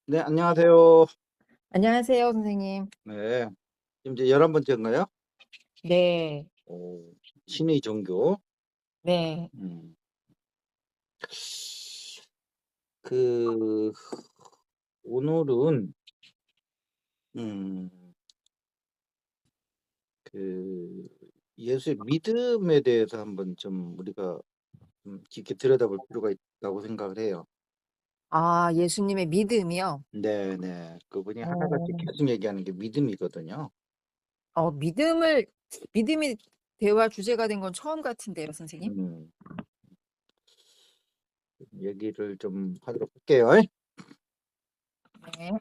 네, 안녕하세요. 안녕하세요, 선생님. 네. 지금 이제 11번째인가요? 네. 신의 종교. 네. 음. 그 오늘은 음 그 예수의 믿음에 대해서 한번 좀 우리가 좀 깊게 들여다볼 필요가 있다고 생각을 해요. 아, 예수님의 믿음이요? 네네. 그분이 하나같이 어. 계속 얘기하는 게 믿음이거든요. 믿음을 믿음이 대화 주제가 된 건 처음 같은데요, 선생님? 음. 얘기를 좀 하도록 할게요. 네.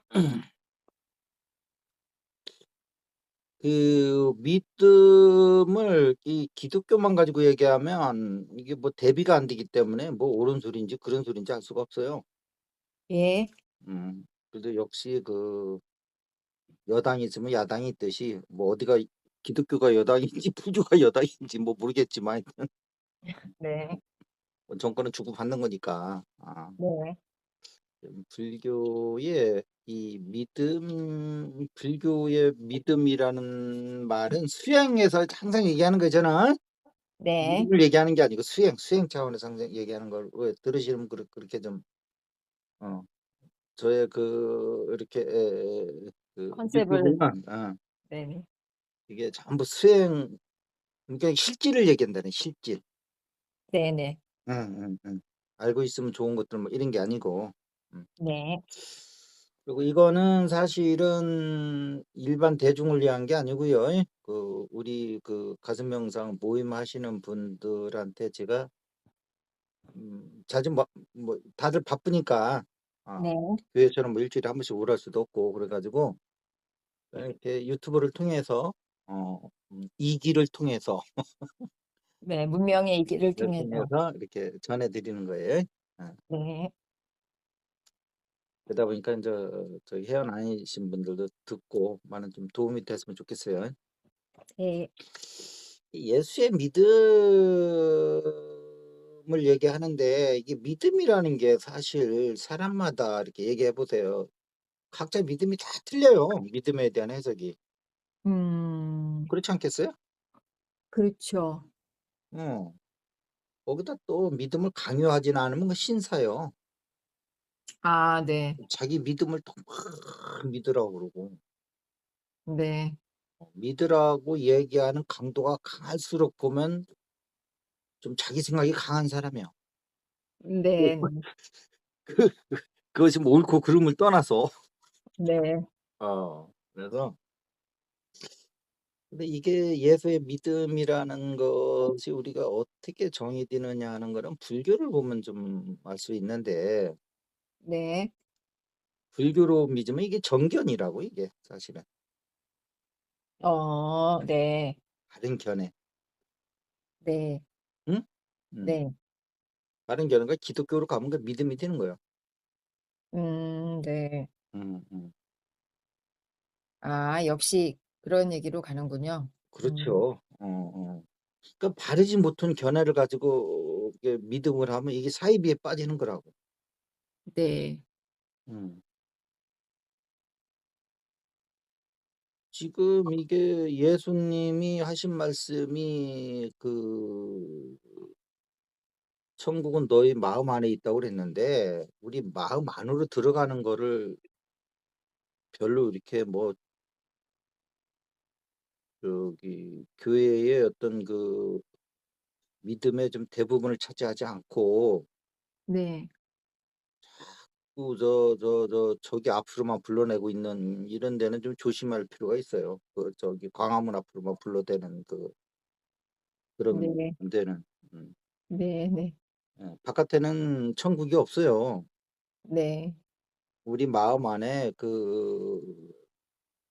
믿음을 이 기독교만 가지고 얘기하면 이게 뭐 대비가 안 되기 때문에 뭐 옳은 소리인지 그런 소리인지 알 수가 없어요. 예. 그래도 역시 여당이 있으면 야당이 있듯이 뭐 어디가 기독교가 여당인지 불교가 여당인지 뭐 모르겠지만 하여튼 네. 뭐 정권은 주고받는 거니까. 네. 불교의 이 믿음 불교의 믿음이라는 말은 수양에서 항상 얘기하는 거잖아. 네. 믿음을 얘기하는 게 아니고 수행 차원에서 항상 얘기하는 걸 왜 들으시면 그렇게 좀 어 저의 이렇게 컨셉을. 유튜브는 네네. 이게 전부 수행, 그러니까 실질을 얘기한다는 실질. 네네. 알고 있으면 좋은 것들 뭐 이런 게 아니고. 음. 네. 그리고 이거는 사실은 일반 대중을 위한 게 아니고요. 우리 가슴 명상 모임하시는 분들한테 제가 자주 다들 바쁘니까 아 네. 교회처럼 뭐 일주일에 한 번씩 오랄 수도 없고 그래 가지고 이렇게 유튜브를 통해서 이 길을 통해서 네. 문명의 이 길을 통해서. 이렇게 전해 드리는 거예요. 예. 네. 그러다 보니까 인제 저희 회원 아니신 분들도 듣고 많은 좀 도움이 됐으면 좋겠어요. 네. 이 예수의 믿음을 얘기하는데 이게 믿음이라는 게 사실 사람마다 이렇게 얘기해 보세요. 각자 믿음이 다 틀려요, 믿음에 대한 해석이. 음. 그렇지 않겠어요? 그렇죠. 어. 거기다 또 믿음을 강요하지는 않으면 신사요. 아, 네. 자기 믿음을 또 막 믿으라고 그러고 네. 믿으라고 얘기하는 강도가 강할수록 보면 좀 자기 생각이 강한 사람이야. 네. 그 그것이 뭐 옳고 그름을 떠나서 네. 그래서 근데 이게 예수의 믿음이라는 것이 우리가 어떻게 정의되느냐 하는 거는 불교를 보면 좀 알 수 있는데 네. 불교로 믿으면 이게 정견이라고 이게 사실은. 네. 다른 견해. 네. 응? 음. 네. 다른 견해가 기독교로 가면 그 믿음이 되는 거예요. 네. 음 음. 아, 역시 그런 얘기로 가는군요. 음. 그렇죠. 그러니까 바르지 못한 견해를 가지고 이게 믿음을 하면 이게 사이비에 빠지는 거라고. 네. 음. 지금 이게 예수님이 하신 말씀이 "천국은 너희 마음 안에 있다."고 그랬는데 우리 마음 안으로 들어가는 거를 별로 이렇게 뭐 교회의 어떤 믿음의 좀 대부분을 차지하지 않고 네. 저기 앞으로만 불러내고 있는 이런 데는 좀 조심할 필요가 있어요. 광화문 앞으로만 불러대는 그런 네. 데는. 음. 네네. 예. 바깥에는 천국이 없어요. 네. 우리 마음 안에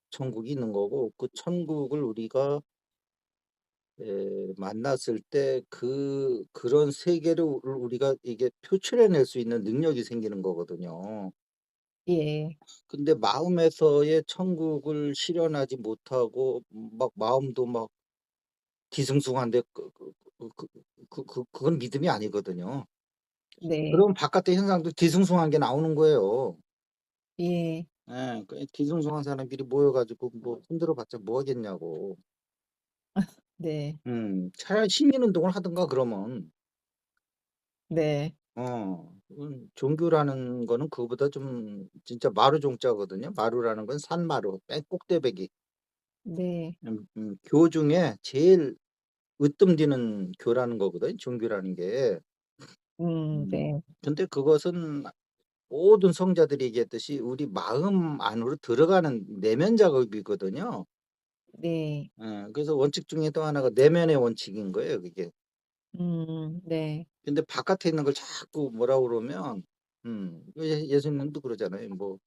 천국이 있는 거고 그 천국을 우리가 만났을 때 그런 세계를 우리가 이게 표출해 낼 수 있는 능력이 생기는 거거든요. 예. 근데 마음에서의 천국을 실현하지 못하고 막 마음도 막 뒤숭숭한데 그건 믿음이 아니거든요. 네. 그럼 바깥의 현상도 뒤숭숭한 게 나오는 거예요. 예. 예. 그 뒤숭숭한 사람끼리 모여 가지고 뭐 흔들어 봤자 뭐 하겠냐고. 네. 차라리 시민운동을 하든가 그러면. 네. 종교라는 거는 그거보다 좀 진짜 마루 종자거든요. 마루라는 건 산마루, 맨 꼭대배기. 네. 교 중에 제일 으뜸되는 교라는 거거든, 종교라는 게. 네. 근데 그것은 모든 성자들이 얘기했듯이 우리 마음 안으로 들어가는 내면 작업이거든요. 네. 그래서 원칙 중에 또 하나가 내면의 원칙인 거예요, 그게. 네. 근데 바깥에 있는 걸 자꾸 뭐라 그러면 예수님도 그러잖아요. 뭐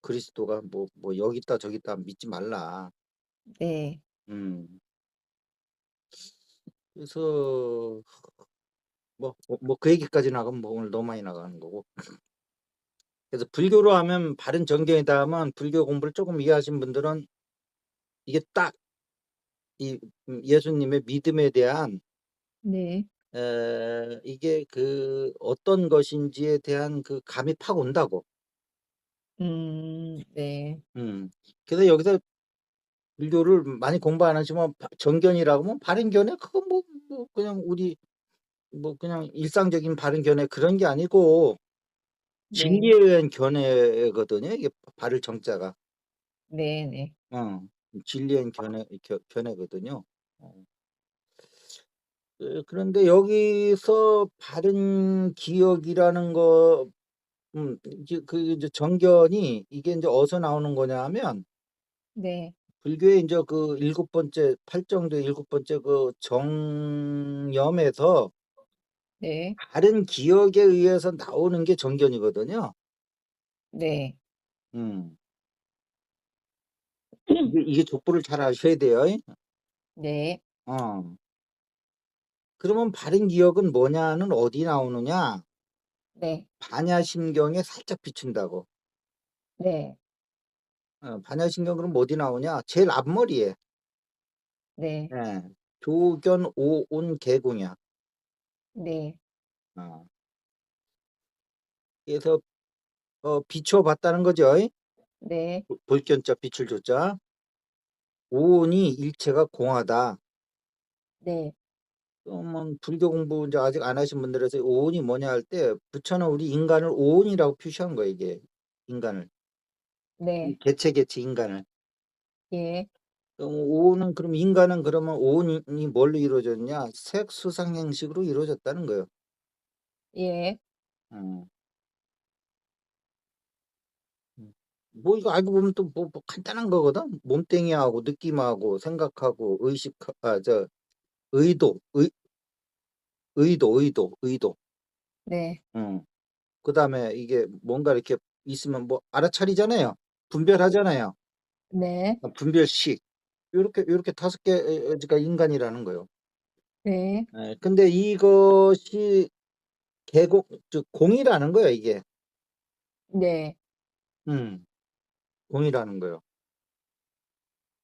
그리스도가 뭐 여기 있다 저기 있다 믿지 말라. 네. 음. 그래서 뭐 그 얘기까지 나가면 뭐 오늘 너무 많이 나가는 거고. 그래서 불교로 하면 바른 정경이다 하면 불교 공부를 조금 이해하신 분들은 이게 딱 이 예수님의 믿음에 대한 네. 이게 그 어떤 것인지에 대한 그 감이 팍 온다고. 네. 그래서 여기서 불교를 많이 공부 안 하시면 정견이라고 하면 바른 견해 그거 뭐 그냥 우리 뭐 그냥 일상적인 바른 견해 그런 게 아니고 네. 진리에 대한 견해거든요. 이게 바를 정자가. 네네. 어. 진리에 대한 견해거든요. 그런데 여기서 바른 기억이라는 거 이제 정견이 이게 이제 어디서 나오는 거냐 하면 네. 불교의 인제 그 일곱 번째 팔정도의 일곱 번째 그 정념에서 네. 바른 기억에 의해서 나오는 게 정견이거든요. 네. 음. 이게 족보를 잘 아셔야 돼요. 네. 어. 그러면 바른 기억은 뭐냐는 어디 나오느냐? 네. 반야심경에 살짝 비춘다고. 네. 반야심경 그럼 어디 나오냐? 제일 앞머리에. 네. 예. 조견 오온 개공이야. 네. 어. 그래서 비추어 봤다는 거죠. 네. 볼견자 빛을 줬자. 오온이 일체가 공하다. 네. 그러면 불교 공부 이제 아직 안 하신 분들에서 오온이 뭐냐 할 때 부처는 우리 인간을 오온이라고 표시한 거예요, 이게. 인간을. 이 네. 개체 인간을. 예. 그럼 오온은 그럼 인간은 그러면 오온이 뭘로 이루어졌냐? 색수상행식으로 이루어졌다는 거예요. 예. 음. 뭐 이거 알고 보면 또 뭐 간단한 거거든. 몸뚱이하고 느낌하고 생각하고 의도, 의도. 네. 그다음에 이게 뭔가 이렇게 있으면 뭐 알아차리잖아요. 분별하잖아요. 네. 분별식. 요렇게 5개가 인간이라는 거예요. 네. 예. 근데 이것이 개공 즉 공이라는 거예요, 이게. 네. 음. 공이라는 거예요.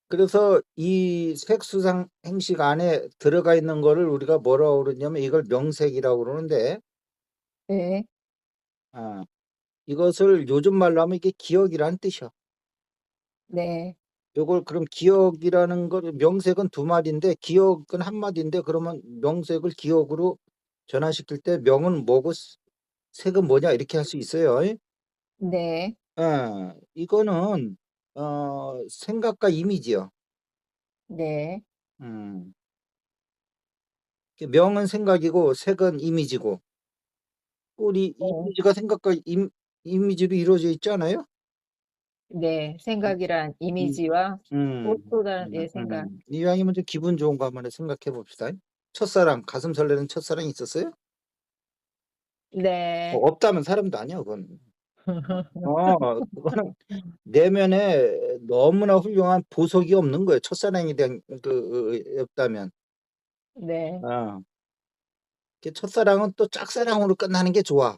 그래서 이 색수상 행식 안에 들어가 있는 거를 우리가 뭐라고 그러냐면 이걸 명색이라고 그러는데 네. 아 이것을 요즘 말로 하면 이게 기억이라는 뜻이야. 네. 요걸 그럼 기억이라는 걸 명색은 두 마디인데 기억은 한 마디인데 그러면 명색을 기억으로 전환시킬 때 명은 뭐고 색은 뭐냐 이렇게 할 수 있어요. 네. 이거는 생각과 이미지요. 네. 음. 명은 생각이고 색은 이미지고 우리 네. 이미지가 생각과 이미지로 이루어져 있지 않아요? 네. 생각이란 음. 이미지와 음. 또 다른 예 생각. 이왕이면 좀 기분 좋은 거 한번 생각해 봅시다. 첫사랑, 가슴 설레는 첫사랑이 있었어요? 네. 없다면 사람도 아니야, 그건. 그거는 내면에 너무나 훌륭한 보석이 없는 거예요. 첫사랑에 대한 없다면. 네. 어. 그 첫사랑은 또 짝사랑으로 끝나는 게 좋아.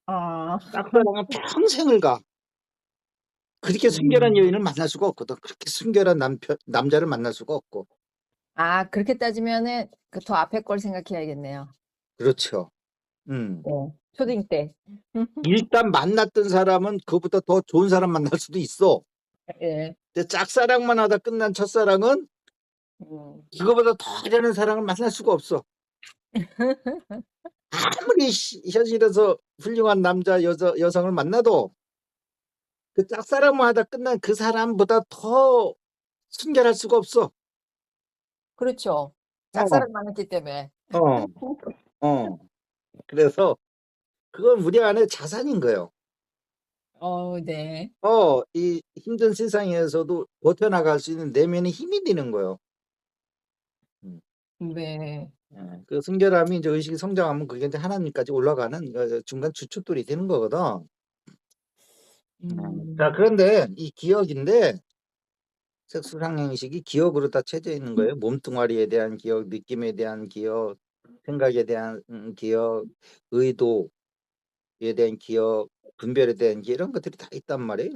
아. 짝사랑은 평생을 가. 그렇게 순결한 음. 여인을 만날 수가 없거든. 그렇게 순결한 남자를 만날 수가 없고. 아 그렇게 따지면은 그 더 앞에 걸 생각해야겠네요. 그렇죠. 음. 초딩 때. 일단 만났던 사람은 그보다 더 좋은 사람 만날 수도 있어. 예. 근데 짝사랑만 하다 끝난 첫사랑은 그거보다 더 잘하는 사랑을 만날 수가 없어. 아무리 현실에서 훌륭한 남자, 여성을 만나도 그 짝사랑만 하다 끝난 그 사람보다 더 순결할 수가 없어. 그렇죠. 어, 짝사랑 많았기 때문에. 어, 어. 그래서 그건 우리 안에 자산인 거예요. 네. 이 힘든 세상에서도 버텨나갈 수 있는 내면의 힘이 되는 거예요. 음. 네. 그 순결함이 이제 의식이 성장하면 그게 이제 하나님까지 올라가는 중간 주춧돌이 되는 거거든. 자, 그런데 이 기억인데 색수상행식이 기억으로 다 채져 있는 거예요. 몸뚱아리에 대한 기억, 느낌에 대한 기억, 생각에 대한 기억, 의도에 대한 기억, 분별에 대한 기억 이런 것들이 다 있단 말이에요.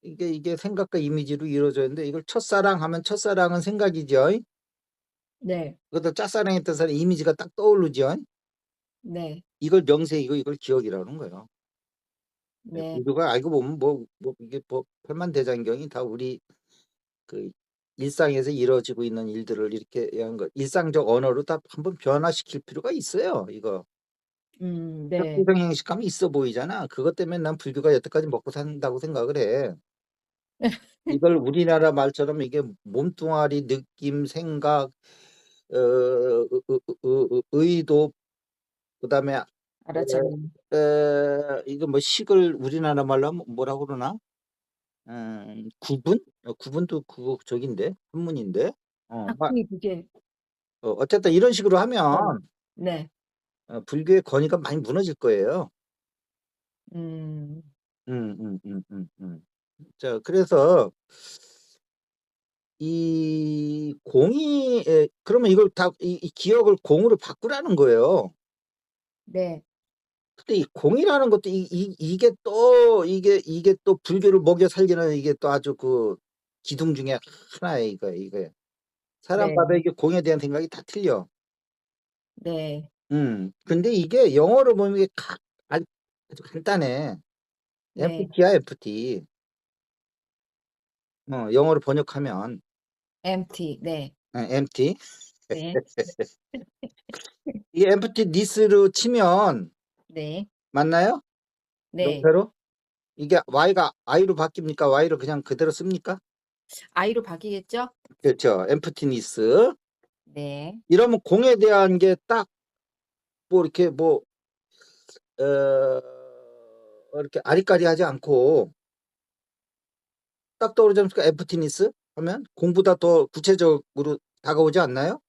그러니까 이게 생각과 이미지로 이루어져 있는데 이걸 첫사랑 하면 첫사랑은 생각이죠. 네. 그것도 짝사랑했던 사람 이미지가 딱 떠오르죠. 네. 이걸 명세이고 이걸 기억이라는 거예요. 네. 우리가 알고 보면 이게 팔만대장경이 다 우리 그 일상에서 이루어지고 있는 일들을 이렇게 한 거, 일상적 언어로 다 한번 변화시킬 필요가 있어요. 이거 네. 혁기성 행식감이 있어 보이잖아. 그것 때문에 난 불교가 여태까지 먹고 산다고 생각을 해. 이걸 우리나라 말처럼 이게 몸뚱아리, 느낌, 생각, 의도, 그다음에 알아차림. 이거 뭐 식을 우리나라 말로 하면 뭐라고 그러나? 구분? 구분도 그거 저긴데 한문인데. 학군이 그게. 어쨌든 이런 식으로 하면 네. 불교의 권위가 많이 무너질 거예요. 음. 자, 그래서 이 공이 그러면 이걸 다 이 기억을 공으로 바꾸라는 거예요. 네. 근데 이 공이라는 것도 이게 또 불교를 먹여 살리는 이게 또 아주 그 기둥 중에 하나예요. 이거 네. 사람마다 이게 공에 대한 생각이 다 틀려. 네. 근데 이게 영어로 보면 이게 아주 간단해. 네. FT야, FT. 영어로 번역하면 MT. 네. empty. 네. 이게 emptiness로 치면 네. 맞나요? 네. 명사로? 이게 y가 i로 바뀝니까? y로 그냥 그대로 씁니까? I로 바뀌겠죠? 그렇죠. emptiness. 네. 이러면 공에 대한 게 딱 뭐 이렇게 뭐 이렇게 아리까리하지 않고 딱 떠오르지 않습니까? emptiness 하면 공보다 더 구체적으로 다가오지 않나요?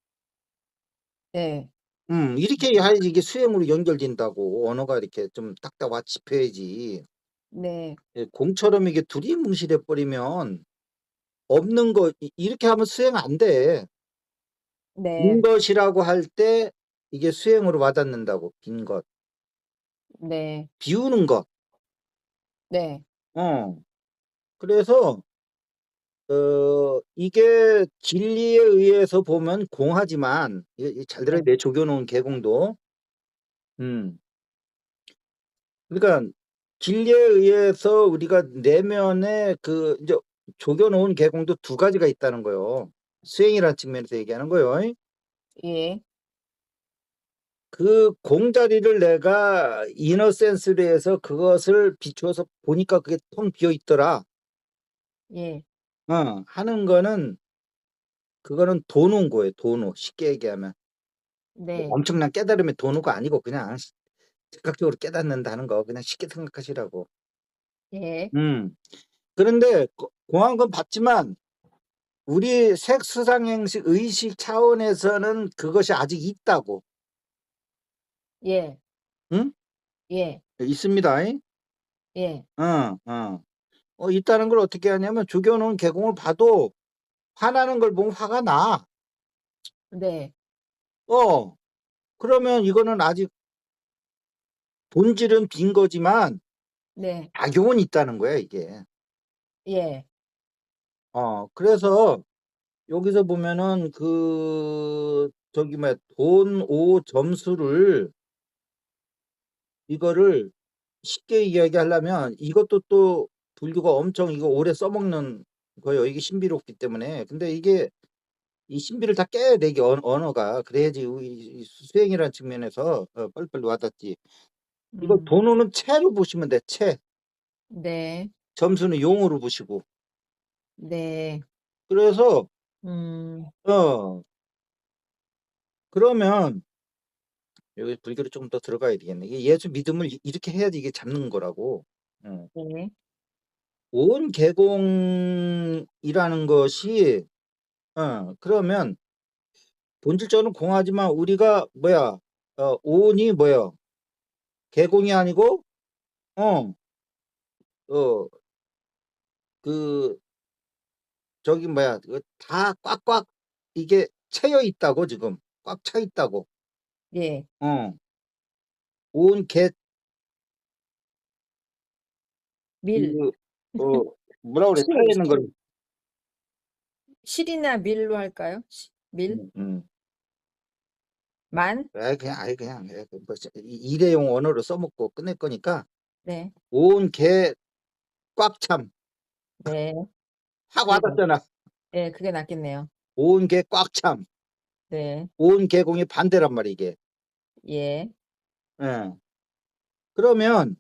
네. 이렇게 해야지 이게 수행으로 연결된다고. 언어가 이렇게 좀 딱딱 와 짚혀야지. 네. 공처럼 이게 두리뭉실해 버리면 없는 거 이렇게 하면 수행 안 돼. 빈 네. 것이라고 할 때 이게 수행으로 와닿는다고. 빈 것. 네. 비우는 것. 네. 그래서 이게 진리에 의해서 보면 공하지만 잘 들어야 네. 돼. 조겨놓은 개공도. 음. 그러니까 진리에 의해서 우리가 내면에 그 이제 조겨놓은 개공도 두 가지가 있다는 거예요. 수행이라는 측면에서 얘기하는 거예요. 예. 그 공자리를 내가 이너센스로 해서 그것을 비추어서 보니까 그게 텅 비어 있더라. 예. 하는 거는 그거는 도노인 거예요. 도노. 쉽게 얘기하면 뭐 네. 엄청난 깨달음의 도노가 아니고 그냥 즉각적으로 깨닫는다는 거 그냥 쉽게 생각하시라고. 예. 그런데 공한 건 봤지만 우리 색수상행식 의식 차원에서는 그것이 아직 있다고. 예. 응? 예. 있습니다. 예. 있다는 걸 어떻게 하냐면 조겨놓은 개공을 봐도 화나는 걸 보면 화가 나. 네. 그러면 이거는 아직 본질은 빈 거지만 네. 작용은 있다는 거야, 이게. 예. 그래서 여기서 보면은 그 저기 뭐야 돈 5 점수를 이거를 쉽게 이야기하려면 이것도 또 불교가 엄청 이거 오래 써먹는 거예요. 이게 신비롭기 때문에. 근데 이게 이 신비를 다 깨야 돼, 이게 언어가. 그래야지 이 수행이라는 측면에서 빨리빨리 와닿지. 이거 음, 돈으로는 채로 보시면 돼, 채. 네, 점수는 용으로 보시고. 네, 그래서 음, 어 그러면 여기 불교로 조금 더 들어가야 되겠네. 이게 예수 믿음을 이렇게 해야지 이게 잡는 거라고. 어. 네, 온 개공이라는 것이 그러면 본질적으로는 공하지만 우리가 뭐야 온이 뭐야 개공이 아니고 그 저기 뭐야 다 꽉꽉 이게 채여 있다고 지금 꽉 차 있다고. 예, 온 개 밀, 그 뭐라 그래 실, 차여 있는 실. 거를. 실이나 밀로 할까요? 밀? 음, 음. 만? 그냥 뭐 일회용 언어로 써먹고 끝낼 거니까 네, 온 개 꽉 참. 네, 확 그게 낫, 와닿잖아. 네, 그게 낫겠네요. 온 개 꽉 참. 네, 온 개공이 반대란 말이야 이게. 예, 예. 그러면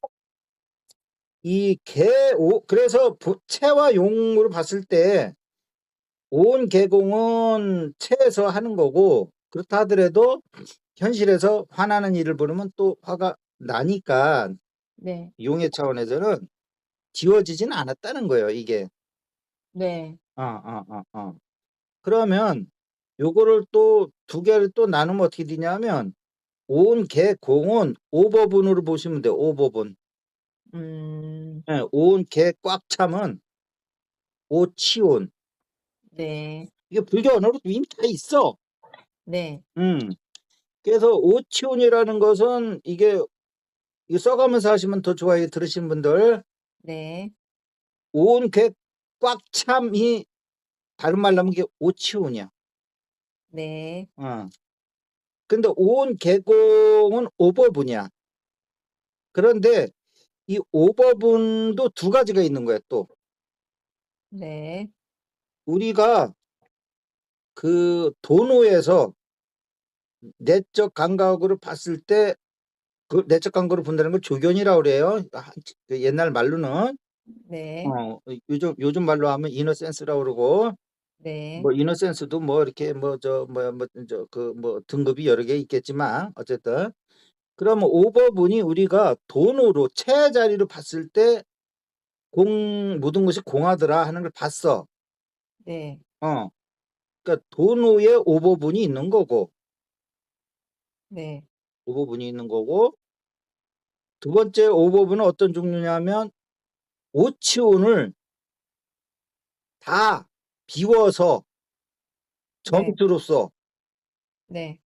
이 그래서 체와 용으로 봤을 때 온 개공은 체에서 하는 거고, 그렇다 하더라도 현실에서 화나는 일을 부르면 또 화가 나니까 네, 용의 차원에서는 지워지진 않았다는 거예요 이게. 네, 그러면 요거를 또 두 개를 또 나누면 어떻게 되냐면 온 개공은 오버분으로 보시면 돼요. 오버분. 음, 예, 온 개 꽉 참은 오치온. 네, 이게 불교 언어로 이미 다 있어. 네, 음. 그래서 오치온이라는 것은 이게 이거 써가면서 하시면 더 좋아요. 들으신 분들. 네, 온 개 꽉 참이 다른 말로 하면 이게 오치온이야. 네, 근데 온 개공은 오버분이야. 그런데 이 오버분도 두 가지가 있는 거야 또. 네, 우리가 그 도노에서 내적 감각으로 봤을 때 그 내적 감각으로 본다는 걸 조견이라고 그래요. 그 옛날 말로는 네, 요즘 말로 하면 이너센스라고 그러고, 네, 뭐 이너센스도 뭐 이렇게 뭐 저 뭐야 뭐 저 그 뭐 등급이 여러 개 있겠지만 어쨌든 그러면 오버분이 우리가 돈으로 채 자리로 봤을 때 모든 것이 공하더라 하는 걸 봤어. 네, 어 그러니까 돈의 오버분이 있는 거고, 네, 오버분이 있는 거고, 두 번째 오버분은 어떤 종류냐면 오치온을 다 비워서 네, 점수로서 네,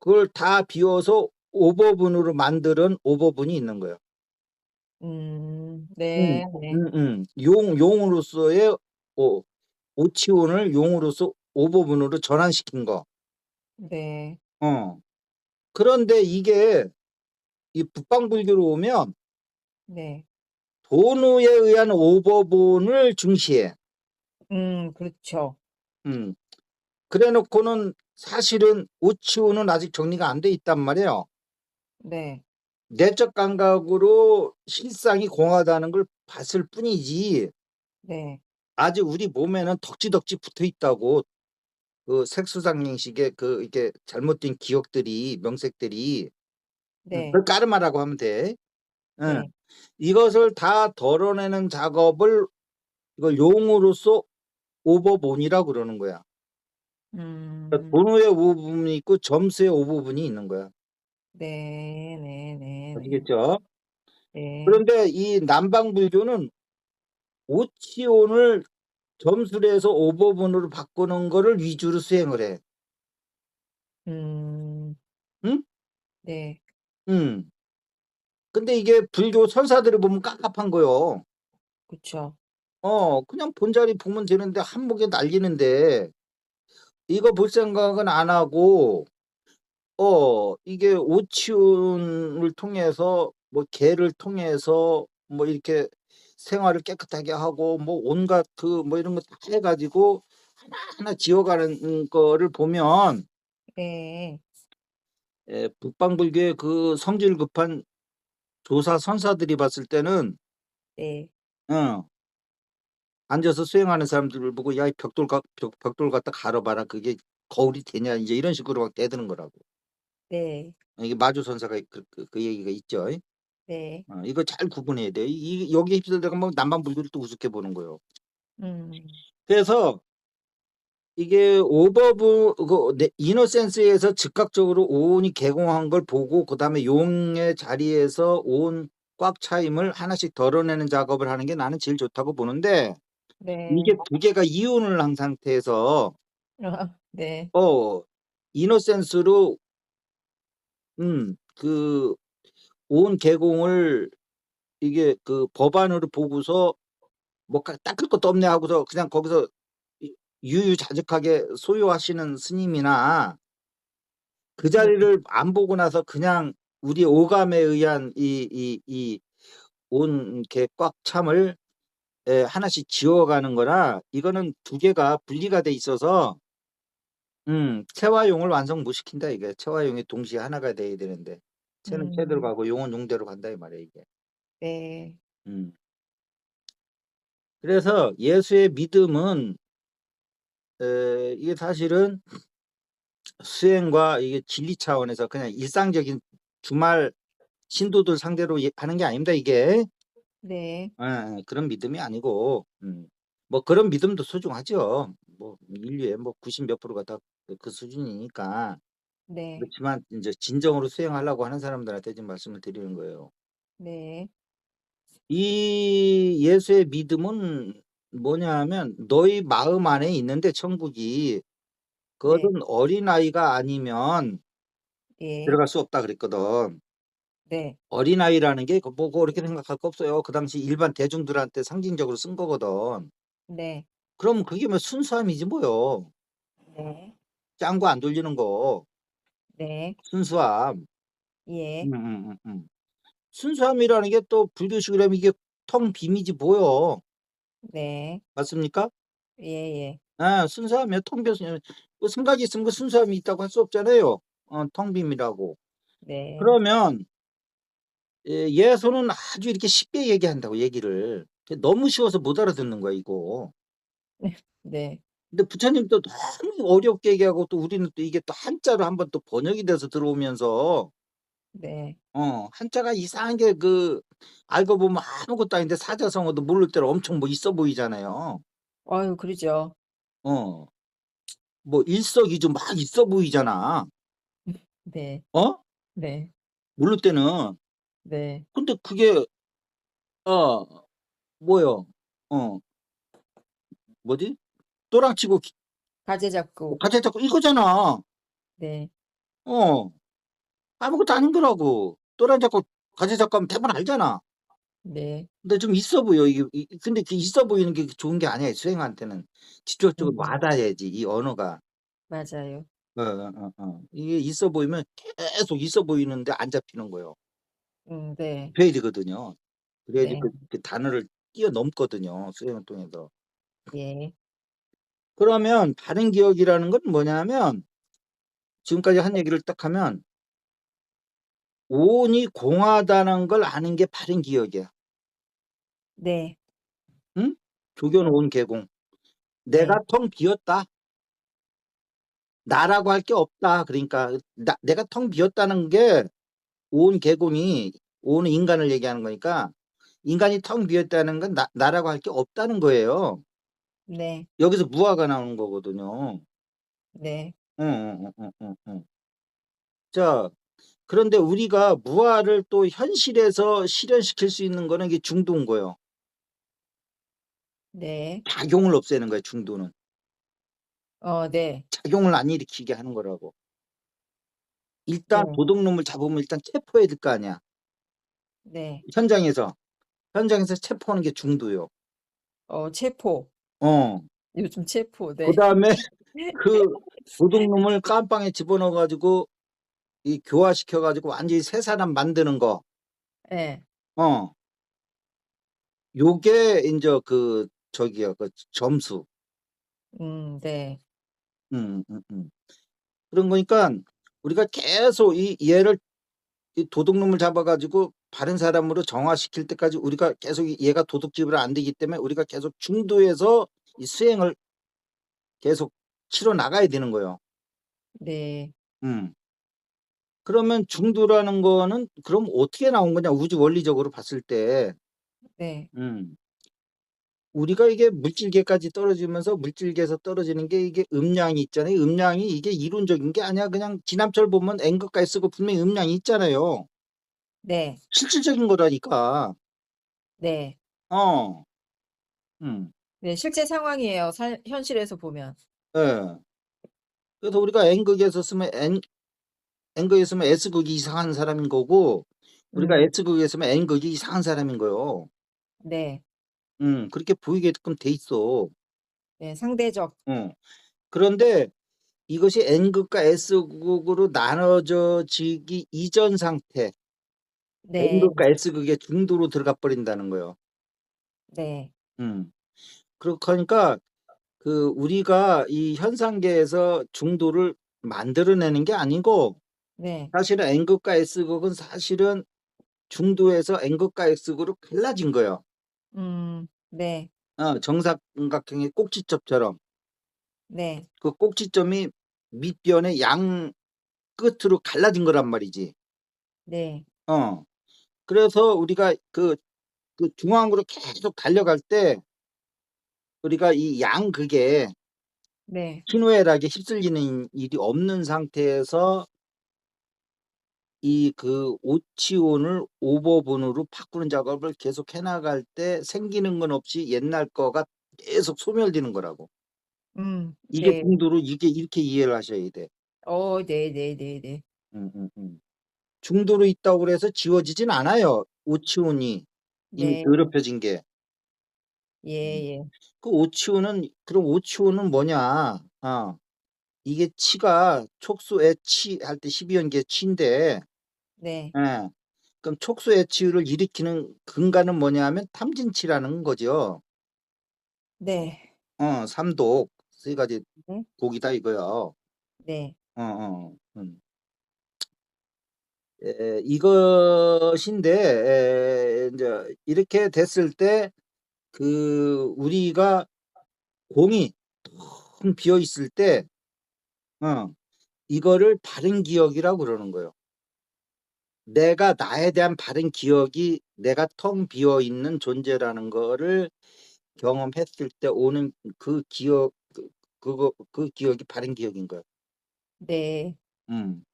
그걸 다 비워서 오버분으로 만드는 오버분이 있는 거예요. 네, 네, 용으로서의 오치온을 용으로서 오버분으로 전환시킨 거. 네, 어. 그런데 이게 이 북방불교로 오면 네, 돈우에 의한 오버분을 중시해. 그렇죠. 음. 그래 놓고는 사실은 오치오는 아직 정리가 안 돼 있단 말이에요. 네, 내적 감각으로 실상이 공하다는 걸 봤을 뿐이지 네, 아직 우리 몸에는 덕지덕지 붙어 있다고. 그 색소상행식의 그 이게 잘못된 기억들이 명색들이 네, 그걸 까르마라고 하면 돼. 응. 네, 이것을 다 덜어내는 작업을 이걸 용어로서 오버본이라고 그러는 거야. 그러니까 음, 번호의 오버분이 있고 점수의 오버분이 있는 거야. 네, 네, 네, 네, 아시겠죠? 네, 그런데 이 남방불교는 오치온을 점수를 해서 오버분으로 바꾸는 거를 위주로 수행을 해. 음, 응? 네, 응. 근데 이게 불교 선사들을 보면 깝깝한 거요. 그쵸. 그냥 본자리 보면 되는데 한목에 날리는데 이거 볼 생각은 안 하고 이게 오치훈을 통해서 뭐 개를 통해서 뭐 이렇게 생활을 깨끗하게 하고 뭐 온갖 그 뭐 이런 거 다 해 가지고 하나하나 지어가는 거를 보면 네. 북방불교의 그 성질 급한 조사 선사들이 봤을 때는 네. 어 앉아서 수행하는 사람들을 보고 "야 이 벽돌 갖다 갈아 봐라. 그게 거울이 되냐." 인제 이런 식으로 막 대드는 거라고. 네. 이게 마주 선사가 그 얘기가 있죠. 네. 이거 잘 구분해야 돼. 이 여기에 휩쓸려가면 남반불교를 또 우습게 보는 거예요. 음. 그래서 이게 이너센스에서 즉각적으로 오온이 개공한 걸 보고 그다음에 용의 자리에서 오온 꽉 차임을 하나씩 덜어내는 작업을 하는 게 나는 제일 좋다고 보는데 이게 네. 두 개가 이온을 한 상태에서 네. 이너센스로 그 오온 개공을 이게 그 법안으로 보고서 뭐 닦을 것도 없네 하고서 그냥 거기서 유유자적하게 소요하시는 스님이나 그 네. 자리를 안 보고 나서 그냥 우리 오감에 의한 이 온 이렇게 꽉 참을 하나씩 지워가는 거라 이거는 두 개가 분리가 돼 있어서 체와 용을 완성 못 시킨다 이게. 체와 용이 동시에 하나가 돼야 되는데 체는 체대로 음. 가고 용은 용대로 간다 이 말이야 이게. 네. 음. 그래서 예수의 믿음은 이게 사실은 수행과 이게 진리 차원에서 그냥 일상적인 주말 신도들 상대로 하는 게 아닙니다 이게. 네. 그런 믿음이 아니고 뭐 그런 믿음도 소중하죠. 뭐 인류의 뭐 90 몇 프로가 다 그 수준이니까. 네. 그렇지만 인제 진정으로 수행하려고 하는 사람들한테 지금 말씀을 드리는 거예요. 네. 이 예수의 믿음은 뭐냐 하면 너희 마음 안에 있는데 천국이 네. 그것은 어린아이가 아니면 예. 들어갈 수 없다 그랬거든. 네. 어린아이라는 게 뭐 그렇게 생각할 거 없어요. 그 당시 일반 대중들한테 상징적으로 쓴 거거든. 네. 그럼 그게 뭐 순수함이지 뭐요. 네. 짱구 안 돌리는 거. 네. 순수함. 예. 순수함이라는 게 또 불교식으로 하면 이게 텅 빔이지 뭐요. 네. 맞습니까? 예예. 순수함이요. 텅 비었으면 뭐 생각이 있으면 그 순수함이 있다고 할 수 없잖아요. 텅 빔이라고. 네. 그러면 예수는 아주 이렇게 쉽게 얘기한다고 얘기를. 너무 쉬워서 못 알아듣는 거야 이거. 네. 근데 부처님도 너무 어렵게 얘기하고 또 우리는 또 이게 또 한자로 한번 또 번역이 돼서 들어오면서 네. 한자가 이상하게 알고 보면 아무것도 아닌데 사자성어도 모를 때는 엄청 뭐 있어 보이잖아요. 아유 그러죠. 어. 뭐 일석이조 막 있어 보이잖아. 네. 어? 네. 모를 때는. 네. 근데 그게 어 뭐요? 어 뭐지? 또랑치고 가재 잡고. 가재 잡고 이거잖아. 네. 어. 아무것도 아닌 거라고. 또랑 잡고 가재 잡고 하면 대부분 알잖아. 네. 근데 좀 있어 보여. 이게 근데 그 있어 보이는 게 좋은 게 아니야 수행한테는. 직접적으로 음. 와닿아야지 이 언어가. 맞아요. 이게 있어 보이면 계속 있어 보이는데 안 잡히는 거예요. 네. 잡혀야 되거든요. 그래야지 네. 그 단어를 뛰어넘거든요 수행을 통해서. 예. 그러면 바른 기억이라는 건 뭐냐면 지금까지 한 얘기를 딱 하면 오온이 공하다는 걸 아는 게 바른 기억이야. 네. 응? 조견 네. 오온 개공. 네. 내가 텅 비었다. 나라고 할 게 없다. 그러니까 내가 텅 비었다는 게 오온 개공이 오온은 인간을 얘기하는 거니까 인간이 텅 비었다는 건 나라고 할 게 없다는 거예요. 네. 여기서 무아가 나오는 거거든요. 네. 자, 그런데 우리가 무아를 또 현실에서 실현시킬 수 있는 거는 이게 중도인 거예요. 네. 작용을 없애는 거예요, 중도는. 네. 작용을 안 일으키게 하는 거라고. 일단 네. 도둑놈을 잡으면 일단 체포해야 될 거 아니야. 네. 현장에서 체포하는 게 중도요. 체포. 어. 요즘 체포. 네. 그다음에 그 도둑놈을 깜빵에 집어넣어 가지고 이 교화시켜 가지고 완전히 새 사람 만드는 거. 예. 어. 요게 인제 그 저기요. 그 점수. 네. 음음음. 그런 거니깐 우리가 계속 이 얘를 이 도둑놈을 잡아 가지고 바른 사람으로 정화시킬 때까지 우리가 계속 얘가 도둑질을 안 되기 때문에 우리가 계속 중도에서 이 수행을 계속 치러 나가야 되는 거예요. 네. 음. 그러면 중도라는 거는 그럼 어떻게 나온 거냐 우주 원리적으로 봤을 때. 네. 음. 우리가 이게 물질계까지 떨어지면서 물질계에서 떨어지는 게 이게 음량이 있잖아요. 음량이 이게 이론적인 게 아니야. 그냥 지남철 보면 N극까지 쓰고 분명히 음량이 있잖아요. 네. 실질적인 거라니까. 네. 어. 음. 네. 실제 상황이에요. 현실에서 보면. 예. 그래서 우리가 N극에서 쓰면 N극에 쓰면 S극이 이상한 사람인 거고 우리가 음. S극에 쓰면 N극이 이상한 사람인 거예요. 네. 그렇게 보이게끔 돼 있어. 네. 상대적. 어. 그런데 이것이 N극과 S극으로 나눠지기 이전 상태 네. N극과 S극의 중도로 들어가 버린다는 거예요. 네. 음. 그러니까 그 우리가 이 현상계에서 중도를 만들어내는 게 아니고 네. 사실은 N극과 S극은 사실은 중도에서 N극과 S극으로 갈라진 거예요. 네. 정사각형의 꼭지점처럼. 네. 그 꼭지점이 밑변의 양 끝으로 갈라진 거란 말이지. 네. 어. 그래서 우리가 그 중앙으로 계속 달려갈 때 우리가 이 양극에 네. 희노애락에 휩쓸리는 일이 없는 상태에서 이 그 오치온을 오버본으로 바꾸는 작업을 계속 해 나갈 때 생기는 건 없이 옛날 거가 계속 소멸되는 거라고. 이게 네. 중도로 이게 이렇게 이해를 하셔야 돼. 네네네네. 음음음. 중도로 있다고 그래서 지워지진 않아요, 오치온이 이미 네. 더럽혀진 게. 음. 예예. 그 오치온은 그럼 오치온은 뭐냐? 이게 치가 촉수의 치 할 때 12연계 치인데 네. 예. 그럼 촉수의 치를 일으키는 근간은 뭐냐 하면 탐진치라는 거죠. 네. 삼독 세 가지 네. 독이다 이거요. 네. 어어. 이것인데 인제 이렇게 됐을 때 우리가 공이 텅 비어 있을 때 어 이거를 바른 기억이라고 그러는 거예요. 내가 나에 대한 바른 기억이 내가 텅 비어 있는 존재라는 거를 경험했을 때 오는 그 기억 그 기억이 바른 기억인 거예요. 네. 음.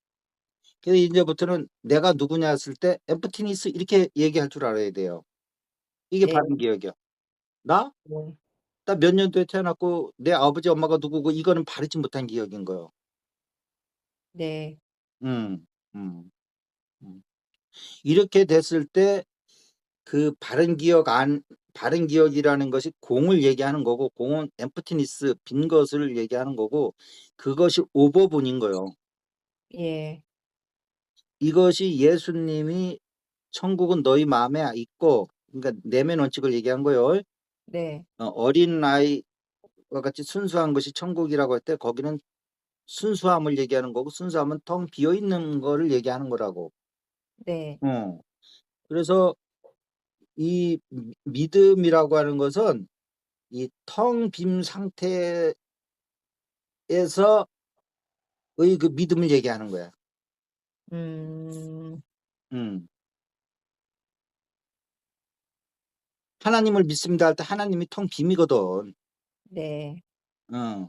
그래서 인제부터는 "내가 누구냐?" 했을 때 emptiness 이렇게 얘기할 줄 알아야 돼요. 이게 네. 바른 기억이야. "나? 네. 나 몇 년도에 태어났고 내 아버지 엄마가 누구고." 이거는 바르지 못한 기억인 거예요. 네. 음. 음. 음. 이렇게 됐을 때 바른 기억이라는 것이 공을 얘기하는 거고 공은 emptiness 빈 것을 얘기하는 거고 그것이 오버본인 거예요. 예. 이것이 예수님이 "천국은 너희 마음에 있고" 그러니까 내면 원칙을 얘기한 거예요. 네. 어린아이와 같이 순수한 것이 천국이라고 할 때 거기는 순수함을 얘기하는 거고 순수함은 텅 비어 있는 거를 얘기하는 거라고. 네. 어. 그래서 이 믿음이라고 하는 것은 이 텅 빈 상태에서의 그 믿음을 얘기하는 거야. 음. 음. 하나님을 믿습니다 할 때 하나님이 텅 빔이거든. 네. 어.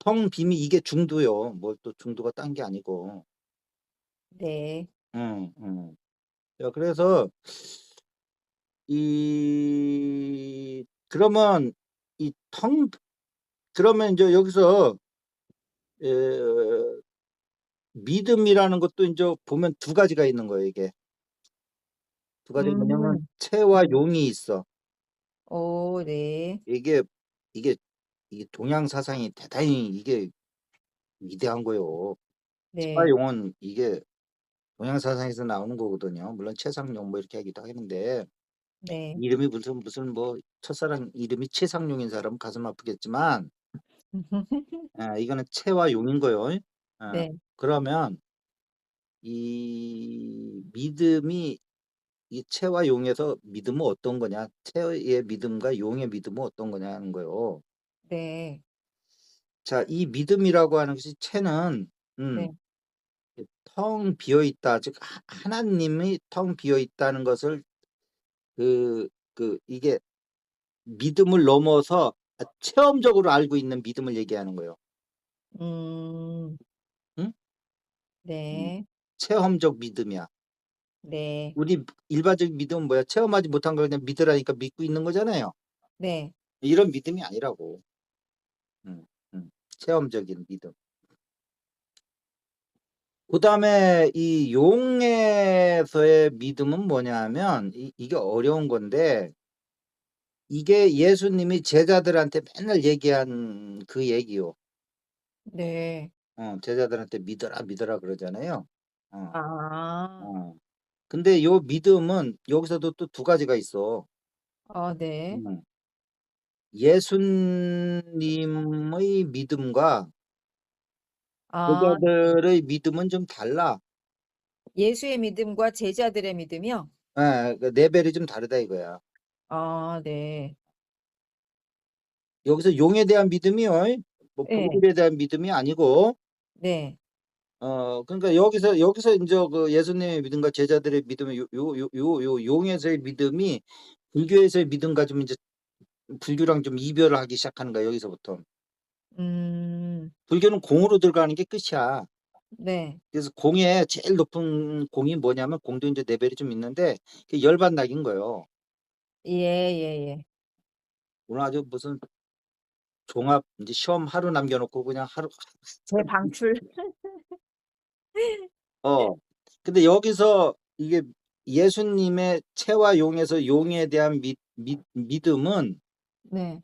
텅 빔이 이게 중도요. 뭘 또 중도가 딴 게 아니고. 네. 음 음. 그래서 그러면 이 텅 그러면 인제 여기서 에 믿음이라는 것도 인제 보면 두 가지가 있는 거예요 이게. 두 가지가 뭐냐면 음. 채와 용이 있어. 네. 이게 이게 이게 동양 사상이 대단히 이게 위대한 거요. 채와 네. 용은 이게 동양사상에서 나오는 거거든요. 물론 최상용 뭐 이렇게 하기도 하는데 네. 이름이 무슨 뭐 첫사랑 이름이 최상용인 사람은 가슴 아프겠지만 이거는 채와 용인 거요. 네. 그러면 이 믿음이 이 채와 용에서 믿음은 어떤 거냐? 채의 믿음과 용의 믿음은 어떤 거냐 하는 거요. 네. 자, 이 믿음이라고 하는 것이 채는 네. 텅 비어 있다. 즉 하나님이 텅 비어 있다는 것을 이게 믿음을 넘어서 체험적으로 알고 있는 믿음을 얘기하는 거예요. 음. 응? 음, 네. 체험적 믿음이야. 네. 우리 일반적인 믿음은 뭐야? 체험하지 못한 걸 그냥 믿으라니까 믿고 있는 거잖아요. 네. 이런 믿음이 아니라고. 음, 체험적인 믿음. 그 다음에 이 용에서의 믿음은 뭐냐면 이게 어려운 건데 이게 예수님이 제자들한테 맨날 얘기한 그 얘기요. 네. 제자들한테 믿어라 그러잖아요. 어, 아. 어. 근데 요 믿음은 여기서도 또 두 가지가 있어. 아 네. 음. 예수님의 믿음과 아 제자들의 믿음은 좀 달라. 예수의 믿음과 제자들의 믿음이요? 그 레벨이 좀 다르다 이거야. 아 네. 여기서 용에 대한 믿음이요. 뭐 예. 불에 대한 믿음이 아니고 네. 그러니까 여기서 이제 그 예수님의 믿음과 제자들의 믿음의 요 용에서의 믿음이 불교에서의 믿음과 좀 이제 불교랑 좀 이별을 하기 시작하는 거야 여기서부터. 음. 불교는 공으로 들어가는 게 끝이야. 네. 그래서 공의 제일 높은 공이 뭐냐면 공도 이제 레벨이 좀 있는데 그 열반낙인 거예요. 예예예. 오늘 아주 무슨 종합 이제 시험 하루 남겨놓고 그냥 하루 재방출. 어 근데 여기서 이게 예수님의 채와 용에서 용에 대한 믿음은 네.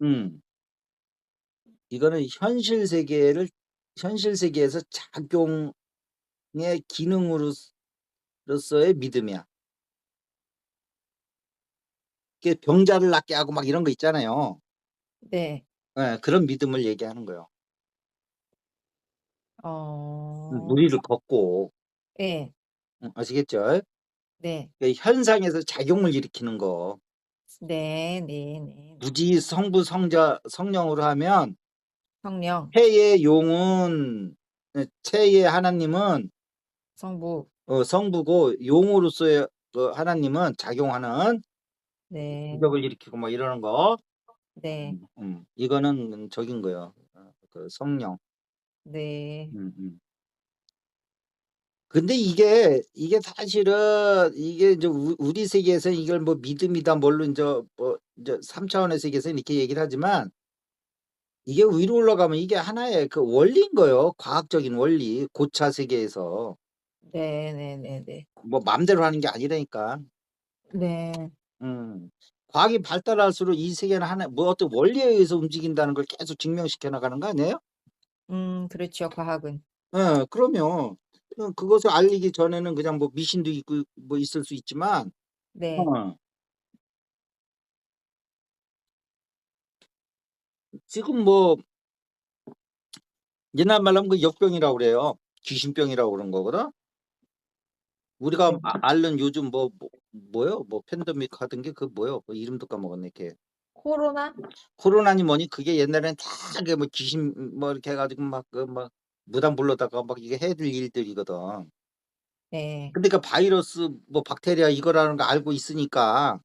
이거는 현실 세계에서 작용의 기능으로서의 믿음이야. 그 병자를 낫게 하고 막 이런 거 있잖아요. 네. 그런 믿음을 얘기하는 거예요. 어. 무리를 걷고 예. 아시겠죠? 네. 그 현상에서 작용을 일으키는 거. 네. 네네. 무지 성부 성자 성령으로 하면 성령, 태의 용은 태의 하나님은 성부. 성부고 용으로서의 그 하나님은 작용하는 네. 기적을 일으키고 뭐 이러는 거. 네. 이거는 적인 거예요. 그 성령. 네. 음, 음. 근데 이게 사실은 이게 이제 우리 세계에서 이걸 뭐 믿음이다 뭘로 이제 3차원의 세계에서 이렇게 얘기를 하지만 이게 위로 올라가면 이게 하나의 그 원리인 거예요. 과학적인 원리. 고차 세계에서 네네네네. 뭐 마음대로 하는 게 아니라니까. 네. 음. 과학이 발달할수록 이 세계는 하나 뭐 어떤 원리에 의해서 움직인다는 걸 계속 증명시켜 나가는 거 아니에요? 그렇죠, 과학은. 그럼요. 그것을 알리기 전에는 그냥 뭐 미신도 있고 뭐 있을 수 있지만 네. 어. 지금 뭐 옛날 말로 하면 그 역병이라고 그래요. 귀신병이라고 그런 거거든. 우리가 네. 앓는 요즘 뭐요? 뭐 팬데믹 하던 게 그 뭐요? 그 이름도 까먹었네. 걔. 코로나? 코로나니 뭐니 그게 옛날에는 다 그게 뭐 귀신 뭐 이렇게 해 가지고 막 막 무당 불러다가 막 이게 해야 될 일들이거든. 네. 근데 그 바이러스 뭐 박테리아 이거라는 거 알고 있으니까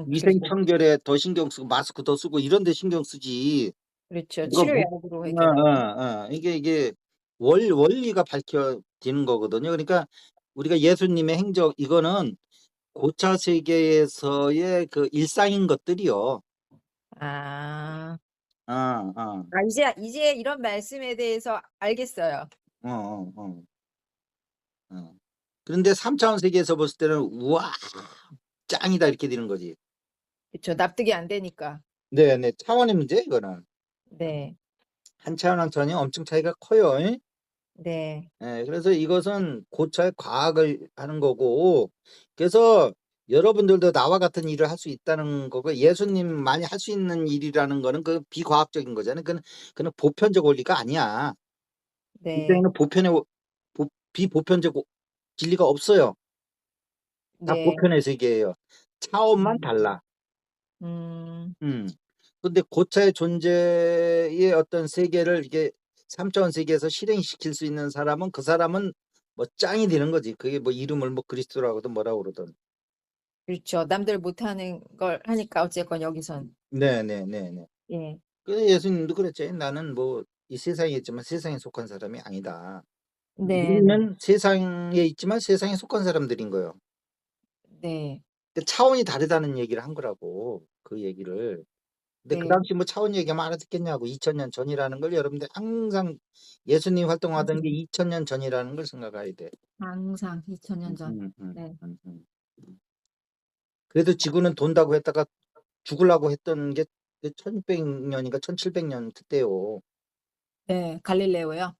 위생 그렇죠. 청결에 더 신경 쓰고 마스크 더 쓰고 이런 데 신경 쓰지. 그렇죠. 누가 뭐 치료약으로 해결하고. 이게 원리가 밝혀지는 거거든요. 그러니까 우리가 예수님의 행적 이거는 고차 세계에서의 그 일상인 것들이요. 아. 어, 어, 아 이제 이런 말씀에 대해서 알겠어요. 어, 어, 어. 그런데 3차원 세계에서 봤을 때는 우와 짱이다 이렇게 되는 거지. 그쵸. 납득이 안 되니까. 네, 차원의 문제 이거는. 네. 한 차원 한 차원이 엄청 차이가 커요. 네. 예, 그래서 이것은 고차의 과학을 하는 거고, 그래서 여러분들도 나와 같은 일을 할 수 있다는 거고, 예수님만이 할 수 있는 일이라는 거는 그 비과학적인 거잖아요. 그는 보편적 원리가 아니야. 네. 인생에는 비보편적 진리가 없어요. 다 네. 보편의 세계예요. 차원만 음. 달라. 음. 근데 고차의 존재의 어떤 세계를 이게 3차원 세계에서 실행시킬 수 있는 사람은 그 사람은 뭐 짱이 되는 거지. 그게 뭐 이름을 뭐 그리스도라고든 뭐라고 그러든. 그렇죠. 남들 못하는 걸 하니까 어쨌건 여기선. 네네네네. 예. 그래서 예수님도 그랬죠. 나는 뭐 이 세상에 있지만 세상에 속한 사람이 아니다. 네네. 우리는 세상에 있지만 세상에 속한 사람들인 거예요. 네. 그 차원이 다르다는 얘기를 한 거라고, 그 얘기를. 근데 그 네. 당시 뭐 차원 얘기하면 알아듣겠냐고. 2000년 전이라는 걸 여러분들 항상 예수님 활동하던 게 항상 2000년 전이라는 걸 생각해야 돼. 항상 2000년 음, 전. 음, 음, 네. 음, 음. 그래도 지구는 돈다고 했다가 죽으려고 했던 게 1600년인가 1700년 그때요. 네. 갈릴레오요?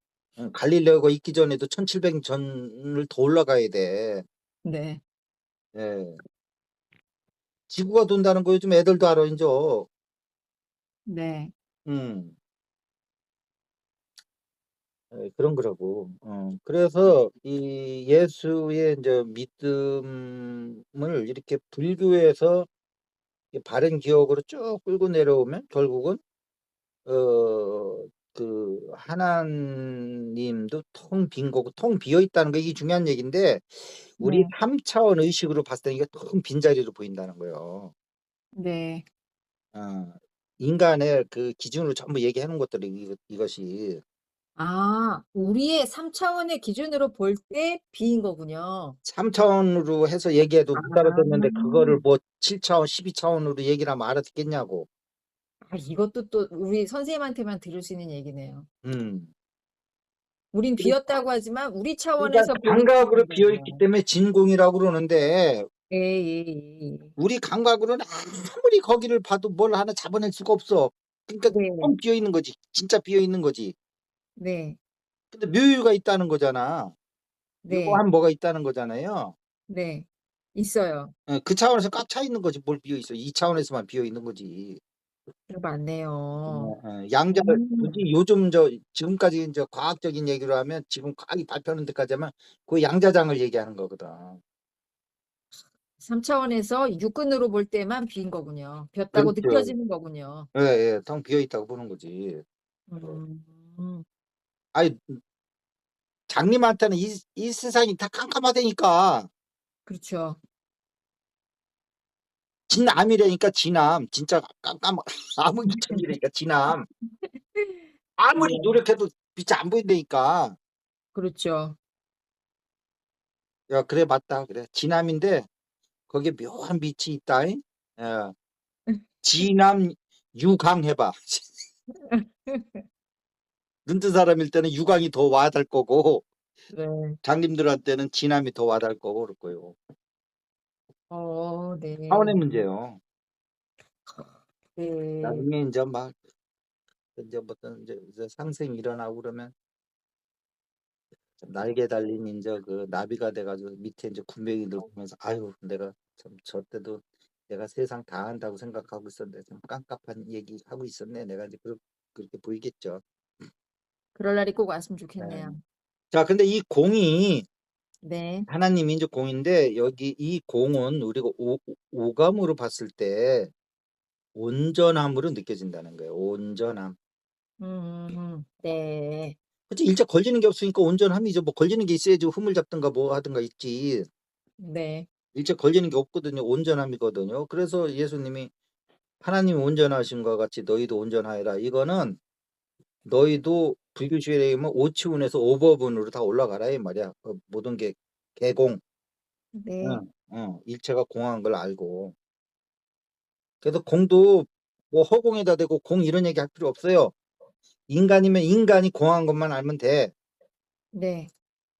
갈릴레오가 있기 전에도 1700년 전을 더 올라가야 돼. 네. 예. 지구가 돈다는 거 요즘 애들도 알아, 이제. 네. 음. 예, 그런 거라고. 그래서 이 예수의 이제 믿음을 이렇게 불교에서 바른 기억으로 쭉 끌고 내려오면 결국은 그 하나님도 텅 빈 거고, 텅 비어 있다는 거, 이게 중요한 얘기인데, 우리 네. 3차원 의식으로 봤을 때 이게 텅 빈 자리로 보인다는 거예요. 네. 어, 인간의 그 기준으로 전부 얘기해 놓은 것들이 이것이 아, 우리의 3 차원의 기준으로 볼 때 B인 거군요. 3차원으로 해서 얘기해도 못 아. 알아듣는데 그거를 뭐 7차원, 12차원으로 얘기를 하면 알아듣겠냐고. 아, 이것도 또 우리 선생님한테만 들을 수 있는 얘기네요. 음. 우린 그러- 비었다고 하지만 우리 그러니까 차원에서 보니까 감각으로 비어 있기 이거네요. 때문에 진공이라고 그러는데, 예예예. 우리 감각으로는 아무리 거기를 봐도 뭘 하나 잡아낼 수가 없어. 그러니까 네. 텅 비어 있는 거지. 진짜 비어 있는 거지. 네. 근데 묘유가 있다는 거잖아. 네. 묘한 뭐가 있다는 거잖아요. 네. 있어요. 예, 그 차원에서 꽉 차 있는 거지. 뭘 비어 있어. 이 차원에서만 비어 있는 거지. 맞네요. 양자, 음. 굳이 요즘 지금까지 이제 과학적인 얘기로 하면, 지금 과학이 발표하는 데까지 하면 그 양자장을 얘기하는 거거든. 3 차원에서 육근으로 볼 때만 B인 거군요. 비었다고 그렇죠. 느껴지는 거군요. 예, 예, 텅 비어 있다고 보는 거지. 음. 아니, 장님한테는 이 세상이 다 깜깜하다니까. 그렇죠. 진암이라니까, 진암. 진짜 깜깜, 암흑기천이라니까, 진암. 아무리 네. 노력해도 빛이 안 보인다니까. 그렇죠. 야, 그래, 맞다. 그래. 진암인데, 거기에 묘한 빛이 있다잉. 예. 진암 유광 해봐. 눈뜬 사람일 때는 유광이 더 와닿을 거고, 네. 장님들한테는 진암이 더 와닿을 거고, 그럴 거예요. 차원의 네. 문제요. 네. 나중에 이제 막, 이제 어떤 이제 상승이 일어나고 그러면 날개 달린 이제 그 나비가 돼가지고 밑에 이제 군뱅이들 보면서, 아유, 내가 참 저 때도 내가 세상 다 안다고 생각하고 있었는데 좀 깜깜한 얘기 하고 있었네. 내가 이제 그렇게 보이겠죠. 그럴 날이 꼭 왔으면 네. 좋겠네요. 자, 근데 이 공이 네. 하나님이 이제 공인데, 여기 이 공은 우리가 오감으로 봤을 때 온전함으로 느껴진다는 거예요. 온전함. 네. 그치, 일자 걸리는 게 없으니까 온전함이죠. 뭐 걸리는 게 있어야지 흠을 잡든가 뭐 하든가 있지. 네. 일체 걸리는 게 없거든요. 온전함이거든요. 그래서 예수님이 하나님이 온전하신 것 같이 너희도 온전하여라. 이거는 너희도 불교시에 보면 오치훈에서 오버분으로 다 올라가라 이 말이야. 모든 게 개공. 네. 응, 응. 일체가 공한 걸 알고. 그래서 공도 뭐 허공에다 대고 공 이런 얘기 할 필요 없어요. 인간이면 인간이 공한 것만 알면 돼. 네.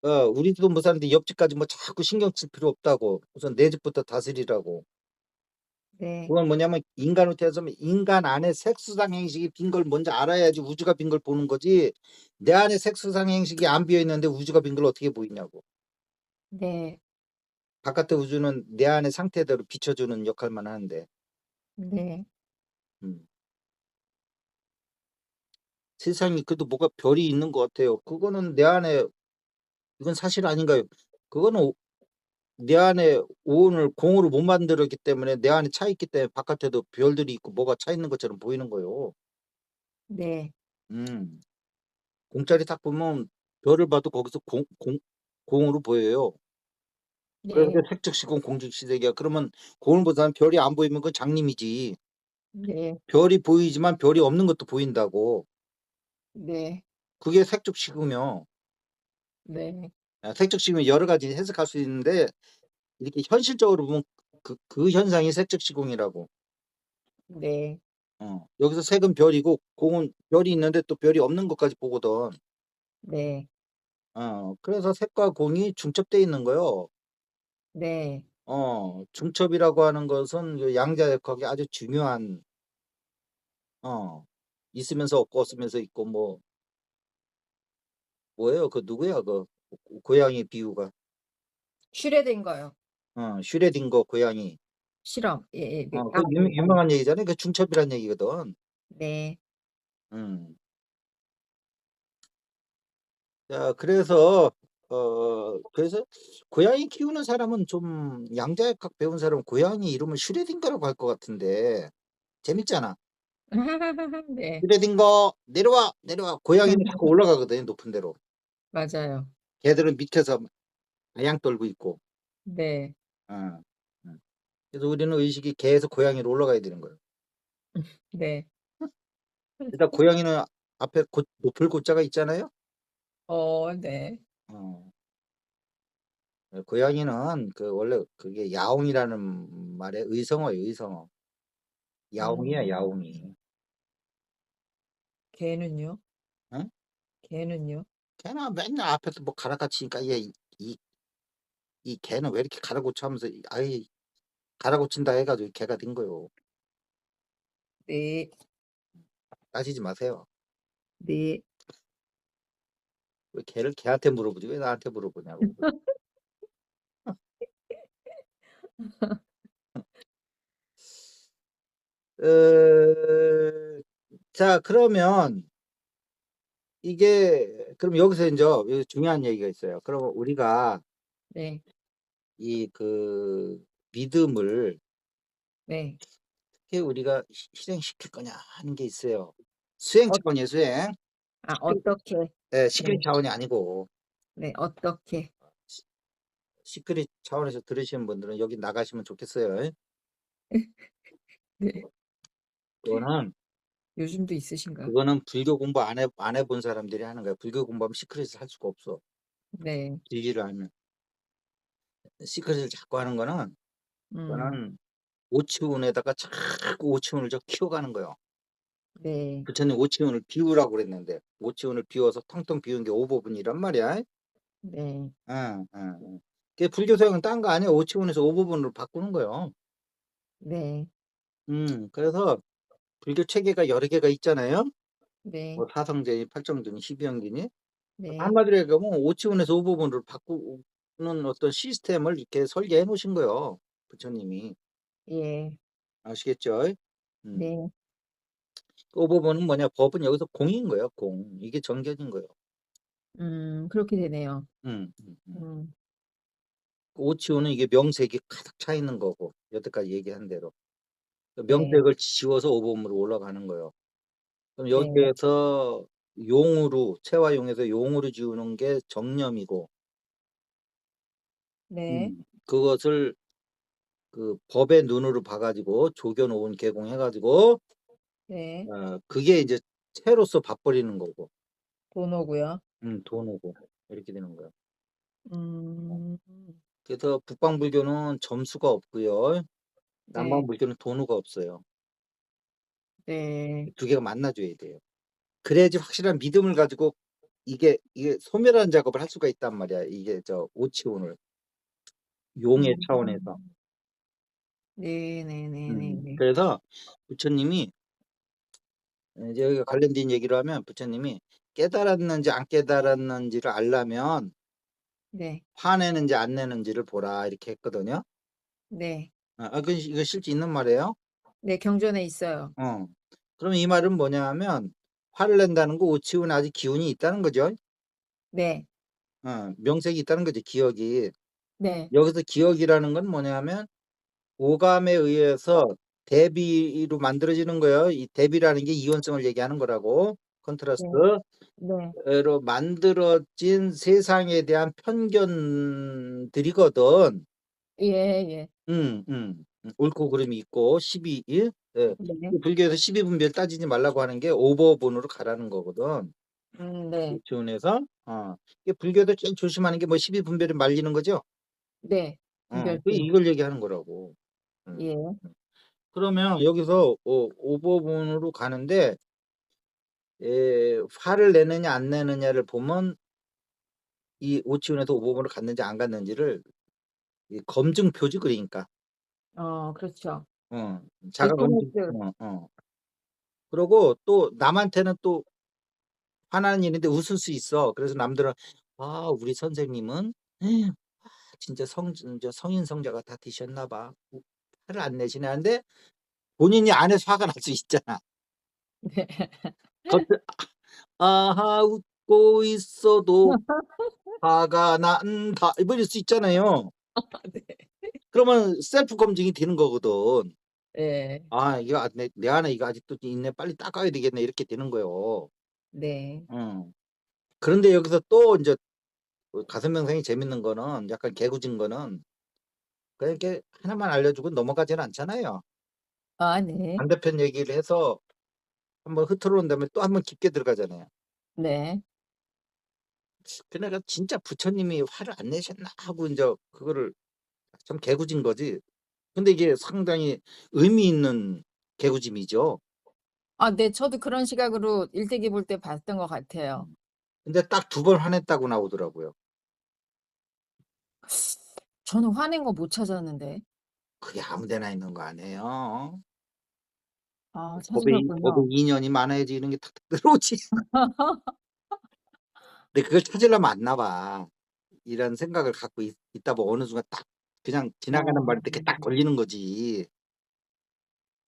우리도 못 사는데 옆집까지 뭐 자꾸 신경 쓸 필요 없다고. 우선 내 집부터 다스리라고. 네. 그건 뭐냐면 인간으로 태어나면 인간 안에 색수상 행식이 빈 걸 먼저 알아야지 우주가 빈 걸 보는 거지. 내 안에 색수상 행식이 안 비어 있는데 우주가 빈 걸 어떻게 보이냐고. 네. 바깥의 우주는 내 안의 상태대로 비춰주는 역할만 하는데. 네. 음. 세상이 그래도 뭐가 별이 있는 것 같아요. 그거는 내 안에 이건 사실 아닌가요? 그거는 내 안에 오온을 공으로 못 만들었기 때문에 내 안에 차 있기 때문에 바깥에도 별들이 있고 뭐가 차 있는 것처럼 보이는 거예요. 네. 음. 공짜리 딱 보면 별을 봐도 거기서 공으로 보여요. 그래서 네. 색즉 시공 공즉 시대기야. 그러면 공을 보자면 별이 안 보이면 그건 장님이지. 네. 별이 보이지만 별이 없는 것도 보인다고. 네. 그게 색즉 시공이요. 네. 색즉 시공이 여러 가지 해석할 수 있는데 이렇게 현실적으로 보면 그 현상이 색즉 시공이라고. 네. 여기서 색은 별이고 공은 별이 있는데 또 별이 없는 것까지 보거든. 네. 그래서 색과 공이 중첩돼 있는 거요. 네. 중첩이라고 하는 것은 그 양자역학이 아주 중요한 있으면서 없고 없으면서 있고 뭐예요? 그 누구야? 그 고양이 비유가 슈레딩거요. 슈레딩거 고양이. 실험. 예. 네. 그 네. 유명한 얘기잖아요. 그 중첩이란 얘기거든. 네. 음. 자, 그래서 그래서 고양이 키우는 사람은 좀 양자역학 배운 사람은 고양이 이름을 슈레딩거라고 할 것 같은데 재밌잖아. 네. 슈레딩거 내려와 내려와. 고양이는 자꾸 올라가거든 높은 데로. 맞아요. 걔들은 밑에서 아양 떨고 있고. 네. 어, 어. 그래서 우리는 의식이 계속 고양이로 올라가야 되는 거예요. 네. 일단 고양이는 앞에 높을 고자가 있잖아요. 네. 어, 고양이는 그 원래 그게 야옹이라는 말의 의성어예요. 의성어. 야옹이야 음. 야옹이. 개는요? 응? 개는요? 걔는 맨날 앞에서 뭐 갈아가치니까 이 개는 왜 이렇게 갈아고쳐 하면서 아이 갈아고친다 해가지고 개가 된 거요. 네. 따지지 마세요. 네. 왜 개를 개한테 물어보지 왜 나한테 물어보냐고. 어, 자, 그러면 이게 그럼 여기서 이제 여기 중요한 얘기가 있어요. 그럼 우리가 네. 이 그 믿음을 네. 어떻게 우리가 실행시킬 거냐 하는 게 있어요. 수행 어 차원이에요, 수행. 시크릿, 어떻게? 시크릿 네. 차원이 아니고 네. 어떻게? 시- 시크릿 차원에서 들으시는 분들은 여기 나가시면 좋겠어요. 네. 그거는 요즘도 있으신가? 그거는 불교 공부 안 해본 사람들이 하는 거야. 불교 공부하면 시크릿을 할 수가 없어. 네. 진리를 알면 시크릿을 자꾸 하는 거는 음. 그거는 오치훈에다가 자꾸 오치훈을 저 키워가는 거예요. 네. 부처님 오치훈을 비우라고 그랬는데 오치훈을 비워서 텅텅 비운 게 오법분이란 말이야. 네. 응, 응, 응. 그 불교 소양은 딴 거 아니야. 오치훈에서 오법분으로 바꾸는 거예요. 네. 그래서 불교 체계가 여러 개가 있잖아요. 네. 뭐 사성제니, 팔정제니, 십이형제니. 네. 한마디로 얘기하면 오치훈에서 오법분으로 바꾸는 어떤 시스템을 이렇게 설계해 놓으신 거예요. 부처님이. 예. 아시겠죠? 음. 네. 오법은 뭐냐? 법은 여기서 공인 거예요. 공. 이게 정견인 거예요. 그렇게 되네요. 음, 음, 음. 음. 오치오는 이게 명색이 가득 차 있는 거고 여태까지 얘기한 대로 그 네. 명색을 지워서 오법으로 올라가는 거예요. 그럼 네. 여기에서 용으로 체화용에서 용으로 지우는 게 정념이고 네. 그것을 그 법의 눈으로 봐가지고 조견오은 개공해가지고 네. 그게 이제 채로서 밥버리는 거고 번호고요. 돈오고 이렇게 되는 거예요. 음. 그래서 북방불교는 점수가 없고요. 네. 남방불교는 돈우가 없어요. 네. 두 개가 만나줘야 돼요. 그래야지 확실한 믿음을 가지고 이게 소멸하는 작업을 할 수가 있단 말이야. 이게 저 오치온을 용의 음. 차원에서. 네네네네네. 그래서 부처님이 이제 여기가 관련된 얘기를 하면 부처님이 깨달았는지 안 깨달았는지를 알려면 네. 화내는지 안 내는지를 보라 이렇게 했거든요. 네. 그 이거 실제 있는 말이에요. 네. 경전에 있어요. 그럼 이 말은 뭐냐 하면 화를 낸다는 거 오치훈에 아직 기운이 있다는 거죠. 네. 명색이 있다는 거죠. 기억이. 네. 여기서 기억이라는 건 뭐냐 하면 오감에 의해서 대비로 만들어지는 거예요. 이 대비라는 게 이원성을 얘기하는 거라고. 네. 컨트라스트로 네. 만들어진 세상에 대한 편견들이거든. 예예. 옳고 그름이 있고 12일. 예. 네. 불교에서 12분별 따지지 말라고 하는 게 오버본으로 가라는 거거든. 네. 오치훈에서. 이게 불교에서 제일 조심하는 게 뭐 12분별이 말리는 거죠. 네. 분별심. 이걸 얘기하는 거라고. 음. 예. 그러면 여기서 오버본으로 가는데 화를 내느냐 안 내느냐를 보면 이 오치훈에서 오버본으로 갔는지 안 갔는지를 이 검증표지 그러니까. 그렇죠. 자가 검증. 리트머스. 그러고 또 남한테는 또 화나는 일인데 웃을 수 있어. 그래서 남들은 우리 선생님은 진짜 성인 성자가 다 되셨나 봐. 화를 안 내시네 하는데 본인이 안에서 화가 날 수 있잖아. 네. 겉으 아하 웃고 있어도 화가 난다 이럴 수 있잖아요. 네. 그러면 셀프 검증이 되는 거거든. 예. 이거 내 안에 이거 아직도 있네. 빨리 닦아야 되겠네. 이렇게 되는 거예요. 네. 그런데 여기서 또 이제 가설명상이 재밌는 거는 약간 개구진 거는 그냥 이렇게 하나만 알려주고 넘어가지는 않잖아요. 네. 반대편 얘기를 해서 한번 흐트러온 다음에 또 한번 깊게 들어가잖아요. 네. 그러니까 진짜 부처님이 화를 안 내셨나 하고 이제 그거를 좀 개구진 거지. 근데 이게 상당히 의미 있는 개구짐이죠. 네. 저도 그런 시각으로 일대기 볼 때 봤던 것 같아요. 근데 딱 2번 화냈다고 나오더라고요. 저는 화낸 거 못 찾았는데. 그게 아무 데나 있는 거 아니에요. 법에 찾으셨군요. 인연이 많아야지 이런 게 탁탁 들어오지. 근데 그걸 찾으려면 안 나와. 이런 생각을 갖고 있다 보면 어느 순간 딱 그냥 지나가는 어. 말에 이렇게 딱 걸리는 거지.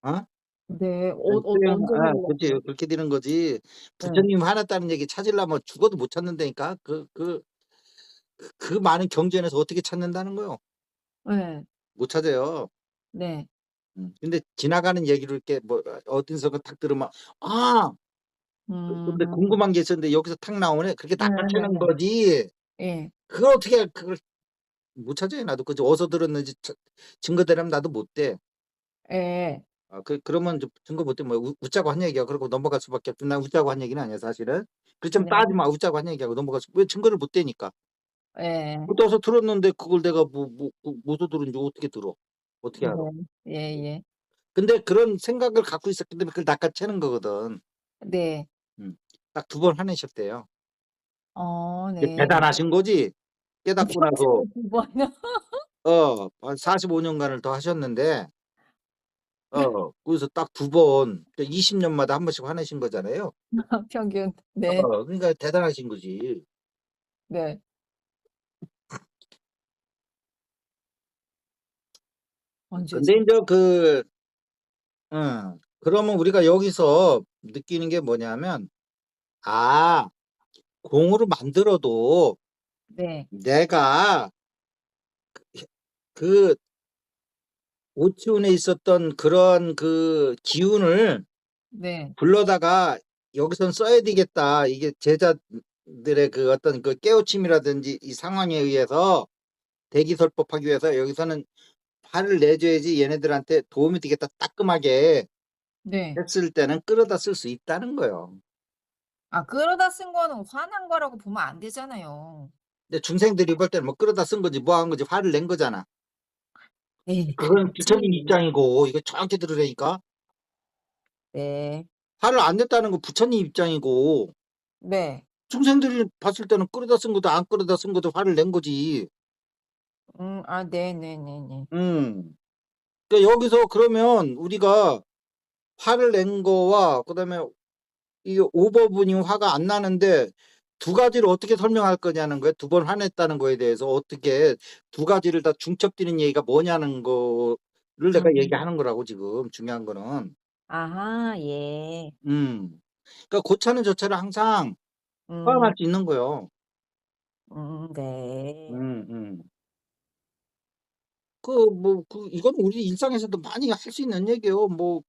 어? 네. 언제 그렇지. 그러셨어요? 그렇게 되는 거지. 네. 부처님 화났다는 얘기 찾으려면 죽어도 못 찾는다니까. 그 많은 경전에서 어떻게 찾는다는 거요? 네. 못 찾아요. 네. 근데 지나가는 얘기를 이렇게 뭐 어디선가 탁 들으면 아 근데 음. 궁금한 게 있었는데 여기서 탁 나오네. 그렇게 낚아채는 네네네. 거지. 예. 그걸 어떻게 그걸 못 찾아요. 나도 그죠. 어디서 들었는지 증거 대라면 나도 못 대. 예. 그러면 이제 증거 못 대면 웃자고 한 얘기야. 그러고 넘어갈 수밖에 없지. 난 웃자고 한 얘기는 아니야 사실은. 그렇지만 네. 따지마. 웃자고 한 얘기하고 넘어갈 왜 증거를 못 대니까. 예. 어디서 들었는데 그걸 내가 뭐서 들은지 어떻게 들어. 어떻게 네. 알아. 예예. 근데 그런 생각을 갖고 있었기 때문에 그걸 낚아채는 거거든. 네. 딱 2번 화내셨대요. 네. 대단하신 거지. 깨닫고 나서 평생에 2번. 한 45년간을 더 하셨는데 거기서 딱 2번 20년마다 한 번씩 화내신 거잖아요. 평균. 네. 그러니까 대단하신 거지. 네. 근데 언제죠? 인제 그러면 우리가 여기서 느끼는 게 뭐냐면 공으로 만들어도 네. 내가 그 오치훈에 있었던 그런 그 기운을 네. 불러다가 '여기선 써야 되겠다.' 이게 제자들의 그 어떤 그 깨우침이라든지 이 상황에 의해서 대기설법하기 위해서 여기서는 화를 내줘야지 얘네들한테 도움이 되겠다 따끔하게 네. 했을 때는 끌어다 쓸 수 있다는 거예요. 끌어다 쓴 거는 화난 거라고 보면 안 되잖아요. 근데 중생들이 볼 때는 뭐 끌어다 쓴 건지 뭐 한 건지 화를 낸 거잖아. 에이 그건 그렇지. 부처님 입장이고 이거 정확히 들으라니까. 네. 화를 안 냈다는 건 부처님 입장이고 네. 중생들이 봤을 때는 끌어다 쓴 것도 안 끌어다 쓴 것도 화를 낸 거지. 네네네네. 음. 그러니까 여기서 그러면 우리가 화를 낸 거와 그다음에 이 오버분이 화가 안 나는데 두 가지를 어떻게 설명할 거냐는 거예요. 두 번 화냈다는 거에 대해서 어떻게 두 가지를 다 중첩되는 얘기가 뭐냐는 거를 내가 음. 얘기하는 거라고 지금 중요한 거는. 아하 예. 그러니까 고차는 저차를 항상 포함할 음. 수 있는 거예요. 네. 음. 이건 우리 일상에서도 많이 할 수 있는 얘기예요. 뭐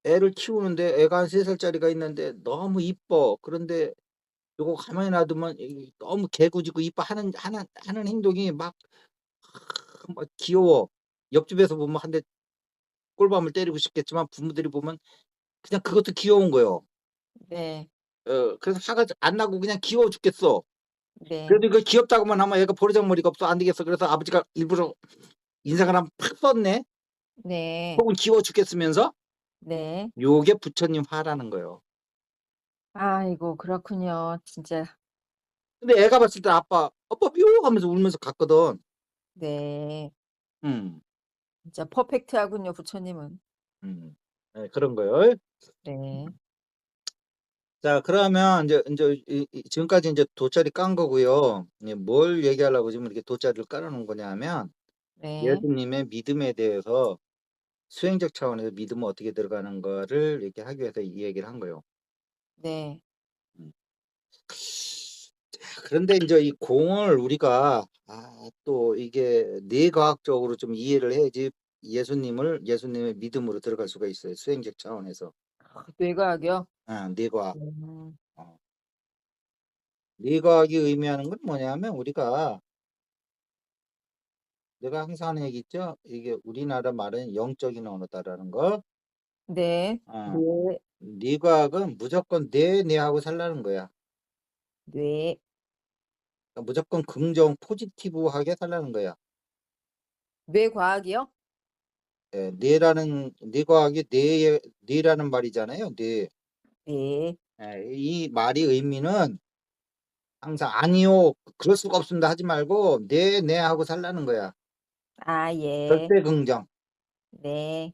애를 키우는데 애가 한 3살짜리가 있는데 너무 이뻐. 그런데 요거 가만히 놔두면 너무 개구지고 하는 행동이 막 귀여워. 옆집에서 보면 한 대 꼴밤을 때리고 싶겠지만 부모들이 보면 그냥 그것도 귀여운 거예요. 네. 그래서 화가 안 나고 그냥 귀여워 죽겠어. 네. 그래도 이걸 귀엽다고만 하면 애가 버르장머리가 없어 안 되겠어. 그래서 아버지가 일부러 인상을 한번 팍 썼네. 네. 혹은 귀여워 죽겠으면서 네. 요게 부처님 화라는 거예요. 아이고 그렇군요. 진짜 근데 애가 봤을 때 "아빠 미워." 하면서 울면서 갔거든. 네. 음. 진짜 퍼펙트하군요, 부처님은. 음. 네 그런 거요. 네. 자 그러면 인제 지금까지 인제 돗자리 깐 거고요. 이제 뭘 얘기하려고 지금 이렇게 돗자리를 깔아 놓은 거냐면 네. 예수님의 믿음에 대해서 수행적 차원에서 믿음은 어떻게 들어가는가를 이렇게 하기 위해서 이 얘기를 한 거예요. 네. 음. 자 그런데 인제 이 공을 우리가 또 이게 뇌과학적으로 좀 이해를 해야지 예수님의 믿음으로 들어갈 수가 있어요, 수행적 차원에서. 뇌과학이요? 뇌과학. 음. 어. 뇌과학이 의미하는 건 뭐냐면 우리가 내가 항상 하는 얘기 있죠? 이게 우리나라 말은 영적인 언어다라는 거. 네. 어. 뇌 뇌과학은 무조건 뇌하고 살라는 거야. 뇌 그러니까 무조건 긍정 포지티브하게 살라는 거야. 뇌과학이요? 예. 뇌과학이 뇌라는 말이잖아요, 뇌. 네. 예. 이 말이 의미는 항상 "아니요. 그럴 수가 없습니다." 하지 말고 "네, 하고 살라는 거야. 아 예. 절대 긍정. 네.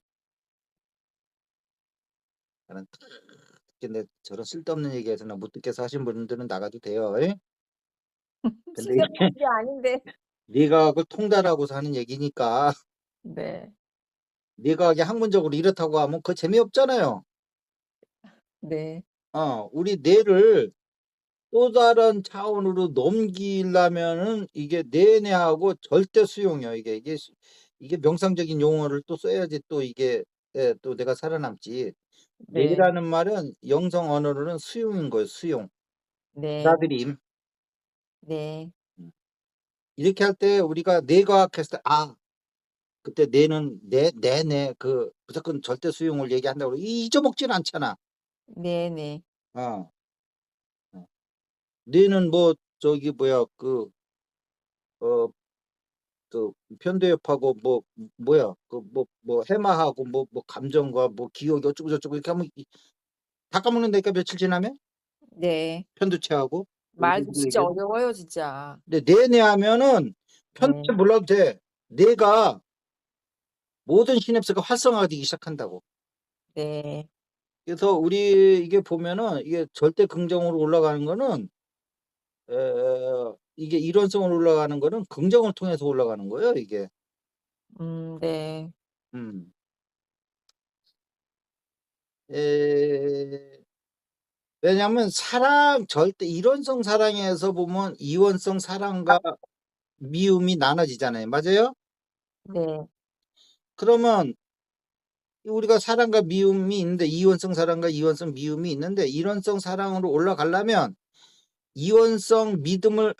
나는 근데 저런 쓸데없는 얘기해서는 못 듣겠어 하신 분들은 나가도 돼요. 예? 근데 이게 쓸데없는 게 아닌데. 뇌과학을 통달하고서 하는 얘기니까 네. 뇌과학이 학문적으로 이렇다고 하면 그거 재미없잖아요. 네. 우리 뇌를 또 다른 차원으로 넘기려면은 이게 내내하고 절대 수용이요. 이게 명상적인 용어를 또 써야지 또 이게 또 내가 살아남지. 네. 뇌라는 말은 영성 언어로는 수용인 거예요, 수용. 네. 받아들임. 네. 음. 이렇게 할 때 우리가 뇌과학 했을 때 그때 뇌는 무조건 절대 수용을 얘기한다고 잊어먹진 않잖아. 네네. 어. 어. 뇌는 뭐 저기 뭐야 어 편도엽하고 뭐야 해마하고 감정과 기억이 어쩌고 저쩌고 이렇게 하면 다 까먹는다니까 며칠 지나면 네. 편도체하고 말도 진짜 얘기해서. 어려워요, 진짜. 근데 내내 하면은 편도체 네. 몰라도 돼. 뇌가 모든 시냅스가 활성화되기 시작한다고. 네. 그래서 우리 이게 보면은 이게 절대 긍정으로 올라가는 거는 이게 이론성으로 올라가는 거는 긍정을 통해서 올라가는 거예요, 이게. 네. 음. 에 왜냐하면 절대 이론성 사랑에서 보면 이원성 사랑과 미움이 나눠지잖아요. 맞아요? 네. 그러면 우리가 사랑과 미움이 있는데 이원성 사랑과 이원성 미움이 있는데 이론성 사랑으로 올라가려면 이원성 미움을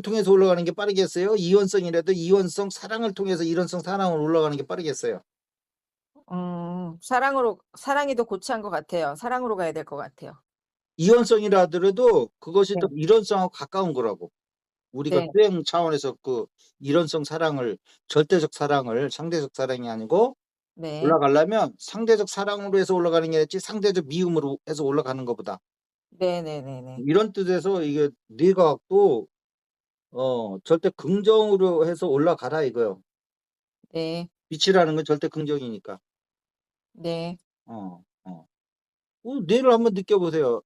통해서 올라가는 게 빠르겠어요? 이원성이라도 이원성 사랑을 통해서 이론성 사랑으로 올라가는 게 빠르겠어요? 사랑이 더 고치한 것 같아요. 사랑으로 가야 될 것 같아요. 이원성이라 하더라도 그것이 네. 더 이론성하고 가까운 거라고. 우리가 네. 수행 차원에서 이론성 사랑을 절대적 사랑을 상대적 사랑이 아니고 네. 올라가려면 상대적 사랑으로 해서 올라가는 게 아니지 상대적 미움으로 해서 올라가는 것보다. 네네네네. 이런 뜻에서 이게 뇌과학도 절대 긍정으로 해서 올라가라 이거요. 네. 빛이라는 건 절대 긍정이니까. 네. 어. 어. 뇌를 한번 느껴보세요.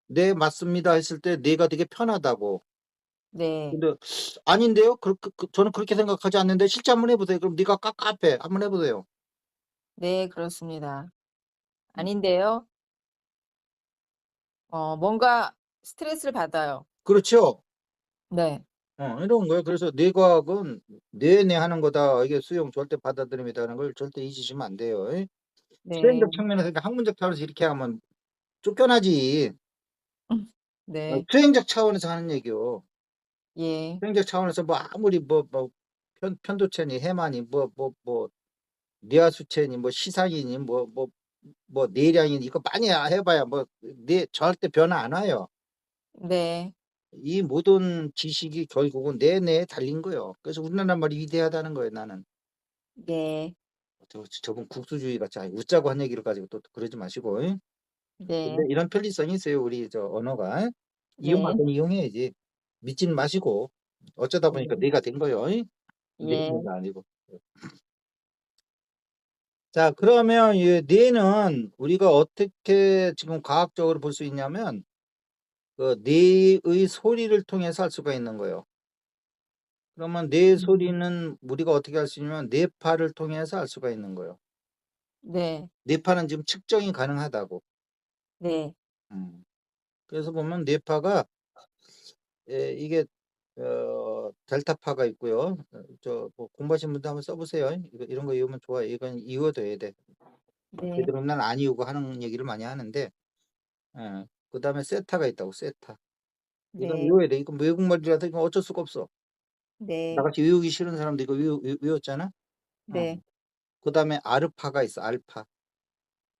"네 맞습니다." 했을 때 뇌가 되게 편하다고. 네. 근데 "아닌데요? 저는 그렇게 생각하지 않는데." 실제 한번 해 보세요. 그럼 뇌가 깝깝해. 한번 해 보세요. 네, 그렇습니다. 음. 아닌데요. 뭔가 스트레스를 받아요. 그렇죠? 네. 이런 거예요. 그래서 뇌과학은 "네네." 하는 거다. 이게 수용 절대 받아들임이다라는 걸 절대 잊으시면 안 돼요. 예? 수행적 네. 측면에서 그러니까 학문적 차원에서 이렇게 하면 쫓겨나지. 네. 수행적 차원에서 하는 얘기요. 예. 수행적 차원에서 뭐 아무리 편도체니 해마니 뇌하수체니 시상이니 뇌량이니 이거 많이 해 봐야 절대 변화 안 와요. 네. 이 모든 지식이 결국은 내 뇌에 달린 거예요. 그래서 우리나라 말이 위대하다는 거예요 나는. 네. 저분 국수주의 같이 웃자고 한 얘기를 가지고 또 그러지 마시고. 예? 근데 네. 이런 편리성이 있어요 우리 언어가. 이용할 네. 건 이용해야지. 믿지는 마시고. 어쩌다 보니까 네. 뇌가 된 거예요. 내 예. 뇌가 아니고. 자 그러면 이 뇌는 우리가 어떻게 지금 과학적으로 볼 수 있냐면 그 뇌의 소리를 통해서 알 수가 있는 거예요. 그러면 뇌 음. 소리는 우리가 어떻게 할 수 있냐면 뇌파를 통해서 알 수가 있는 거예요. 네. 뇌파는 지금 측정이 가능하다고. 네. 음. 그래서 보면 뇌파가 이게 델타파가 있고요. 공부하신 분들 한번 써 보세요. 이런 거 외우면 좋아요. 이건 이어둬야 돼. 네. 되도록 난 안 이유고 하는 얘기를 많이 하는데 그다음에 세타가 있다고 세타. 이건 네. 외워야 돼. 이건 외국말이라서 이건 어쩔 수가 없어. 네. 나같이 외우기 싫은 사람도 이거 외웠잖아. 어. 네. 그다음에 아르파가 있어. 알파.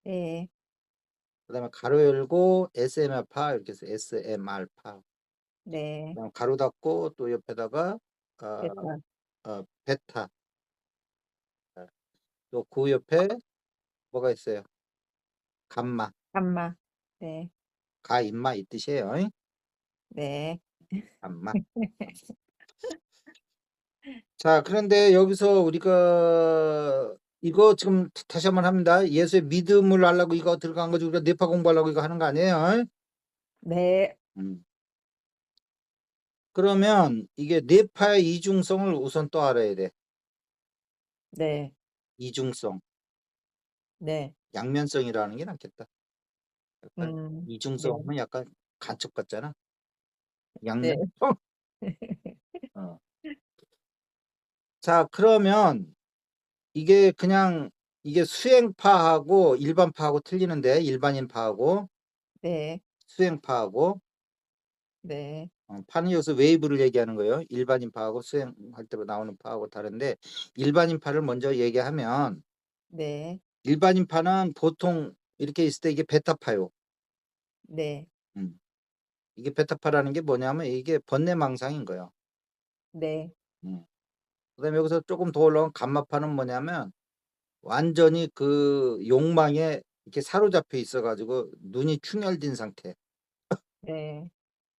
네. 그다음에 가로 열고 SMR파 이렇게 해서 SMR파. 네. 그다음 가로 닫고 또 옆에다가 어 됐다. 베타. 또 그 옆에 뭐가 있어요? 감마. 감마. 네. 가 임마 이 뜻이에요. 네. 감마. 자 그런데 여기서 우리가 이거 지금 다시 한번 합니다. 예수의 믿음을 하려고 이거 들어간 거지 우리가 뇌파 공부하려고 이거 하는 거 아니에요. 네. 음. 그러면 이게 뇌파의 이중성을 우선 또 알아야 돼. 네. 이중성. 네. 양면성이라는 게 낫겠다. 약간 네. 이중성 하면 약간 간첩 같잖아. 네. 양면성. 어. 자 그러면 이게 그냥 이게 수행파하고 일반파하고 틀리는데 일반인파하고 네. 수행파하고 네. 파는 여기서 웨이브를 얘기하는 거예요. 일반인파하고 수행할 때 나오는 파하고 다른데 일반인파를 먼저 얘기하면 네. 일반인파는 보통 이렇게 있을 때 이게 베타파요. 네. 음. 이게 베타파라는 게 뭐냐면 이게 번뇌망상인 거예요. 네. 음. 그다음에 여기서 조금 더 올라온 감마파는 뭐냐면 완전히 그 욕망에 이렇게 사로잡혀 있어 가지고 눈이 충혈된 상태. 네.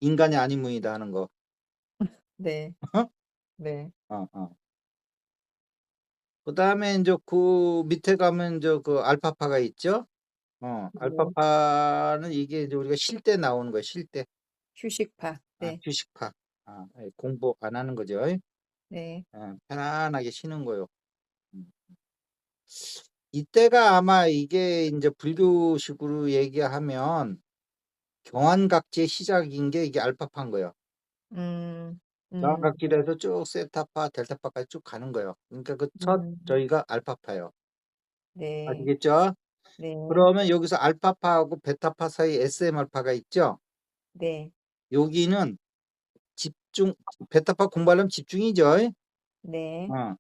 '인간이 아니무이다.' 하는 거. 네. 어? 네. 어. 그다음에 인제 그 밑에 가면 인제 그 알파파가 있죠? 네. 알파파는 이게 이제 우리가 쉴 때 나오는 거예요, 쉴 때. 휴식파. 네. 휴식파. 공부 안 하는 거죠. 네. 편안하게 쉬는 거요. 음. 이때가 아마 이게 인제 불교식으로 얘기하면 경환각지의 시작인 게 이게 알파파인 거예요. 음. 네. 경환각지에서 쭉 세타파, 델타파까지 쭉 가는 거예요. 그러니까 그 첫 음. 저희가 알파파예요. 네. 아시겠죠? 네. 그러면 여기서 알파파하고 베타파 사이에 SM알파가 있죠? 네. 여기는 집중 베타파 공부하려면 집중이죠. 네. 어.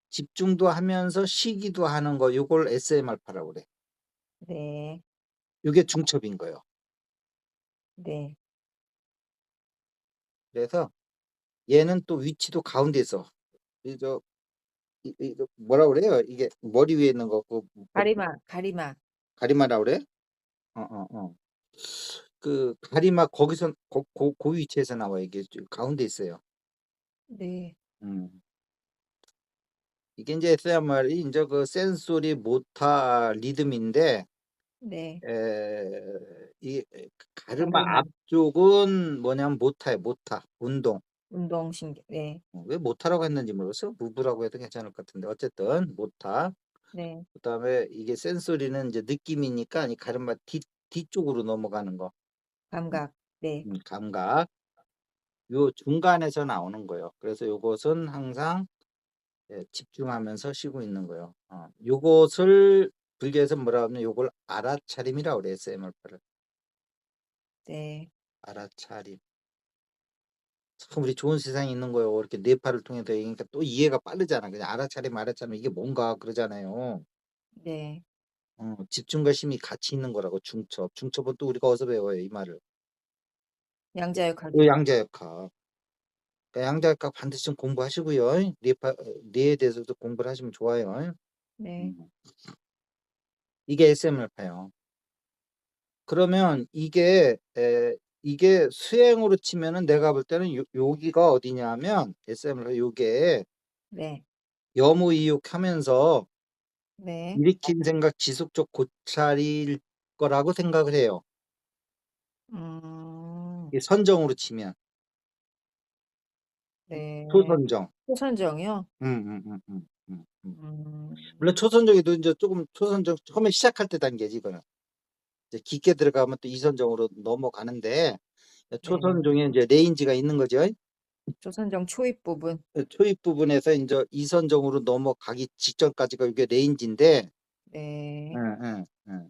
집중도 하면서 쉬기도 하는 거 요걸 SM알파라고 그래. 네. 요게 중첩인 거예요. 네. 그래서 얘는 또 위치도 가운데 있어. 이 저 뭐라 그래요? 이게 머리 위에 있는 거 가리마, 가리마. 가리마라고 그래? 어어어. 그 가리마 거기서 고 위치에서 나와 이게 가운데 있어요. 네. 음. 이게 인제 SMR이 인제 그 센소리 모터 리듬인데 네. 이 가르마 가르마, 앞쪽은 뭐냐면 모타예요, 모타. 운동. 운동신경. 네. 왜 모타라고 했는지 모르겠어요. 무브라고 해도 괜찮을 것 같은데 어쨌든 모타. 네. 그다음에 이게 센소리는 인제 느낌이니까 이 가르마 뒤쪽으로 넘어가는 거. 감각. 네. 감각. 요 중간에서 나오는 거예요. 그래서 요것은 항상 집중하면서 쉬고 있는 거예요. 요것을 불교에서 뭐라 하면 요걸 알아차림이라고 그래요. SMR파를. 네. 알아차림. 참 우리 좋은 세상에 있는 거예요. 이렇게 뇌파를 통해서 얘기하니까 또 이해가 빠르잖아. 그냥 알아차림, 알아차림 이게 뭔가 그러잖아요. 네. 집중과 힘이 같이 있는 거라고 중첩. 중첩은 또 우리가 어디서 배워요, 이 말을. 요 양자역학이요. 양자역학. 그러니까 양자역학 반드시 좀 공부하시고요. 뇌에 대해서도 공부를 하시면 좋아요. 네. 음. 이게 SMR파예요. 그러면 이게 수행으로 치면은 내가 볼 때는 여기가 어디냐면 SMR 요게 네. 여무이육하면서 네. 일으킨 생각 지속적 고찰일 거라고 생각을 해요. 음. 이 선정으로 치면 네. 초선정. 호선정이요? 물론 음. 초선정에도 이제 조금 초선정 처음에 시작할 때 단계지 이거는. 이제 깊게 들어가면 또 이선정으로 넘어가는데 네. 초선정에 이제 레인지가 있는 거죠. 조선정 초입 부분. 초입 부분에서 이제 이선정으로 넘어가기 직전까지가 이게 레인지인데, 네. 응, 응, 응.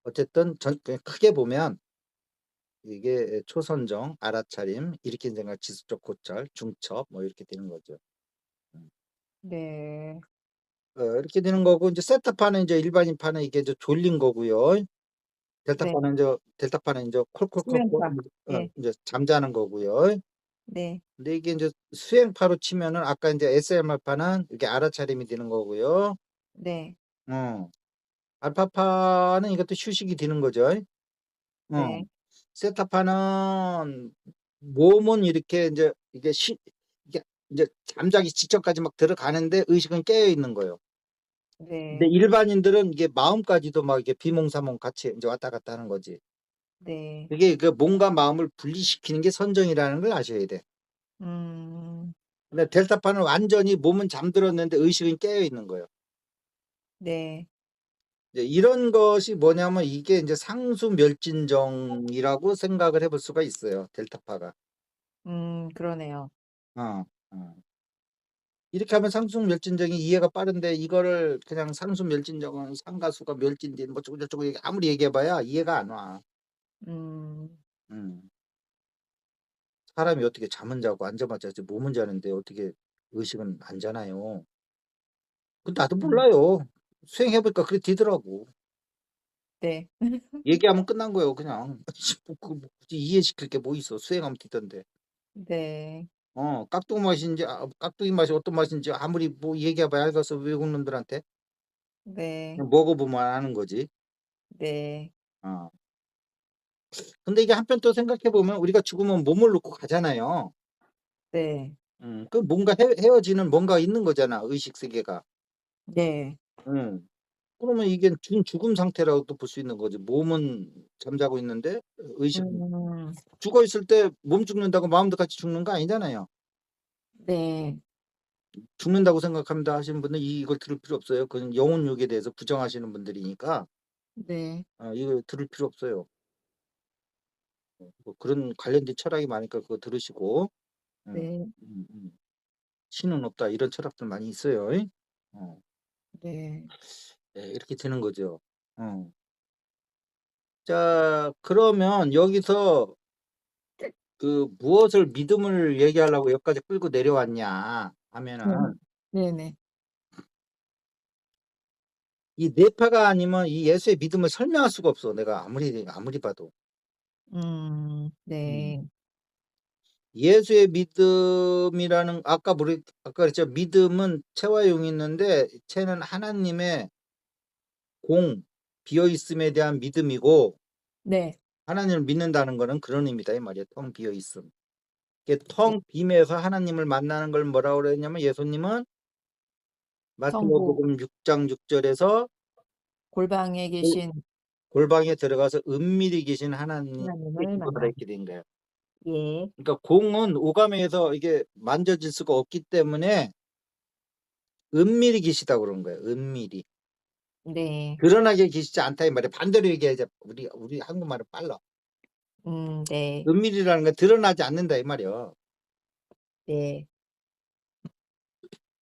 어쨌든 그냥 크게 보면 이게 초선정, 알아차림, 일으킨 생각, 지속적 고찰, 중첩 뭐 이렇게 되는 거죠. 음. 네. 이렇게 되는 거고 이제 세타파는 이제 일반인파는 이게 이제 졸린 거고요. 네. 델타파는 이제 콜콜콜콜 수면파. 예. 이제 잠자는 거고요. 네. 근데 이게 이제 수행파로 치면은 아까 이제 SMR파는 이렇게 알아차림이 되는 거고요. 네. 어. 알파파는 이것도 휴식이 되는 거죠. 어. 네. 세타파는 몸은 이렇게 이제 이게 이제 잠자기 직전까지 막 들어가는데 의식은 깨어 있는 거예요. 근데 네. 일반인들은 이게 마음까지도 막 이게 비몽사몽 같이 이제 왔다 갔다 하는 거지. 네. 그게 그 몸과 마음을 분리시키는 게 선정이라는 걸 아셔야 돼. 음. 근데 델타파는 완전히 몸은 잠들었는데 의식은 깨어 있는 거예요. 네. 이제 이런 것이 뭐냐면 이게 이제 상수멸진정이라고 생각을 해볼 수가 있어요. 델타파가. 그러네요. 어, 어. 이렇게 하면 상수멸진정이 이해가 빠른데 이거를 그냥 상수멸진정은 상가수가 멸진된 뭐 저쩌고 아무리 얘기해봐야 이해가 안 와. 음. 음. 사람이 어떻게 잠은 자고 앉아봤자 몸은 자는데 어떻게 의식은 안 자나요? 그 나도 음. 몰라요. 수행해보니까 그래 되더라고. 네. 얘기하면 끝난 거예요, 그냥. 뭐 굳이 이해시킬 게 뭐 있어. 수행하면 되던데. 네. 깍두기 맛인지, 깍두기 맛이 어떤 맛인지 아무리 뭐 얘기해봐야 알겠어, 외국 놈들한테. 네. 그냥 먹어보면 아는 거지. 네. 어. 근데 이게 한편 또 생각해보면 우리가 죽으면 몸을 놓고 가잖아요. 네. 그 뭔가 헤어지는 뭔가 있는 거잖아, 의식 세계가. 네. 음. 그러면 이게 준죽음 상태라고도 볼 수 있는 거지. 몸은 잠자고 있는데 의식은 음. 죽어 있을 때 몸 죽는다고 마음도 같이 죽는 거 아니잖아요. 네. 죽는다고 생각합니다 하시는 분은 이걸 들을 필요 없어요. 그건 영혼욕에 대해서 부정하시는 분들이니까 네. 이거 들을 필요 없어요. 뭐 그런 관련된 철학이 많으니까 그거 들으시고 음, 네. 신은 없다 이런 철학들 많이 있어요. 어, 네. 네, 이렇게 되는 거죠. 어. 자, 그러면 여기서 그 무엇을 믿음을 얘기하려고 여기까지 끌고 내려왔냐 네. 하면은 네네. 이 뇌파가 아니면 이 예수의 믿음을 설명할 수가 없어. 내가 아무리 봐도. 음. 네. 예수의 믿음이라는 아까 그랬죠. 믿음은 체와 용이 있는데 체는 하나님의 비어 있음에 대한 믿음이고 네. 하나님을 믿는다는 거는 그런 의미다 이 말이에요. 텅 비어 있음. 이게 네. 텅 빔에서 하나님을 만나는 걸 뭐라고 그랬냐면 예수님은 성부 마태복음 6장 6절에서 골방에 계신 골방에 들어가서 은밀히 계신 하나님을 하나님을 기도하라 만나. 이렇게 된 거예요. 예. 그러니까 공은 오감에서 이게 만져질 수가 없기 때문에 은밀히 계시다고 그런 거예요. 은밀히. 네. 드러나게 계시지 않다 이 말이에요. 반대로 얘기해야지. 우리 한국말은 빨라. 네. 은밀이라는 건 드러나지 않는다 이 말이에요. 네.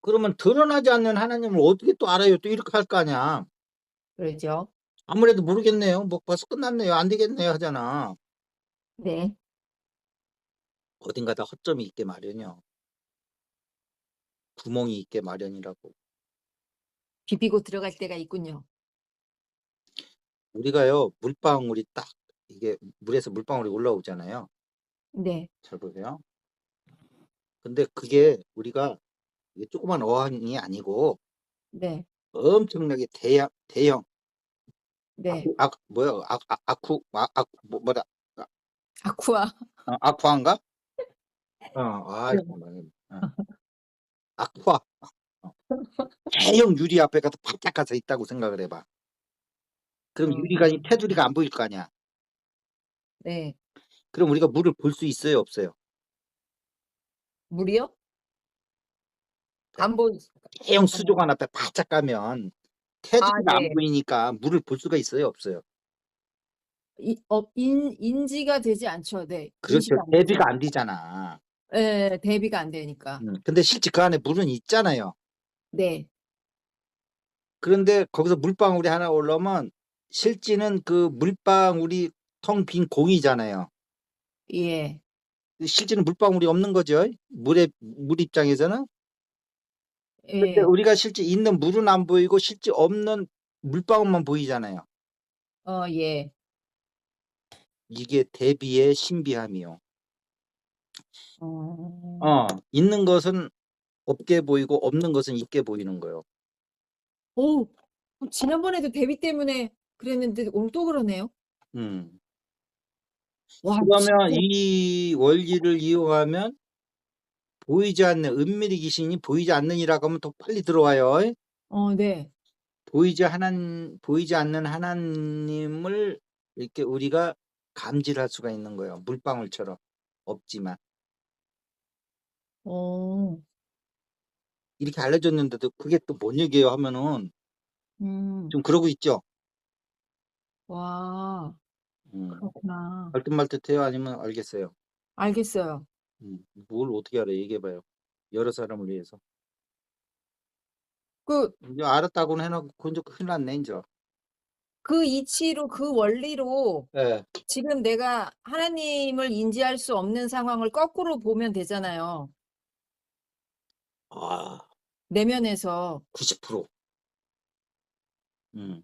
그러면 드러나지 않는 하나님을 어떻게 또 알아요? 또 이렇게 할 거 아니야. 그러죠. 아무래도 모르겠네요. 뭐 벌써 끝났네요. 안 되겠네요 하잖아. 네. 어딘가다 허점이 있게 마련이요. 구멍이 있게 마련이라고. 비비고 들어갈 때가 있군요. 우리가요 물방울이 딱 이게 물에서 물방울이 올라오잖아요. 네. 잘 보세요. 근데 그게 우리가 이게 조그만 어항이 아니고 네. 엄청나게 대형 네. 뭐야 뭐다 아쿠아. 아쿠아인가? 네. 정말. 아쿠아 어, 대형 유리 앞에 가서 바짝 가서 있다고 생각을 해봐. 그럼 유리가 테두리가 안 보일 거 아니야. 네. 그럼 우리가 물을 볼 수 있어요, 없어요? 물이요? 네. 안 보이 대형 어. 수조관 앞에 바짝 가면 아 테두리가 안 네. 보이니까 물을 볼 수가 있어요, 없어요? 인지가 되지 않죠. 네. 그렇죠. 인지가 안 되죠. 대비가 안 되잖아. 예. 대비가 안 되니까. 근데 실제 그 안에 물은 있잖아요. 네. 그런데 거기서 물방울이 하나 올라오면 실제는 그 물방울이 텅 빈 공이잖아요. 예. 실제는 물방울이 없는 거죠. 물 입장에서는. 근데 예. 우리가 실제 있는 물은 안 보이고 실제 없는 물방울만 보이잖아요. 예. 이게 대비의 신비함이요. 어. 있는 것은 없게 보이고 없는 것은 있게 보이는 거예요. 오. 지난번에도 대비 때문에 그랬는데 오늘 또 그러네요. 음. 와 그러면 진짜 이 원리를 이용하면 보이지 않는 은밀히 귀신이 보이지 않느니라고 하면 더 빨리 들어와요. 네. 보이지 않는 하나님을 이렇게 우리가 감지할 수가 있는 거예요. 물방울처럼 없지만 어. 이렇게 알려줬는데도 그게 또 뭔 얘기예요 하면은 음. 좀 그러고 있죠. 와. 음. 그렇구나. 알듯말듯해요? 아니면 알겠어요? 알겠어요. 뭘 어떻게 알아요? 얘기해봐요. 여러 사람을 위해서. 그 이제 알았다고는 해놓고 그건 좀 큰일 났네 이제. 그 이치로 그 원리로 예. 지금 내가 하나님을 인지할 수 없는 상황을 거꾸로 보면 되잖아요. 아, 내면에서 90%. 음.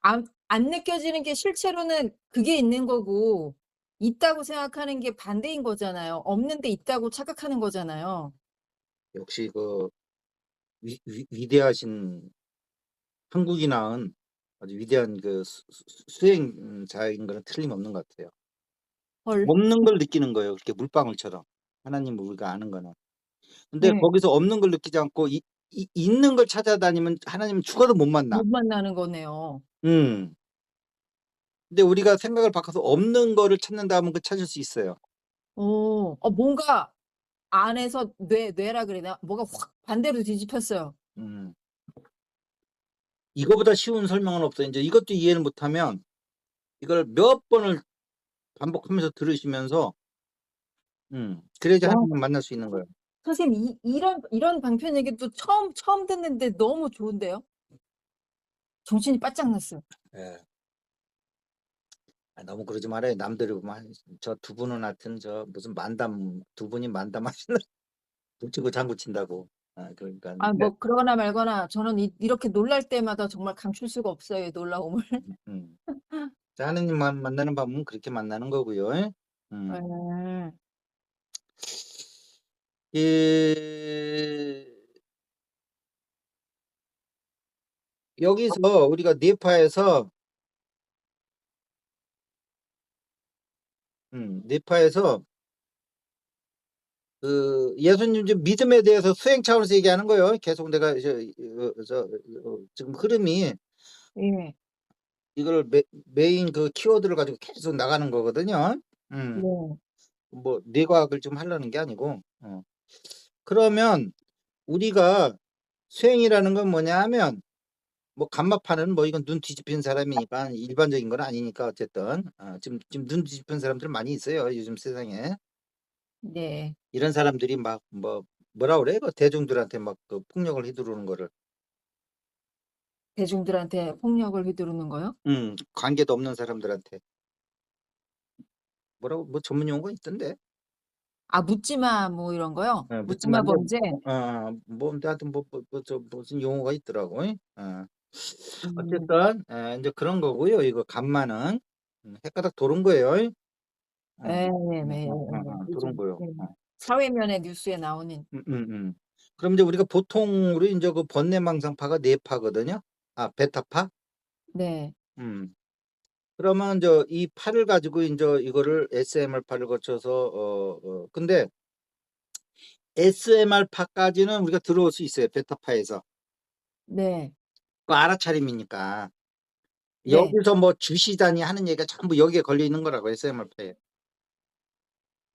안 느껴지는 게 실제로는 그게 있는 거고 있다고 생각하는 게 반대인 거잖아요. 없는데 있다고 착각하는 거잖아요. 역시 그 위대하신 한국이 낳은 아주 위대한 그 수행자인 거는 틀림없는 것 같아요. 헐. 없는 걸 느끼는 거예요. 그렇게 물방울처럼. 하나님을 우리가 아는 거는. 근데 네. 거기서 없는 걸 느끼지 않고 있는 걸 찾아다니면 하나님은 죽어도 못 만나. 못 만나는 거네요. 음. 근데 우리가 생각을 바꿔서 없는 거를 찾는다 하면 그 찾을 수 있어요. 뭔가 안에서 뇌라 그래나? 뭐가 확 반대로 뒤집혔어요. 음. 이거보다 쉬운 설명은 없어요. 이제 이것도 이해를 못하면 이걸 몇 번을 반복하면서 들으시면서 그래야지 와. 하나님을 만날 수 있는 거예요. 선생님 이런 방편 얘기도 처음 듣는데 너무 좋은데요? 정신이 바짝 났어요. 예. 너무 그러지 말아요. 남들이 보면 저 두 분은 하여튼 저 무슨 만담 두 분이 만담하시는 붙이고 장구 친다고. 그러니까 뭐 그러거나 말거나 저는 이렇게 놀랄 때마다 정말 감출 수가 없어요, 이 놀라움을. 음. 자, 하느님만 만나는 밤은 그렇게 만나는 거고요. 음. 예. 이 여기서 우리가 네파에서 예수님 좀 믿음에 대해서 수행 차원에서 얘기하는 거예요. 계속 내가 지금 흐름이 예. 이걸 메인 그 키워드를 가지고 계속 나가는 거거든요. 음. 네. 뭐 뇌과학을 좀 하려는 게 아니고. 그러면 우리가 수행이라는 건 뭐냐 하면 뭐 간마파는 뭐 이건 눈 뒤집힌 사람이니까 일반적인 건 아니니까 어쨌든 지금 눈 뒤집힌 사람들 많이 있어요. 요즘 세상에. 네. 이런 사람들이 막 뭐라 그래? 그 대중들한테 막 그 폭력을 휘두르는 거를. 대중들한테 폭력을 휘두르는 거요? 관계도 없는 사람들한테. 뭐라고 뭐 전문 용어가 있던데. 아 묻지마 뭐 이런 거요? 묻지마 묻지마 안돼. 범죄? 뭐 하여튼 무슨 용어가 있더라고. 음. 어쨌든 인제 그런 거고요. 이거 간마는. 헷가닥 도는 거예요. 예 네. 도는 요즘 거요. 사회면의 뉴스에 나오는 그럼 이제 우리가 보통으로 인제 그 번뇌망상파가 4 파거든요. 베타파. 네. 음. 그러면 이 파를 가지고 인제 이거를 SMR파를 거쳐서 근데 SMR파까지는 우리가 들어올 수 있어요, 베타파에서. 네. 그 알아차림이니까. 네. 여기서 뭐 주시자니 하는 얘기가 전부 여기에 걸려 있는 거라고 SMR파에.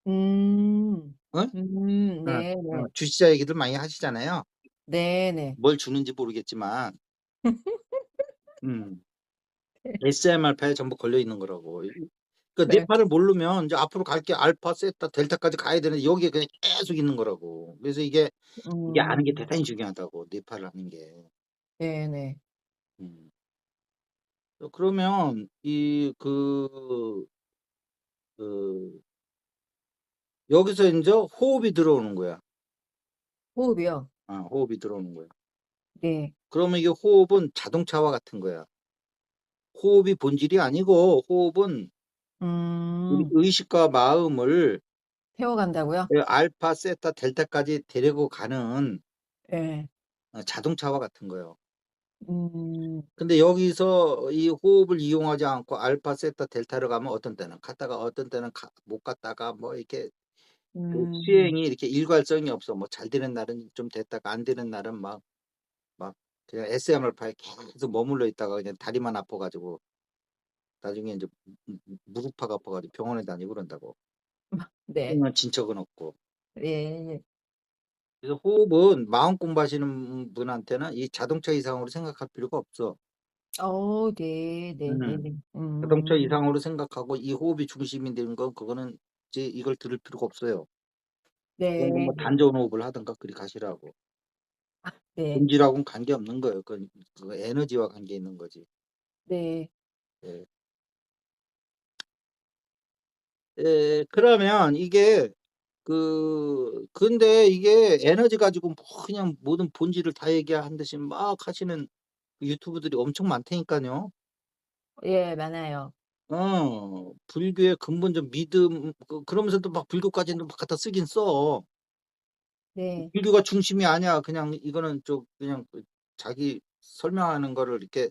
음. 어? 네네. 주시자 얘기들 많이 하시잖아요. 네네. 뭘 주는지 모르겠지만. 음. SMR파에 전부 걸려 있는 거라고. 그러니까 네. 뇌파를 모르면 이제 앞으로 갈 게 알파, 세타, 델타까지 가야 되는데 여기에 그냥 계속 있는 거라고. 그래서 이게 아는 게 음. 대단히 중요하다고, 뇌파를 아는 게. 네네. 음. 그러면 그 여기서 인제 호흡이 들어오는 거야. 호흡이요? 호흡이 들어오는 거야. 네. 그러면 이게 호흡은 자동차와 같은 거야. 호흡이 본질이 아니고 호흡은 우리 음. 의식과 마음을 태워간다고요? 알파, 세타, 델타까지 데리고 가는 예. 자동차와 같은 거예요. 음. 근데 여기서 이 호흡을 이용하지 않고 알파, 세타, 델타로 가면 어떤 때는 갔다가 어떤 때는 못 갔다가 뭐 이렇게 그 음. 수행이 이렇게 일관성이 없어. 뭐 잘 되는 날은 좀 됐다가 안 되는 날은 막 그냥 SMR파에 계속 머물러 있다가 그냥 다리만 아파 가지고 나중에 인제 무릎팍 아파 가지고 병원에 다니고 그런다고. 네. 수행은 진척은 없고. 예. 그래서 호흡은 마음 공부하시는 분한테는 이 자동차 이상으로 생각할 필요가 없어. 네. 음. 네네네. 자동차 이상으로 생각하고 이 호흡이 중심이 되는 건 그거는 이제 이걸 들을 필요가 없어요. 그건 네. 뭐 단전 호흡을 하든가 그리 가시라고. 네. 본질하고는 관계없는 거예요. 그 에너지와 관계 있는 거지. 네. 예. 그러면 이게 근데 이게 에너지 가지고 뭐 그냥 모든 본질을 다 얘기한 듯이 막 하시는 유튜브들이 엄청 많다니까요. 예 많아요. 불교의 근본적 믿음 그러면서도 막 불교까지는 막 갖다 쓰긴 써. 네. 불교가 중심이 아니야. 그냥 이거는 그냥 자기 설명하는 거를 이게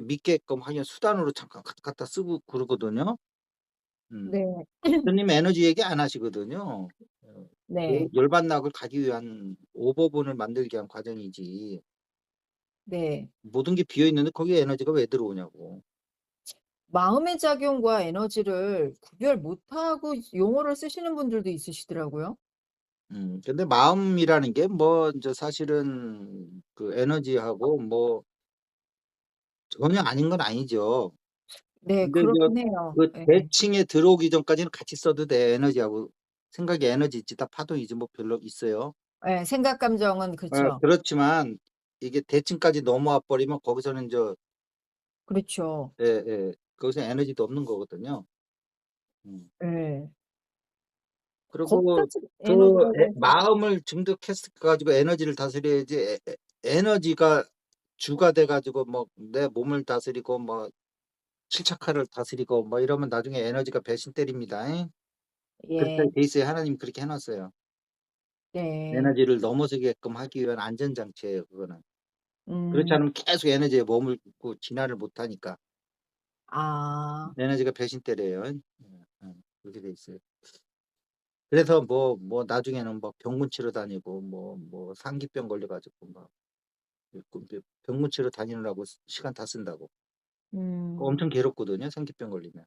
믿게끔 하기 위한 수단으로 잠깐 갖다 쓰고 그러거든요. 음. 네. 스님 에너지 얘기 안 하시거든요. 네. 열반락을 가기 위한 오버본을 만들기 위한 과정이지 네. 모든 게 비어 있는데 거기에 에너지가 왜 들어오냐고. 마음의 작용과 에너지를 구별 못하고 용어를 쓰시는 분들도 있으시더라고요. 근데 마음이라는 게 뭐 인제 사실은 그 에너지하고 뭐 전혀 아닌 건 아니죠. 네 근데 이제 그렇긴 해요. 그 예. 대칭에 들어오기 전까지는 같이 써도 돼, 에너지하고. 생각이 에너지지 다 파동이지 뭐 별로 있어요. 예 생각 감정은 그렇죠. 그렇지만 이게 대칭까지 넘어와 버리면 거기서는 인제 그렇죠. 예예. 거기서 에너지도 없는 거거든요. 음. 예. 그리고 겁까지 에너지라고 하시면 마음을 증득했을 가지고 에너지를 다스려야지 에너지가 주가 돼 가지고 뭐 내 몸을 다스리고 뭐 칠차카를 다스리고 뭐 이러면 나중에 에너지가 배신 때립니다. 그렇게 예. 돼 있어요. 하나님이 그렇게 해 놨어요. 네. 에너지를 넘어서게끔 하기 위한 안전장치예요, 그거는. 그렇지 음. 않으면 계속 에너지에 머물고 진화를 못 하니까. 아. 에너지가 배신 때려요. 그렇게 돼 있어요. 그래서 뭐 나중에는 뭐 병문 치러 다니고 뭐 상기병 걸려 가지고 막 그 병문 치러 다니느라고 시간 다 쓴다고. 음. 엄청 괴롭거든요, 상기병 걸리면.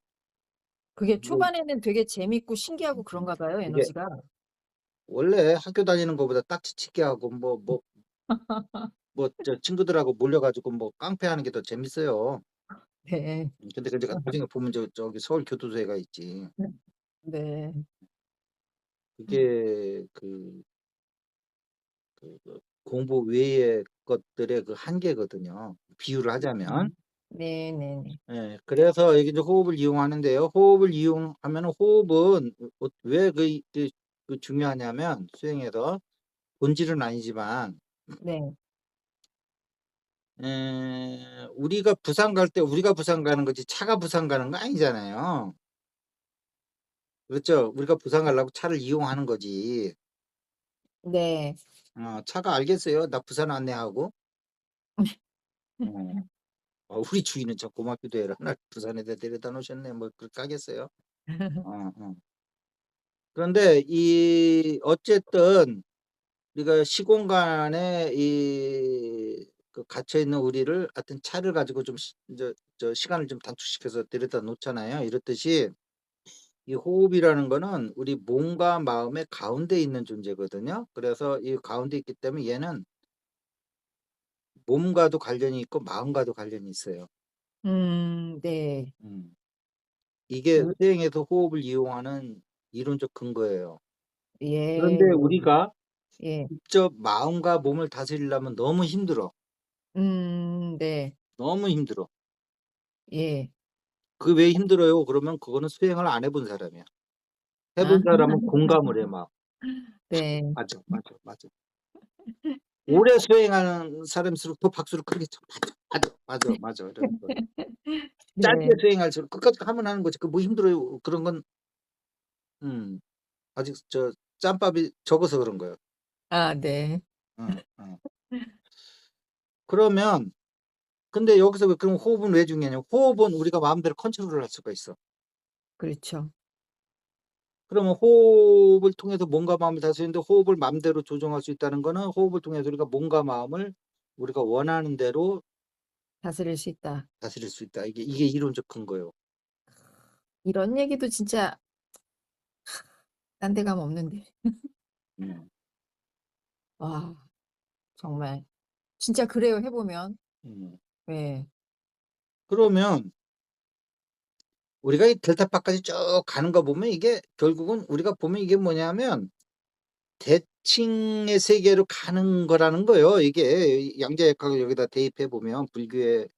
그게 뭐 초반에는 되게 재밌고 신기하고 그런가 봐요, 이게 에너지가. 원래 학교 다니는 것보다 딱지치기 하고 친구들하고 몰려 가지고 뭐 깡패하는 게 더 재밌어요. 네. 근데 나중에 보면 저기 서울 교도소에가 있지. 네. 그게 공부 외의 것들의 그 한계거든요, 비유를 하자면. 음. 네네네. 예. 그래서 이게 이제 호흡을 이용하는데요. 호흡을 이용하면은 호흡은 왜 중요하냐면 수행에서 본질은 아니지만 네. 우리가 부산 갈 때 우리가 부산 가는 거지 차가 부산 가는 거 아니잖아요. 그렇죠? 우리가 부산 가려고 차를 이용하는 거지. 네. 차가 알겠어요, 나 부산 안내하고? 어. 우리 주인은 참 고맙기도 해라. 날 부산에다 데려다 놓으셨네. 뭐 그렇게 하겠어요? 어, 어. 그런데 어쨌든 우리가 시공간에 갇혀 있는 우리를 하여튼 차를 가지고 좀 시간을 좀 단축시켜서 데려다 놓잖아요. 이렇듯이 이 호흡이라는 거는 우리 몸과 마음의 가운데 있는 존재거든요. 그래서 이 가운데 있기 때문에 얘는 몸과도 관련이 있고 마음과도 관련이 있어요. 네. 음. 이게 그 수행에서 호흡을 이용하는 이론적 근거예요. 예. 그런데 우리가 예. 직접 마음과 몸을 다스리려면 너무 힘들어. 네. 너무 힘들어. 예. 왜 힘들어요? 그러면 그거는 수행을 안 해본 사람이야. 아 해본 사람은 공감을 해 막. 네. 맞아, 맞아, 맞아. 오래 수행하는 사람일수록 더 박수를 크게 쳐. 맞아, 맞아, 맞아, 맞아. 이러는 거야. 짧게 네. 수행할수록 끝까지 하면 하는 거지. 뭐 힘들어요. 그런 건 아직 짬밥이 적어서 그런 거예요. 아 네. 어, 어. 그러면 근데 여기서 그럼 호흡은 왜 중요하냐면 호흡은 우리가 마음대로 컨트롤을 할 수가 있어. 그렇죠. 그러면 호흡을 통해서 몸과 마음을 다스리는데 호흡을 마음대로 조정할 수 있다는 거는 호흡을 통해서 우리가 몸과 마음을 우리가 원하는 대로 다스릴 수 있다. 다스릴 수 있다. 이게 이론적 근거예요. 이런 얘기도 진짜 딴 데 가면 없는데. 음. 와 정말 진짜 그래요 해 보면. 음. 예. 그러면 우리가 이 델타파까지 쭉 가는 거 보면 이게 결국은 우리가 보면 이게 뭐냐면 대칭의 세계로 가는 거라는 거예요. 이게 양자역학을 여기다 대입해 보면 불교의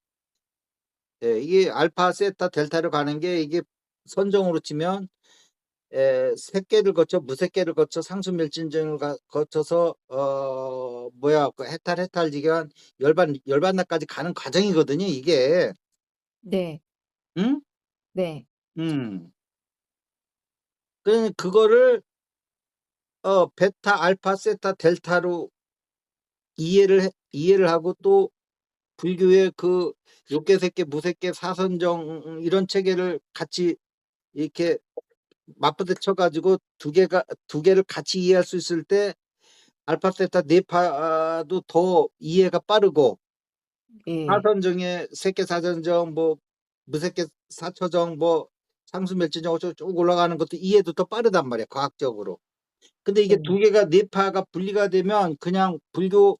이게 알파, 세타, 델타로 가는 게 이게 선정으로 치면 새끼를 거쳐 무새끼를 거쳐 상수멸진전을 거쳐서 그 해탈지견 열반나까지 가는 과정이거든요, 이게. 네. 응? 네. 음. 그거를 베타, 알파, 세타, 델타로 이해를 하고 또 불교의 그 욕계새끼, 무새끼, 사선정 이런 체계를 같이 이렇게 맞부딪혀 가지고 두 개를 같이 이해할 수 있을 때 알파, 세타, 네파도 더 이해가 빠르고 예. 사선정의 새끼 사선정 무새끼 사처정 상수멸진정 어쩌고 쭉 올라가는 것도 이해도 더 빠르단 말이야, 과학적으로. 근데 이게 네. 두 개가 네파가 분리가 되면 그냥 불교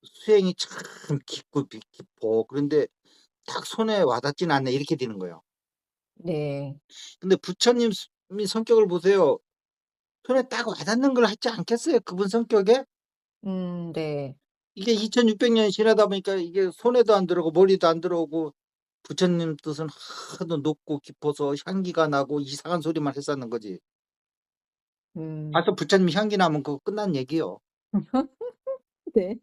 수행이 참 깊어. 그런데 딱 손에 와닿진 않네 이렇게 되는 거예요. 네. 근데 부처님이 성격을 보세요. 손에 딱 와닿는 걸 하지 않겠어요? 그분 성격에? 네. 이게 2600년이 지나다 보니까 이게 손에도 안 들어오고 머리도 안 들어오고 부처님 뜻은 하도 높고 깊어서 향기가 나고 이상한 소리만 했었는 거지. 음. 벌써 부처님 향기 나면 그거 끝난 얘기요. 네.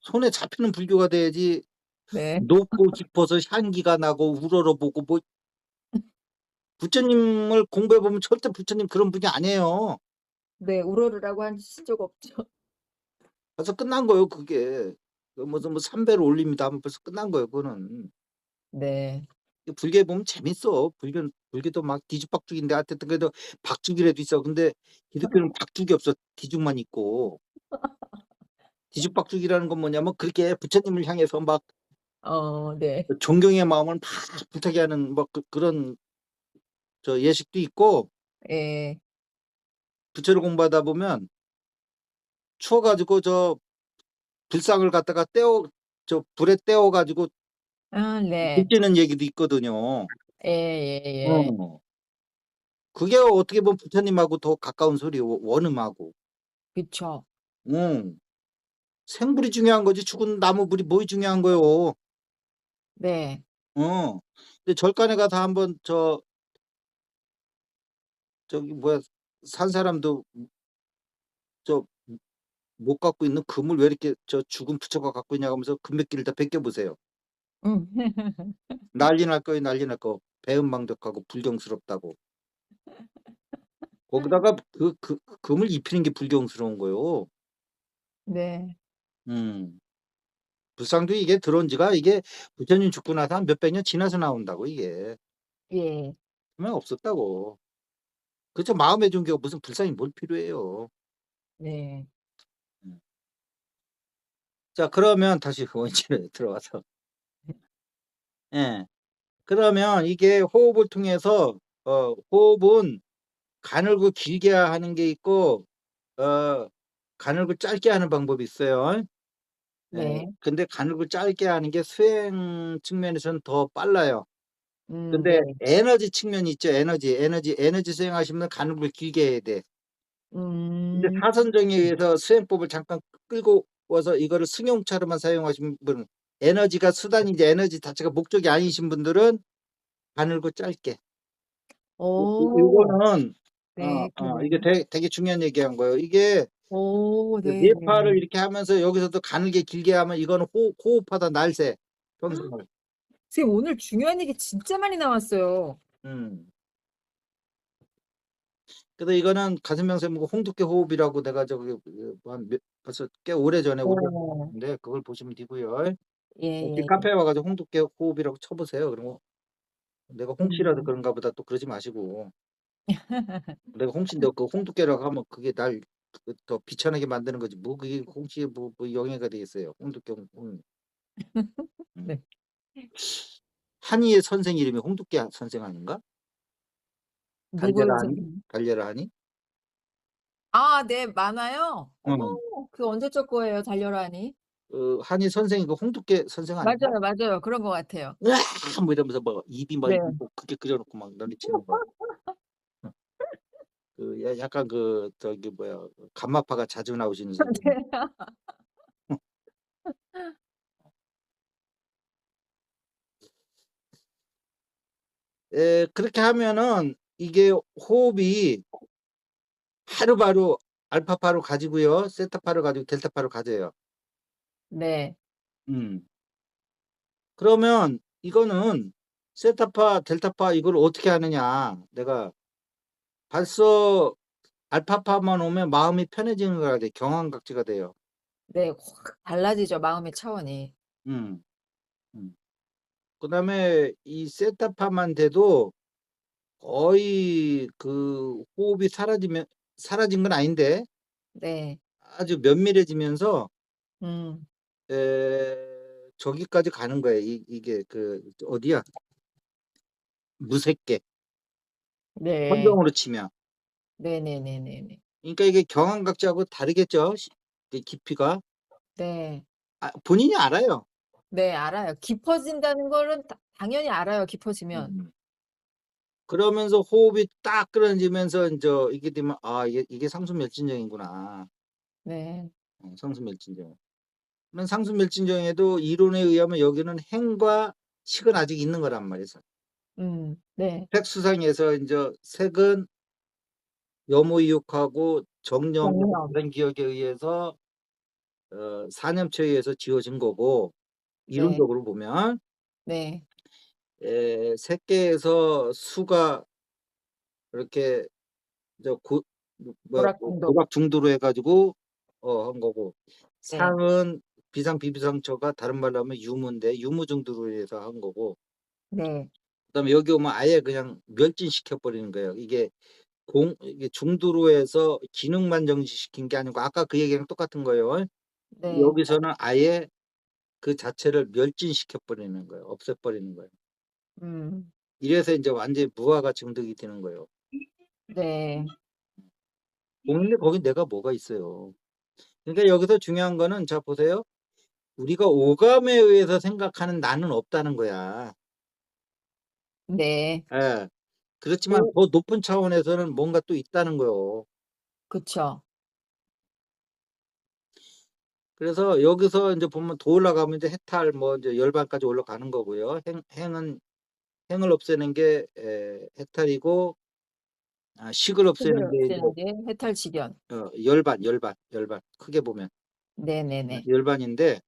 손에 잡히는 불교가 돼야지 네. 높고 깊어서 향기가 나고 우러러보고 부처님을 공부해 보면 절대 부처님 그런 분이 아니에요. 네. 우러르라고 하신 적 없죠. 벌써 끝난 거예요, 그게. 그 무슨 3 배를 올립니다 하면 벌써 끝난 거예요, 그거는. 네. 불교에 보면 재밌어. 불교도 막 뒤죽박죽인데 하여튼 그래도 박죽이라도 있어. 근데 기독교는 박죽이 없어. 뒤죽만 있고. 뒤죽박죽이라는 건 뭐냐면 그렇게 부처님을 향해서 막 네. 존경의 마음을 막 불타게 하는 뭐 그런 저 예식도 있고, 예. 부처를 공부하다 보면 추워 가지고 저 불상을 갖다가 저 불에 떼어 가지고 네. 빚지는 얘기도 있거든요. 예예예. 어. 그게 어떻게 보면 부처님하고 더 가까운 소리요. 원음하고. 그쵸. 응. 생불이 중요한 거지 죽은 나무불이 뭐이 중요한 거요. 네. 어. 근데 절간에 가서 한번 저기 뭐야 산 사람도 저 못 갖고 있는 금을 왜 이렇게 저 죽은 부처가 갖고 있냐 하면서 금 몇 개를 다 베껴 보세요. 음. 난리 날 거예요, 난리 날 거. 배은망덕하고 불경스럽다고. 거기다가 그 금을 입히는 게 불경스러운 거요. 네. 음. 불상도 이게 들어온 지가 이게 부처님 죽고 나서 한 몇백 년 지나서 나온다고 이게. 예. 분명 없었다고. 그저 마음의 종교가 무슨 불상이 뭘 필요해요. 네. 음. 자 그러면 다시 원인에 들어와서 예. 그러면 이게 호흡을 통해서 호흡은 가늘고 길게 하는 게 있고 어 가늘고 짧게 하는 방법이 있어요. 예. 네. 근데 가늘고 짧게 하는 게 수행 측면에서는 더 빨라요. 근데 네. 에너지 측면이 있죠. 에너지 수행하시면 가늘고 길게 해야 돼. 근데 음. 사선정에 의해서 수행법을 잠깐 끌고 와서 이거를 승용차로만 사용하신 분은 에너지가 수단이지 에너지 자체가 목적이 아니신 분들은 가늘고 짧게. 오. 요거는 네. 이게 그러네요. 되게 중요한 얘기한 거예요. 이게 오. 그 뇌파를 네네네. 이렇게 하면서 여기서도 가늘게 길게 하면 이거는 호흡하다 날새 평생을. 선생님 오늘 중요한 얘기 진짜 많이 나왔어요. 음. 그래서 이거는 가슴명세 홍두깨 호흡이라고 내가 저기 벌써 꽤 오래전에 어. 올렸는데 그걸 보시면 되고요. 혹시 예예. 카페에 와 가지고 홍두깨 호흡이라고 쳐 보세요. 그러면 내가 홍씨라서 음. 그런가 보다 또 그러지 마시고. 내가 홍씨인데 그 홍두깨라고 하면 그게 날 더 비천하게 만드는 거지. 뭐 그게 홍씨의 뭐 영예가 되겠어요. 홍두깨 홍. 음. 네. 한의의 선생 이름이 홍두깨 선생 아닌가? 달려라 누구요 하니? 선생님? 달려라 하니? 네. 많아요. 어머 응. 그 언제적 거예요 달려라니? 한의 선생이 그 홍두깨 선생 아닌가? 맞아요, 맞아요. 그런 것 같아요. 으아 뭐 이러면서 뭐 입이 막 네. 뭐 크게 그려 놓고 막 난리치는 거. 어. 약간 저기 뭐야 감마파가 자주 나오시는 선생님. 네. 그렇게 하면은 이게 호흡이 바로바로 알파파로 가지고요. 세타파를 가지고 델타파를 가져요. 네. 음. 그러면 이거는 세타파, 델타파 이걸 어떻게 하느냐. 내가 벌써 알파파만 오면 마음이 편해지는 거라 돼. 경황각지가 돼요. 네. 확 달라지죠 마음의 차원이. 음. 음. 그다음에 이 세타파만 돼도 거의 그 호흡이 사라진 건 아닌데 네. 아주 면밀해지면서 음. 저기까지 가는 거예요. 이게 어디야? 무색계. 네. 선정으로 치면. 네네네네네. 그러니까 이게 경황각지하고 다르겠죠? 이 깊이가. 네. 본인이 알아요. 네 알아요. 깊어진다는 거는 당연히 알아요 깊어지면. 음. 그러면서 호흡이 딱 끊어지면서 인제 이게 되면 '아 이게 상수멸진정이구나.' 네. 상수멸진정. 그런 상수멸진정에도 이론에 의하면 여기는 행과 식은 아직 있는 거란 말이죠. 네. 색수상에서 인제 색은 염오이육하고 정령에서 정령. 다른 기억에 의해서 사념처에 의해서 지어진 거고 네. 이론적으로 보면 네. 색계에서 수가 이렇게 저 오락동동. 고박 중도로 해 가지고 한 거고 네. 상은 비상 비비상처가 다른 말로 하면 유무인데 유무 중도로 해서 한 거고 네. 그다음에 여기 오면 아예 그냥 멸진시켜 버리는 거예요. 이게 중도로에서 기능만 정지시킨 게 아니고 아까 그 얘기랑 똑같은 거예요. 네. 여기서는 아예 그 자체를 멸진시켜 버리는 거예요. 없애 버리는 거예요. 음. 이래서 인제 완전히 무화가 증득이 되는 거예요. 네. 공인데 거기 내가 뭐가 있어요. 그러니까 여기서 중요한 거는 자 보세요. 우리가 오감에 의해서 생각하는 나는 없다는 거야. 네. 예. 그렇지만 오 더 높은 차원에서는 뭔가 또 있다는 거요. 그쵸. 그래서 여기서 인제 보면 더 올라가면 이제 해탈 뭐 이제 열반까지 올라가는 거고요. 행을 없애는 게 해탈이고 식을 없애는 흙을 게 인제 없애는 게 해탈직연. 열반 크게 보면 네네네. 열반인데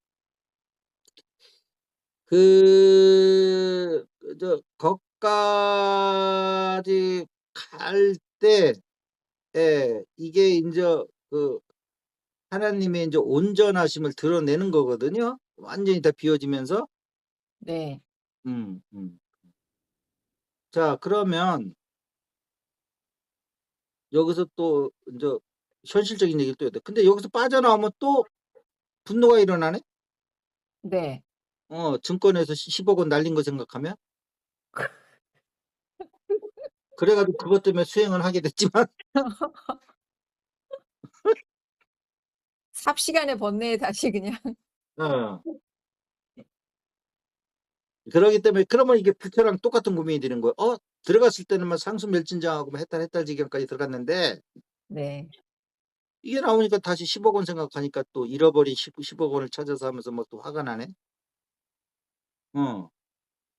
그 거기까지 갈 때 이게 인제 그 하나님의 인제 온전하심을 드러내는 거거든요. 완전히 다 비워지면서. 네. 음 음. 자 그러면 여기서 또 인제 현실적인 얘기를 또 해야 돼. 근데 여기서 빠져나오면 또 분노가 일어나네? 네. 증권에서 10억 원 날린 거 생각하면? 그래 가지고 그것 때문에 수행을 하게 됐지만 삽시간에 번뇌에 다시 그냥 어 그러기 때문에 그러면 이게 부처랑 똑같은 고민이 되는 거예요. 들어갔을 때는 막 상수멸진장하고 뭐 해탈지경까지 들어갔는데 네. 이게 나오니까 다시 10억 원 생각하니까 또 잃어버린 10억 원을 찾아서 하면서 막 또 화가 나네. 어.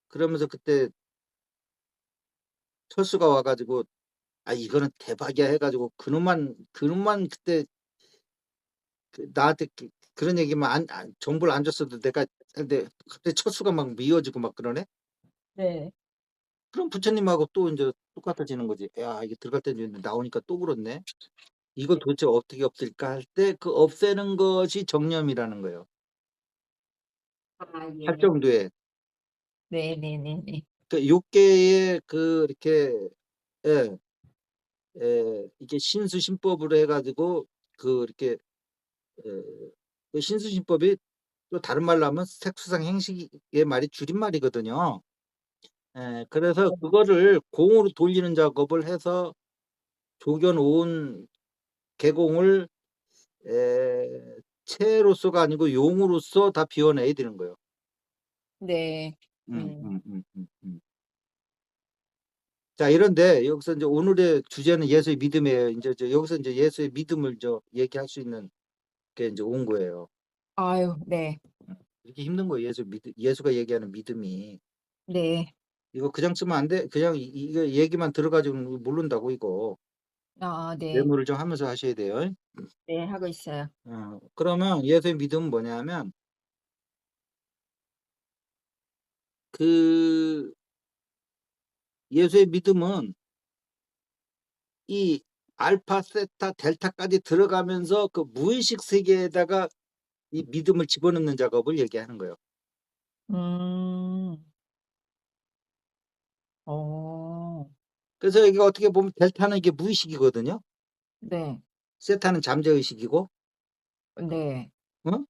그러면서 그때 철수가 와 가지고 '아 이거는 대박이야.' 해 가지고 그놈만 그때 나한테 그런 얘기만 정보를 안 줬어도 내가 근데 갑자기 철수가 막 미워지고 막 그러네? 네. 그럼 부처님하고 또 인제 똑같아지는 거지. '야 이게 들어갈 때는 이랬는데 나오니까 또 그렇네. 이걸 도대체 어떻게 없앨까?' 할 때 그 없애는 것이 정념이라는 거예요. 아 할 예. 정도의. 네네네네. 그 욕계의 이렇게 예 이게 신수신법으로 해 가지고 이렇게 예 그 신수신법이 또 다른 말로 하면 색수상행식의 말이 줄임말이거든요. 그래서 그거를 공으로 돌리는 작업을 해서 조견 온 계공을 체로서가 아니고 용으로서 다 비워내야 되는 거예요. 네. 음. 자 이런데 여기서 인제 오늘의 주제는 예수의 믿음이에요. 인제 여기서 인제 예수의 믿음을 얘기할 수 있는 게 인제 온 거예요. 아유 네. 이렇게 힘든 거예요. 예수가 얘기하는 믿음이. 네. 이거 그냥 쓰면 안 돼. 그냥 이거 얘기만 들어 가지고는 모른다고 이거. 아 네. 메모를 좀 하면서 하셔야 돼요. 네. 하고 있어요. 그러면 예수의 믿음은 뭐냐면 그 예수의 믿음은 이 알파, 세타, 델타까지 들어가면서 그 무의식 세계에다가 이 믿음을 집어넣는 작업을 얘기하는 거예요. 음. 어. 그래서 이게 어떻게 보면 델타는 이게 무의식이거든요. 네. 세타는 잠재의식이고 네. 어?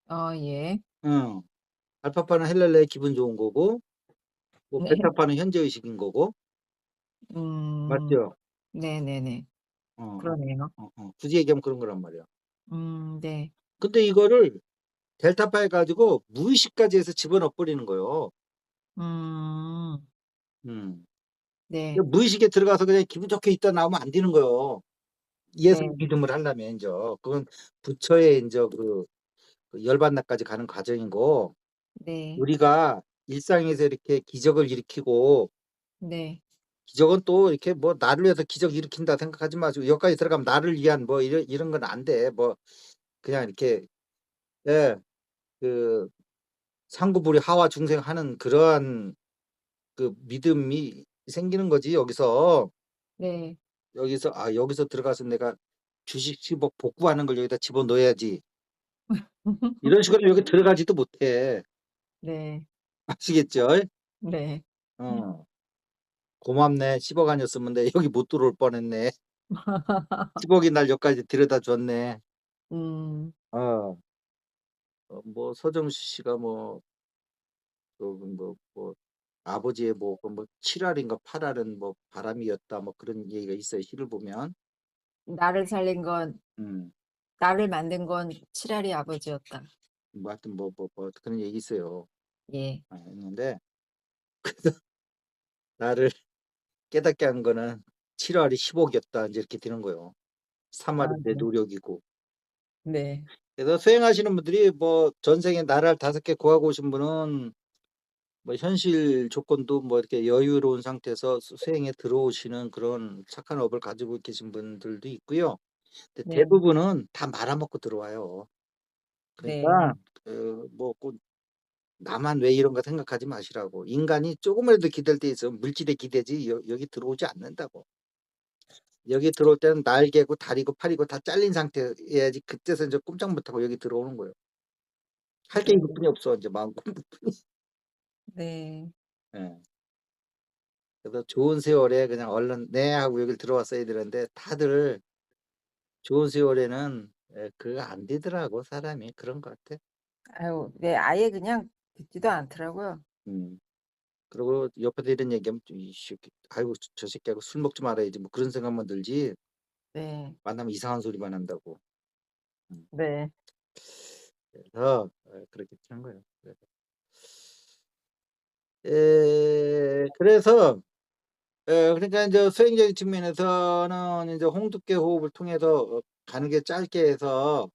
아 예. 어. 알파파는 헬렐레의 기분 좋은 거고 뭐 네. 베타파는 현재의식인 거고 음. 맞죠? 네네네. 어어. 그러네요. 굳이 얘기하면 그런 거란 말이야. 네. 근데 이거를 델타파 해 가지고 무의식까지 해서 집어넣어 버리는 거예요. 음. 음. 그 네. 무의식에 들어가서 그냥 기분 좋게 있다 나오면 안 되는 거예요. 예수 네. 믿음을 하려면 인저. 그건 부처의 인저 그 열반나까지 가는 과정이고 네. 우리가 일상에서 이렇게 기적을 일으키고 네. 기적은 또 이렇게 뭐 '나를 위해서 기적 일으킨다.' 생각하지 마시고 여기까지 들어가면 '나를 위한 뭐 이런 건 안 돼.' 뭐 그냥 이렇게 예 그 상구부리 하와 중생하는 그러한 그 믿음이 생기는 거지 여기서. 네. 여기서 들어가서 내가 주식 10억 복구하는 걸 여기다 집어넣어야지. 이런 식으로 여기 들어가지도 못해. 네. 아시겠죠? 네. 어. 고맙네. 10억 아니었으면 내가 여기 못 들어올 뻔했네. 10억이 날 여기까지 데려다 줬네. 음. 어. 뭐 서정수 씨가 뭐 뭐 아버지의 뭐 7알인가 8알은 뭐 바람이었다 뭐 그런 얘기가 있어요, 시를 보면. 나를 살린 건 음. 나를 만든 건 칠알이 아버지였다. 뭐 하여튼 그런 얘기 있어요. 예. 있는데 나를 깨닫게 한 거는 7알이 10억이었다 인제 이렇게 되는 거예요. 3알은 아 내 네. 노력이고. 네. 그래서 수행하시는 분들이 뭐 전생에 나라를 5개 구하고 오신 분은 뭐 현실 조건도 뭐 이렇게 여유로운 상태에서 수행에 들어오시는 그런 착한 업을 가지고 계신 분들도 있고요. 근데 네. 대부분은 다 말아먹고 들어와요. 네. 그러니까 뭐 꼭 나만 왜 이런가 생각하지 마시라고. 인간이 조금이라도 기댈 데 있으면 물질에 기대지 여기 들어오지 않는다고. 여기 들어올 때는 날개고 다리고 팔이고 다 잘린 상태여야지 그때서 이제 꼼짝 못하고 여기 들어오는 거예요. 할 게 네. 이것뿐이 없어. 이제 마음 공부뿐이. 네. 예. 그래서 좋은 세월에 그냥 얼른 "네." 하고 여길 들어왔어야 되는데 다들 좋은 세월에는 그거 안 되더라고 사람이. 그런 것 같아. 아유 네 아예 그냥 듣지도 않더라고요. 음. 그리고 옆에서 이런 얘기하면 좀 '이 새끼 아이고 저 새끼하고 술 먹지 말아야지.' 뭐 그런 생각만 들지 네. 만나면 이상한 소리만 한다고. 음. 네. 그래서 그렇게 하는 거예요. 그래서 그러니까 인제 수행적인 측면에서는 인제 홍두깨 호흡을 통해서 가는 게 짧게 해서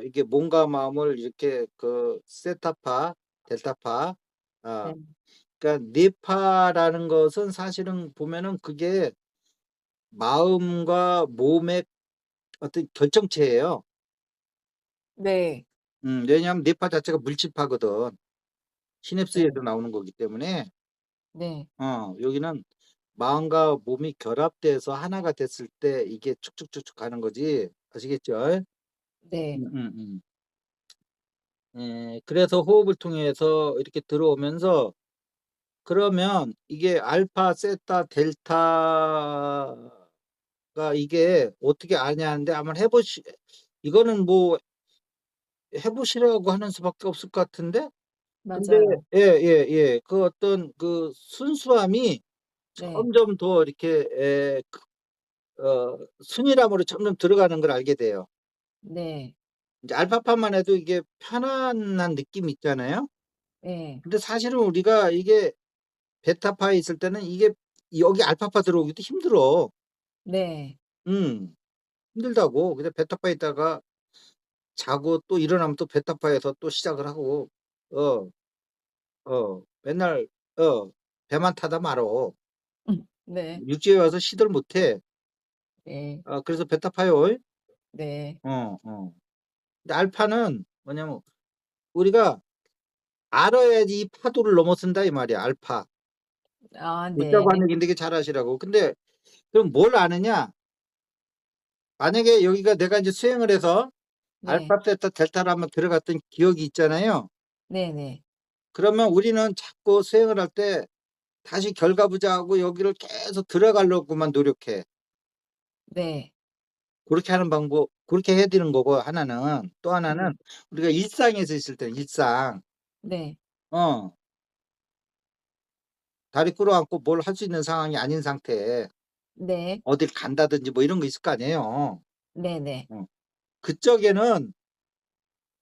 이게 몸과 마음을 이렇게 세타파, 델타파 아 네. 그러니까 뇌파라는 것은 사실은 보면은 그게 마음과 몸의 어떤 결정체예요. 네. 왜냐하면 뇌파 자체가 물질파거든. 네. 시냅스에서 나오는 거기 때문에 네. 여기는 마음과 몸이 결합돼서 하나가 됐을 때 이게 축축축축 가는 거지. 아시겠죠? 네. 음음음. 그래서 호흡을 통해서 이렇게 들어오면서 그러면 이게 알파, 세타, 델타가 이게 어떻게 아냐는데 한번 이거는 뭐 해 보시라고 하는 수밖에 없을 것 같은데 근데 맞아요. 예예예. 그 어떤 그 순수함이 네. 점점 더 이렇게 순위람으로 점점 들어가는 걸 알게 돼요. 네. 인제 알파파만 해도 이게 편안한 느낌이 있잖아요. 예. 근데 사실은 우리가 이게 베타파에 있을 때는 이게 여기 알파파 들어오기도 힘들어. 네. 음. 힘들다고. 근데 베타파에 있다가 자고 또 일어나면 또 베타파에서 또 시작을 하고 어 맨날 배만 타다 말어. 네. 육지에 와서 시들 못 해. 네. 그래서 베타파요. 네. 근데 알파는 뭐냐면 우리가 알아야지 이 파도를 넘어선다 이 말이야 알파. 아 문자 네. 관역인데 이게 잘 아시라고. 근데 그럼 뭘 아느냐? 만약에 여기가 내가 인제 수행을 해서 네. 알파, 세타, 델타로 한번 들어갔던 기억이 있잖아요. 네네. 그러면 우리는 자꾸 수행을 할 때 다시 결과부자하고 여기를 계속 들어가려고만 노력해. 네. 고렇게 하는 방법 그렇게 해야 되는 거고 하나는. 또 네. 하나는 우리가 일상에서 있을 때는 일상 네. 어 다리 끌어안고 뭘 할 수 있는 상황이 아닌 상태에 네. 어딜 간다든지 뭐 이런 거 있을 거 아니에요. 네네. 어. 그쪽에는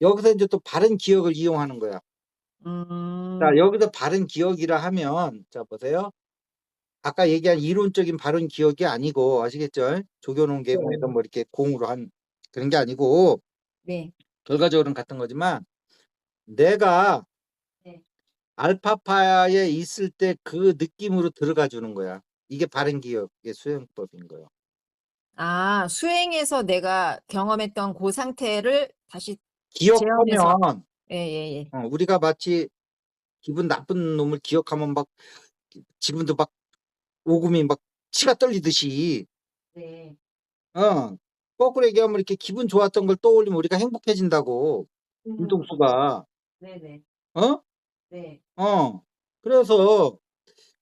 여기서 인제 또 바른 기억을 이용하는 거야. 자 음. 여기서 바른 기억이라 하면 자 보세요. 아까 얘기한 이론적인 바른 기억이 아니고 아시겠죠? 조교농 계몽에서 네. 뭐 이렇게 공으로 한 그런 게 아니고 네. 결과적으로는 같은 거지만 내가 네. 알파파에 있을 때 그 느낌으로 들어가 주는 거야. 이게 바른 기억의 수행법인 거예요. 아 수행해서 내가 경험했던 고 상태를 다시 재현해서 기억하면 예예예. 우리가 마치 기분 나쁜 놈을 기억하면 막 지금도 막 오금이 막 치가 떨리듯이 네. 어 거꾸로 얘기하면 이렇게 기분 좋았던 걸 떠올리면 우리가 행복해진다고 음. 진동수가. 네네. 어? 네. 어. 그래서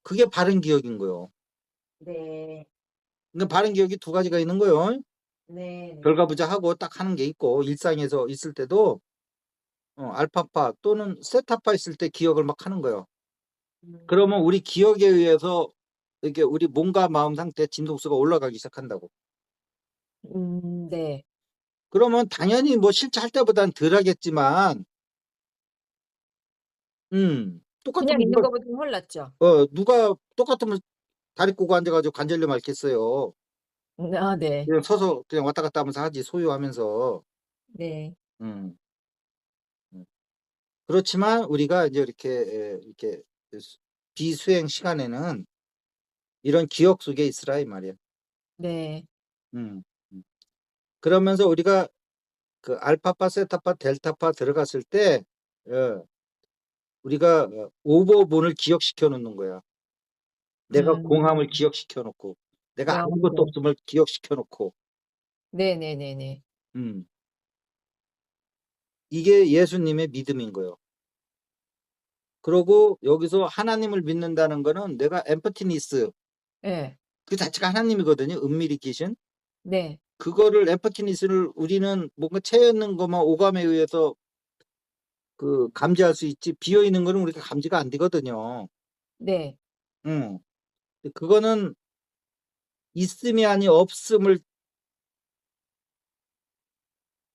그게 바른 기억인 거요. 네. 그러니까 바른 기억이 두 가지가 있는 거요. 네네. 결과부자하고 딱 하는 게 있고 일상에서 있을 때도 알파파 또는 세타파 있을 때 기억을 막 하는 거예요. 그러면 우리 기억에 의해서 이렇게 우리 몸과 마음 상태 진동수가 올라가기 시작한다고. 네. 그러면 당연히 뭐 실제할 때보다는 덜 하겠지만 그냥 똑같으면 있는 것보다는 훨 낫죠. 누가 똑같으면 다리 꼬고 앉아 가지고 관절염 앓겠어요. 아 네. 그냥 서서 그냥 왔다 갔다 하면서 하지 소유하면서. 네. 음. 음. 그렇지만 우리가 이제 이렇게 비수행 시간에는 이런 기억 속에 있으라 이 말이야. 네. 음. 음. 그러면서 우리가 그 알파파, 세타파, 델타파 들어갔을 때 우리가 오버본을 기억시켜 놓는 거야. 내가 공함을 음. 기억시켜 놓고 내가 아 아무것도 네. 없음을 기억시켜 놓고 네네네네. 음. 이게 예수님의 믿음인 거예요. 그러고 여기서 하나님을 믿는다는 거는 내가 엠퍼티니스 예. 그 자체가 하나님이거든요. 은밀히 계신. 네. 그거를 엠퍼티니스를 우리는 뭔가 채여 있는 것만 오감에 의해서 그 감지할 수 있지 비어 있는 거는 우리가 감지가 안 되거든요. 네. 음. 그거는 있음이 아니 없음을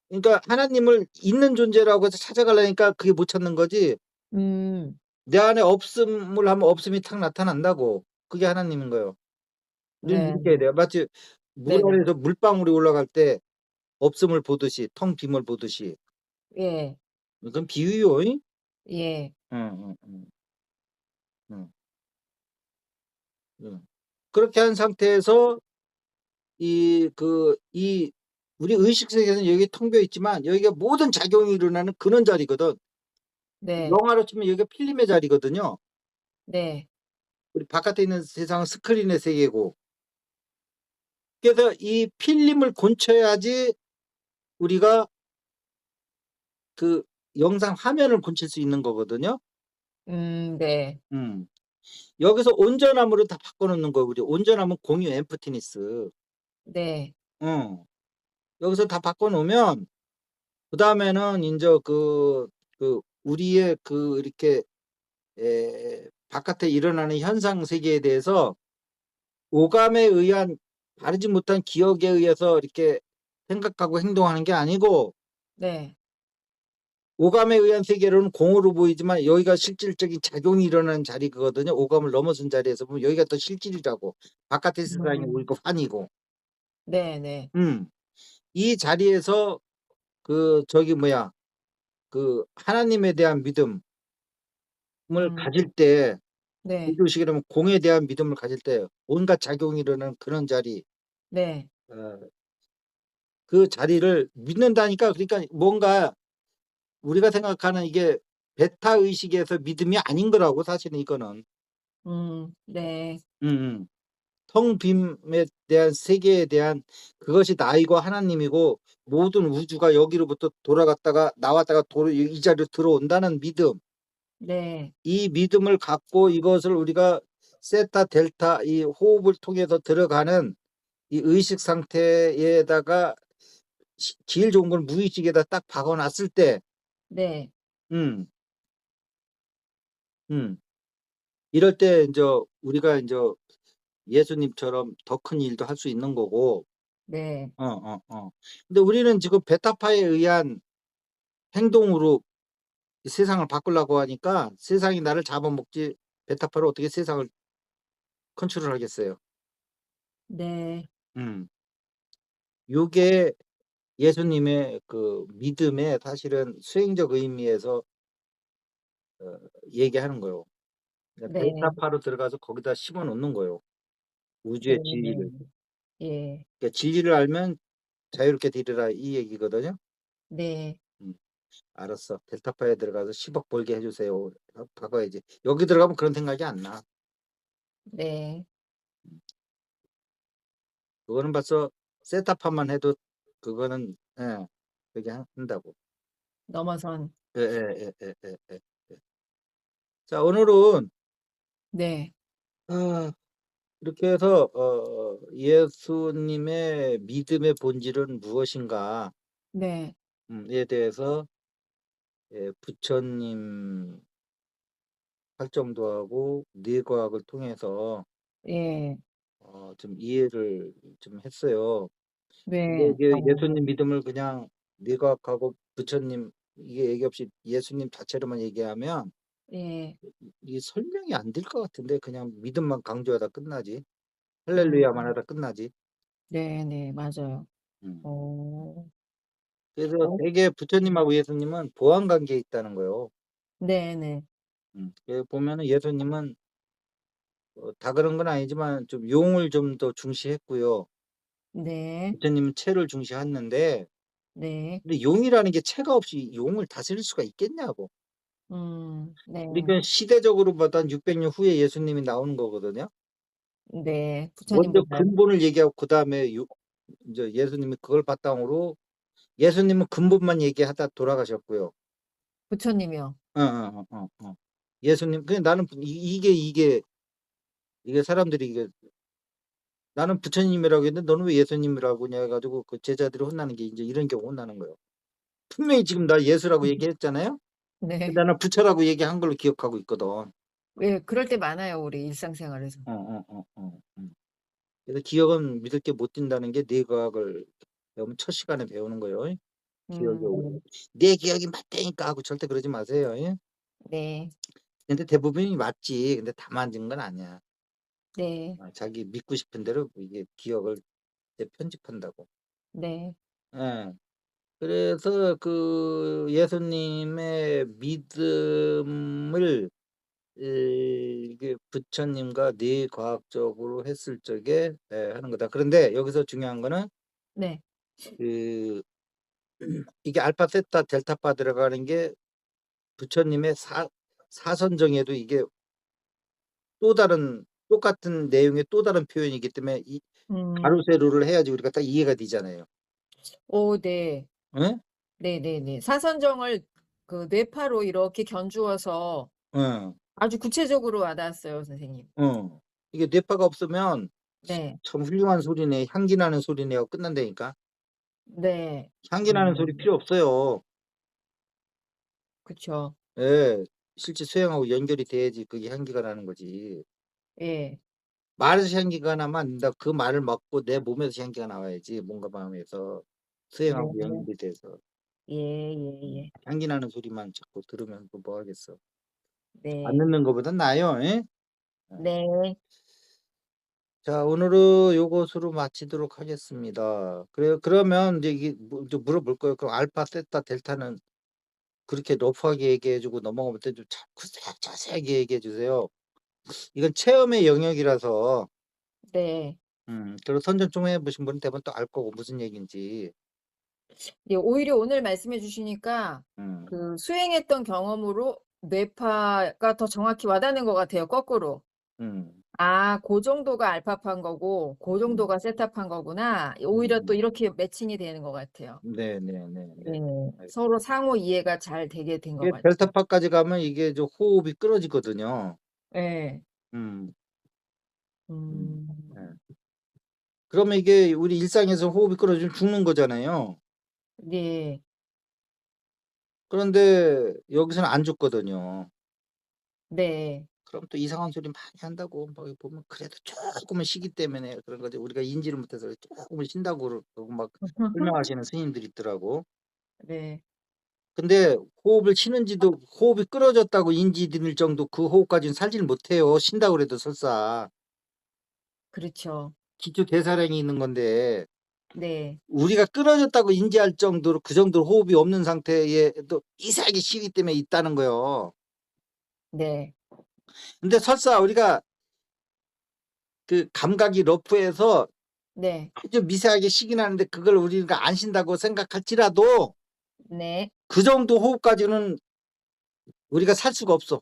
그러니까 하나님을 있는 존재라고 해서 찾아가려니까 그게 못 찾는 거지 음. 내 안에 없음을 하면 없음이 탁 나타난다고. 그게 하나님인 거예요. 우리는 네. 이렇게 해야 돼요. 마치 물 네네. 안에서 물방울이 올라갈 때 없음을 보듯이 텅 빔을 보듯이. 예. 그건 비유요. 잉? 예. 응, 응, 응, 응, 응. 그렇게 한 상태에서 이 우리 의식 세계에서는 여기 텅 비어 있지만 여기가 모든 작용이 일어나는 그런 자리거든. 네. 영화로 치면 여기가 필름의 자리거든요. 네. 우리 바깥에 있는 세상은 스크린의 세계고. 그래서 이 필름을 곤쳐야지 우리가 그 영상 화면을 곤칠 수 있는 거거든요. 네. 음. 여기서 온전함으로 다 바꿔 놓는 거예요. 우리 온전함은 공유 엠프티니스. 네. 어. 여기서 다 바꿔 놓으면 그다음에는 인제 우리의 이렇게 바깥에 일어나는 현상 세계에 대해서 오감에 의한 바르지 못한 기억에 의해서 이렇게 생각하고 행동하는 게 아니고 네. 오감에 의한 세계로는 공으로 보이지만 여기가 실질적인 작용이 일어나는 자리거든요. 오감을 넘어선 자리에서 보면 여기가 더 실질이라고. 바깥의 세상이 음. 우리가 환이고. 네네. 이 자리에서 하나님에 대한 믿음을 음. 가질 때 네. 불교식이라면 공에 대한 믿음을 가질 때 온갖 작용이 일어나는 그런 자리 네. 어 그 자리를 믿는다니까 그러니까 뭔가 우리가 생각하는 이게 베타 의식에서 믿음이 아닌 거라고 사실은 이거는. 네. 음음. 텅 빔에 대한 세계에 대한 그것이 나이고 하나님이고 모든 우주가 여기로부터 돌아갔다가 나왔다가 이 자리로 들어온다는 믿음. 네. 이 믿음을 갖고 이것을 우리가 세타 델타 이 호흡을 통해서 들어가는 이 의식 상태에다가 제일 좋은 건 무의식에다 딱 박아 놨을 때 네. 음. 음. 이럴 때 인제 우리가 인제 예수님처럼 더 큰 일도 할 수 있는 거고 네. 근데 우리는 지금 베타파에 의한 행동으로 이 세상을 바꾸려고 하니까 세상이 나를 잡아먹지 베타파로 어떻게 세상을 컨트롤하겠어요. 네. 음. 요게 예수님의 그 믿음의 사실은 수행적 의미에서 얘기하는 거예요. 그러니까 네. 베타파로 들어가서 거기다 심어 놓는 거예요, 네. 우주의 진리를. 예. 그러니까 진리를 알면 자유롭게 되리라 이 얘기거든요. 네. 음. 알았어. 델타파에 들어가서 10억 벌게 해 주세요. 바꿔야지. 여기 들어가면 그런 생각이 안 나. 네. 그거는 벌써 세타파만 해도 그거는 그렇게 한다고. 넘어선. 예예예예예예. 자 오늘은 네. 아 이렇게 해서 예수님의 믿음의 본질은 무엇인가 네. 에 대해서 부처님 활동도 하고 뇌과학을 통해서 예. 좀 이해를 좀 했어요. 근데 네. 이게 예수님 믿음을 그냥 뇌과학하고 부처님 이게 얘기 없이 예수님 자체로만 얘기하면 예. 이게 설명이 안 될 것 같은데 그냥 믿음만 강조하다 끝나지. 음. 할렐루야만 하다 끝나지. 네네. 맞아요. 음. 어. 그래서 어 되게 네. 부처님하고 예수님은 보완 관계에 있다는 거예요. 네네. 보면은 예수님은 다 그런 건 아니지만 좀 용을 좀 더 중시했고요. 네. 부처님은 체를 중시했는데 네. 근데 용이라는 게 체가 없이 용을 다스릴 수가 있겠냐고. 네. 그러니까 시대적으로 봐도 한 600년 후에 예수님이 나오는 거거든요. 네. 먼저 부처님보다요? 근본을 얘기하고 그다음에 요 인제 예수님이 그걸 바탕으로 예수님은 근본만 얘기하다 돌아가셨고요. 부처님이요? 예수님 그냥 나는 이게 사람들이 이게 "나는 부처님이라고 했는데 너는 왜 예수님이라고 하냐." 해 가지고 그 제자들이 혼나는 게 인제 이런 경우 혼나는 거예요. 분명히 지금 나 예수라고 얘기했잖아요. 근데 네. 나는 부처라고 얘기한 걸로 기억하고 있거든. 예. 그럴 때 많아요, 우리 일상생활에서. 그래서 기억은 믿을 게 못 된다는 게 뇌과학을 배우면 첫 시간에 배우는 거예요. 기억이 오래 음. "내 기억이 맞다니까." 하고 절대 그러지 마세요. 예. 네. 근데 대부분이 맞지. 근데 다 맞는 건 아니야. 네. 자기 믿고 싶은 대로 이게 기억을 편집한다고. 네. 예. 그래서 그 예수님의 믿음을 이게 부처님과 뇌과학적으로 했을 적에 하는 거다. 그런데 여기서 중요한 거는 네. 그 이게 알파, 세타, 델타파 들어가는 게 부처님의 사선정에도 이게 또 다른 똑같은 내용의 또 다른 표현이기 때문에 이 음. 가로 세로를 해야지 우리가 딱 이해가 되잖아요. 네. 예? 네네네. 사선정을 그 뇌파로 이렇게 견주어서 어. 아주 구체적으로 와 닿았어요, 선생님. 어. 이게 뇌파가 없으면 네. "참 훌륭한 소리네. 향기 나는 소리네." 하고 끝난다니까. 네. 향기 나는 소리 필요 없어요. 그쵸. 예. 실제 수행하고 연결이 돼야지 그게 향기가 나는 거지. 예. 말에서 향기가 나면 안 된다. 그 말을 먹고 내 몸에서 향기가 나와야지 몸과 마음에서 수행하고 네. 연결이 돼서. 예예예. 향기 나는 소리만 자꾸 들으면 뭐 하겠어. 안 네. 듣는 것보단 나아요. 예? 예. 네. 자 오늘은 요것으로 마치도록 하겠습니다. 그러면 인제 이게 좀 물어볼 거예요. 그럼 알파, 세타, 델타는 그렇게 러프하게 얘기해 주고 넘어갈 때 좀 자꾸 자세하게 얘기해 주세요. 이건 체험의 영역이라서 네. 그리고 선전통해 보신 분은 대부분 또 알 거고 무슨 얘기인지. 예, 오히려 오늘 말씀해 주시니까 음. 그 수행했던 경험으로 뇌파가 더 정확히 와 닿는 것 같아요, 거꾸로. 음. 고 정도가 알파파인 거고 고 음. 정도가 세타파인 거구나. 오히려 또 음음. 이렇게 매칭이 되는 것 같아요. 네네네네. 예. 네. 서로 상호 이해가 잘 되게 된 것 이게 같아요. 델타파까지 가면 이게 좀 호흡이 끊어지거든요. 예. 음. 음. 음. 예. 그러면 이게 우리 일상에서 호흡이 끊어지면 죽는 거잖아요. 네. 그런데 여기서는 안 죽거든요. 네. 그럼 또 이상한 소리 많이 한다고 막 보면 그래도 쪼끔은 쉬기 때문에 그런 거지 우리가 인지를 못해서 쪼끔은 쉰다고 그러고 막 설명하시는 스님들이 있더라고. 네. 근데 호흡을 쉬는지도 호흡이 끊어졌다고 인지될 정도 그 호흡까지는 살지를 못해요, 쉰다고 그래도 설사. 그렇죠. 기초 대사량이 있는 건데 네. 우리가 끊어졌다고 인지할 정도로 그 정도로 호흡이 없는 상태에도 이상하게 쉬기 때문에 있다는 거예요. 네. 근데 설사 우리가 그 감각이 러프해서 네. 아주 미세하게 쉬긴 하는데 그걸 우리가 안 쉰다고 생각할지라도 네. 그 정도 호흡까지는 우리가 살 수가 없어.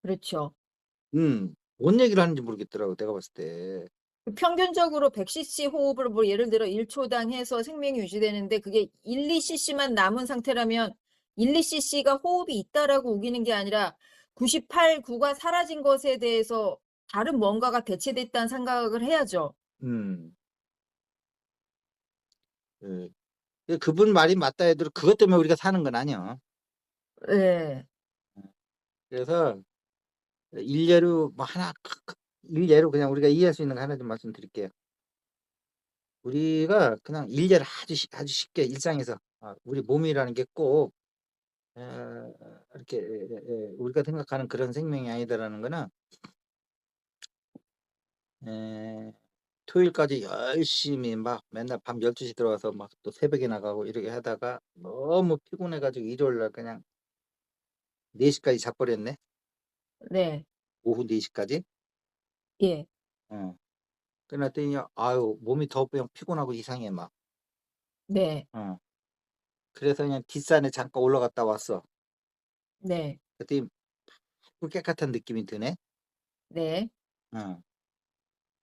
그렇죠. 뭔 얘기를 하는지 모르겠더라고 내가 봤을 때. 그 평균적으로 100cc 호흡을 뭐 예를 들어 1 초당 해서 생명이 유지되는데 그게 1-2cc만 남은 상태라면 1-2cc가 호흡이 있다라고 우기는 게 아니라 98, 9가 사라진 것에 대해서 다른 뭔가가 대체됐다는 생각을 해야죠. 음. 예. 그분 말이 맞다 해도 그것 때문에 우리가 사는 건 아니야. 예. 그래서 일례로 뭐 하나 일례로 그냥 우리가 이해할 수 있는 거 하나 좀 말씀드릴게요. 우리가 그냥 일례를 아주 쉽게 일상에서 우리 몸이라는 게 꼭 이렇게 우리가 생각하는 그런 생명이 아니다라는 거는 에 토요일까지 열심히 막 맨날 밤 12시 들어와서 막 또 새벽에 나가고 이렇게 하다가 너무 피곤해 가지고 일요일 날 그냥 4 시까지 자 버렸네. 네. 오후 4 시까지. 예. 어. 그랬더니 아유 몸이 더 그냥 피곤하고 이상해 막. 네. 어. 그래서 그냥 뒷산에 잠깐 올라갔다 왔어. 네. 그랬더니 깨끗한 느낌이 드네. 네. 어.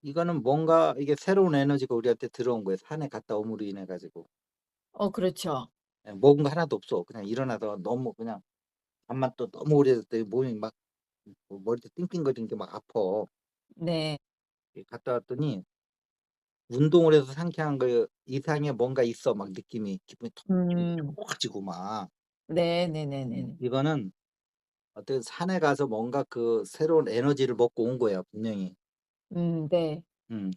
이거는 뭔가 이게 새로운 에너지가 우리한테 들어온 거예요, 산에 갔다 옴으로 인해 가지고. 그렇죠. 먹은 거 하나도 없어. 그냥 일어나서 너무 그냥 잠만 또 너무 오래 잤더니 몸이 막 머리도 띵띵거리는 게 막 아파. 네. 갔다 왔더니 운동을 해서 상쾌한 거 이상의 뭔가 있어 막 느낌이. 기분이 음. 좋아지고 막. 네네네네네. 이거는 어떤 산에 가서 뭔가 그 새로운 에너지를 먹고 온 거야 분명히. 네.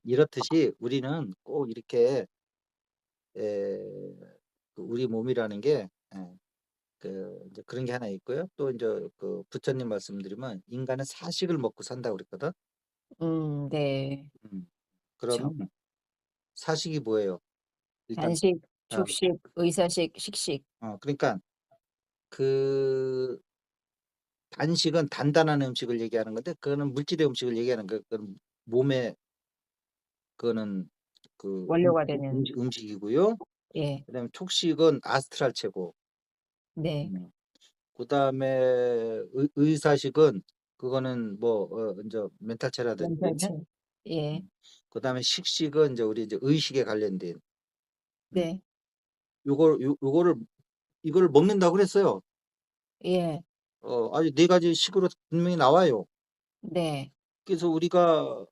이렇듯이 우리는 꼭 이렇게 에 우리 몸이라는 게 이제 그런 게 하나 있고요. 또 인제 부처님 말씀드리면 "인간은 사식을 먹고 산다." 그랬거든. 네. 음. 그쵸. 그러면 사식이 뭐예요? 일단 단식, 어 축식, 의사식, 식식. 그러니까 그 단식은 단단한 음식을 얘기하는 건데 그거는 물질의 음식을 얘기하는 거예요. 그건 몸에 그거는 그 원료가 되는. 음식이고요. 예. 그다음에 촉식은 아스트랄 체고. 네. 음. 그다음에 의사식은 그거는 뭐 인제 멘탈체라든지 연설체. 예. 그다음에 식식은 인제 우리 이제 의식에 관련된 음 네. 요거를 이거를 먹는다고 그랬어요. 예. 아주 4 가지 식으로 분명히 나와요. 네. 그래서 우리가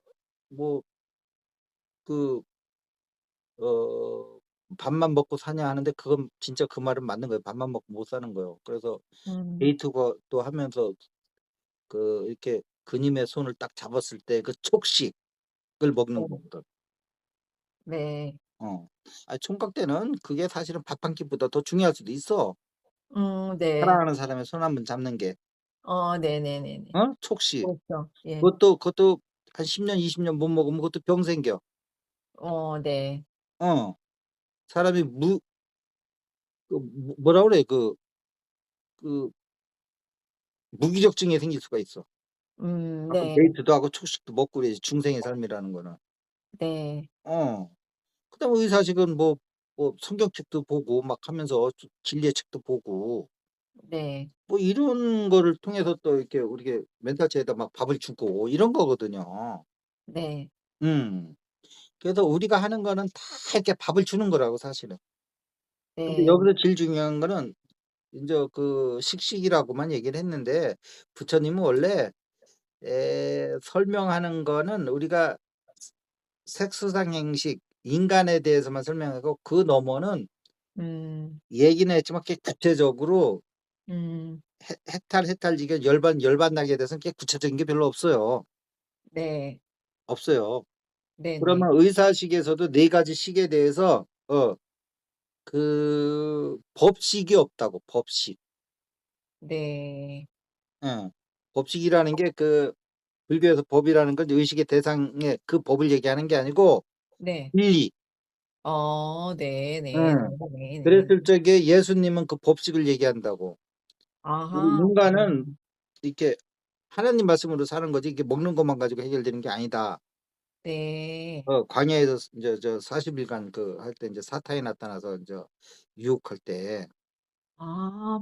뭐 그 어 "밥만 먹고 사냐." 하는데 그건 진짜 그 말은 맞는 거예요. 밥만 먹고 못 사는 거예요. 그래서 음. 데이트가 또 하면서 이렇게 그님의 손을 딱 잡았을 때 그 촉식을 먹는 네. 거거든. 네. 어. 총각 때는 그게 사실은 밥 한 끼보다 더 중요할 수도 있어. 네. 사랑하는 사람의 손 한번 잡는 게. 네네네네. 촉식. 그렇죠. 예. 그것도 한 10 년 20년 못 먹으면 그것도 병 생겨. 네. 어. 사람이 뭐라 그래 그 무기력증이 생길 수가 있어. 가끔 네. 데이트도 하고 초식도 먹고 그래야지 중생의 삶이라는 거는. 네. 어. 그다음에 의사식은 뭐 성경책도 보고 막 하면서 진리의 책도 보고 네. 뭐 이런 거를 통해서 또 이렇게 우리게 멘탈체에다 막 밥을 주고 이런 거거든요. 네. 음. 그래서 우리가 하는 거는 다 이렇게 밥을 주는 거라고 사실은. 근데 네. 여기서 제일 중요한 거는 인제 식식이라고만 얘기를 했는데 부처님은 원래 설명하는 거는 우리가 색수상 행식, 인간에 대해서만 설명하고 그 너머는 음. 얘기는 했지만 꽤 구체적으로 음. 해탈지경 열반나게 대해서는 꽤 구체적인 게 별로 없어요. 네. 없어요. 네네. 그러면 의사식에서도 4 가지 식에 대해서 법식이 없다고 법식. 네. 예. 법식이라는 게 불교에서 법이라는 건 의식의 대상의 그 법을 얘기하는 게 아니고 네. 진리. 네네. 예. 네네. 그랬을 적에 예수님은 그 법식을 얘기한다고. 우리 아하. 인간은 이렇게 하나님 말씀으로 사는 거지 이게 먹는 것만 가지고 해결되는 게 아니다. 네. 광야에서 인제 40 일간 할 때 인제 사탄이 나타나서 인제 유혹할 때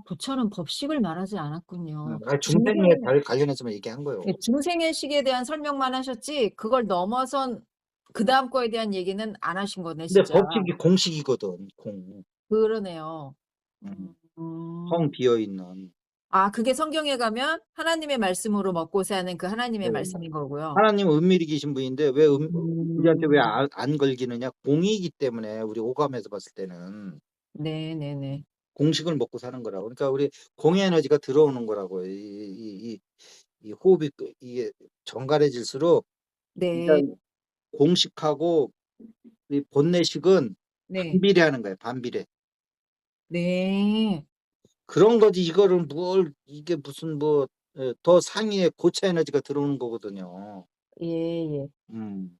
부처는 법식을 말하지 않았군요. 중생에 관련해서만 얘기한 거예요. 예, 중생애식에 대한 설명만 하셨지 그걸 넘어선 그다음 거에 대한 얘기는 안 하신 거네 근데 진짜. 법칙이 공식이거든 공. 그러네요. 음. 텅 음. 비어 있는. 아 그게 성경에 가면 하나님의 말씀으로 먹고 사는 그 하나님의 네. 말씀인 거고요. 하나님은 은밀히 계신 분인데 왜 우리한테 왜 음. 안 걸리느냐? 공이기 때문에 우리 오감에서 봤을 때는 네네네. 공식을 먹고 사는 거라고. 그러니까 우리 공의 에너지가 들어오는 거라고요. 이 호흡이 이게 정갈해질수록 진짜 네. 공식하고 이 본내식은 네. 반비례하는 거예요, 반비례. 네. 그런 거지 이거를 뭘 이게 무슨 뭐 더 상위의 고체 에너지가 들어오는 거거든요. 예예. 음.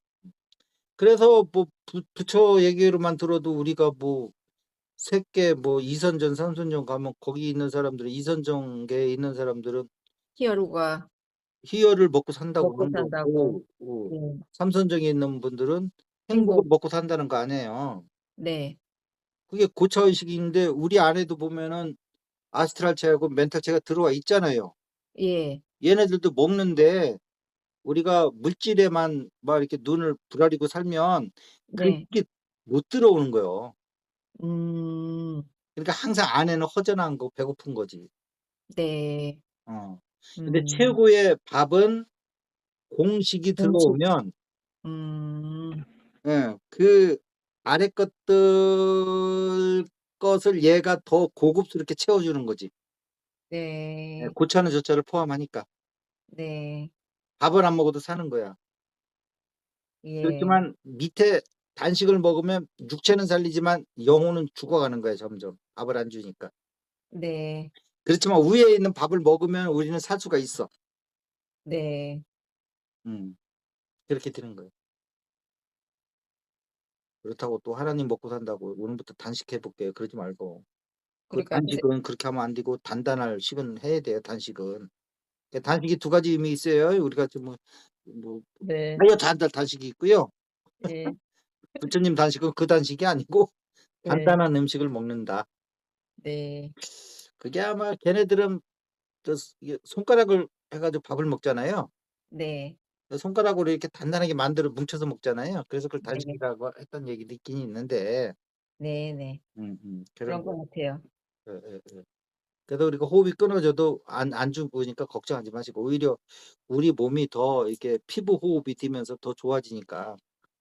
그래서 뭐 부처 얘기로만 들어도 우리가 뭐 세계 뭐 이선전 삼선전 가면 거기 있는 사람들은 이선전계에 있는 사람들은 히어로가 희열을 먹고 산다고 먹고 그런 산다고. 거고 네. 삼선정에 있는 분들은 행복을 행복. 먹고 산다는 거 아니에요. 네. 그게 고차 의식인데 우리 안에도 보면은 아스트랄체하고 멘탈체가 들어와 있잖아요. 예. 얘네들도 먹는데 우리가 물질에만 막 이렇게 눈을 부라리고 살면 네. 그게 못 들어오는 거예요. 음. 그러니까 항상 안에는 허전한 거 배고픈 거지. 네. 어. 근데 음. 최고의 밥은 공식이 음식. 들어오면 음. 예 그 아래 것을 얘가 더 고급스럽게 채워주는 거지. 예 네. 고차는 저차를 포함하니까. 네. 밥을 안 먹어도 사는 거야. 예. 그렇지만 밑에 단식을 먹으면 육체는 살리지만 영혼은 죽어가는 거야 점점 밥을 안 주니까. 네. 그렇지만 위에 있는 밥을 먹으면 우리는 살 수가 있어. 네. 음. 그렇게 되는 거예요. 그렇다고 또 하나님 먹고 산다고 "오늘부터 단식해 볼게요." 그러지 말고. 그 그러니까 세 단식은 그렇게 하면 안 되고 단단할 식은 해야 돼요 단식은. 그 단식이 두 가지 의미 있어요. 우리가 좀 뭐 네. 다이어트 한다 단식이 있고요. 예. 부처님 단식은 그 단식이 아니고 예. 단단한 음식을 먹는다. 네. 그게 아마 걔네들은 이게 손가락을 해 가지고 밥을 먹잖아요. 네. 그 손가락으로 이렇게 단단하게 만들어 뭉쳐서 먹잖아요. 그래서 그걸 네. 단식이라고 했던 얘기도 있긴 있는데 네네. 그런 그런 거. 것 같아요. 예예예. 그래도 우리가 호흡이 끊어져도 안 죽으니까 걱정하지 마시고 오히려 우리 몸이 더 이렇게 피부 호흡이 되면서 더 좋아지니까.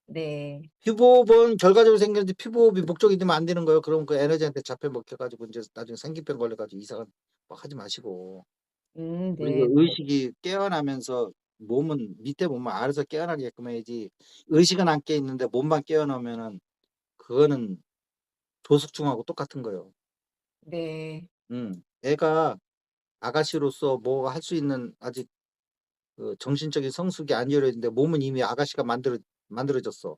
네. 피부호흡은 결과적으로 생겼는데 피부호흡이 목적이 되면 안 되는 거예요. 그럼 그 에너지한테 잡혀 먹혀 가지고 인제 나중에 상기병 걸려 가지고 이상한 막 하지 마시고. 우리가 네네. 의식이 깨어나면서 몸은 밑에 몸은 알아서 깨어나게끔 해야지 의식은 안 깨 있는데 몸만 깨어나면은 그거는 조숙중하고 똑같은 거예요. 네. 애가 아가씨로서 뭐 할 수 있는 아직 그 정신적인 성숙이 안 이루어졌는데 몸은 이미 아가씨가 만들어졌어.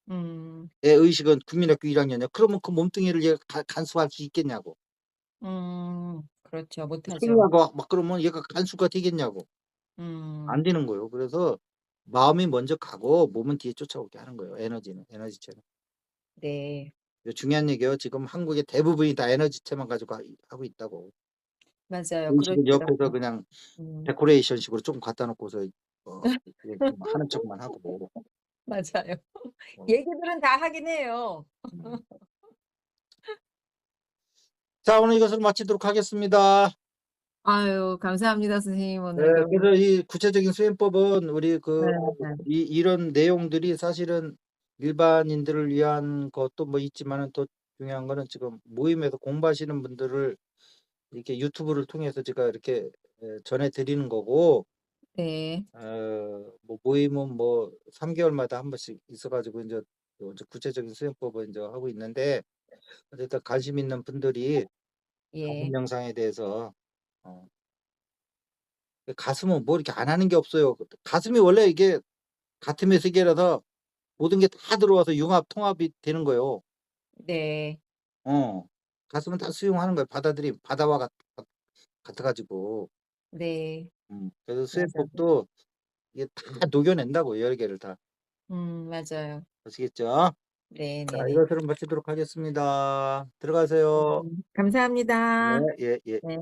음. 애 의식은 국민학교 1 학년이야. 그러면 그 몸뚱이를 얘가 간수할 수 있겠냐고. 그렇죠. 못하죠. 소리나고 막 그러면 얘가 간수가 되겠냐고. 안 음. 되는 거예요. 그래서 마음이 먼저 가고 몸은 뒤에 쫓아오게 하는 거예요, 에너지는, 에너지체는. 네. 이거 중요한 얘기예요. 지금 한국의 대부분이 다 에너지체만 가지고 하고 있다고. 맞아요. 의식은 옆에서 그렇더라고요. 그냥 음. 데코레이션식으로 조금 갖다 놓고서 그냥 좀 하는 척만 하고. 맞아요. 어. 얘기들은 다 하긴 해요. 음. 자 오늘 이것을 마치도록 하겠습니다. 아유 감사합니다 선생님 네. 오늘 너무 그래서 이 구체적인 수행법은 우리 그 네. 이런 내용들이 사실은 일반인들을 위한 것도 뭐 있지만은 더 중요한 거는 지금 모임에서 공부하시는 분들을 이렇게 유튜브를 통해서 제가 이렇게 전해 드리는 거고 네. 뭐 모임은 뭐 3 개월마다 한 번씩 있어 가지고 인제 구체적인 수행법을 인제 하고 있는데 어쨌든 관심 있는 분들이 가슴 예. 명상에 대해서 어 가슴은 뭐 이렇게 안 하는 게 없어요. 가슴이 원래 이게 같음의 세계라서 모든 게 다 들어와서 융합 통합이 되는 거예요. 네. 어. 가슴은 다 수용하는 거예요. 바다와 같아 가지고. 네. 그래서 맞아요. 수행법도 이게 다 녹여낸다고 여러 개를 다. 맞아요. 아시겠죠? 자 네네네. 이것으로 마치도록 하겠습니다. 들어가세요. 감사합니다. 네. 예예. 네.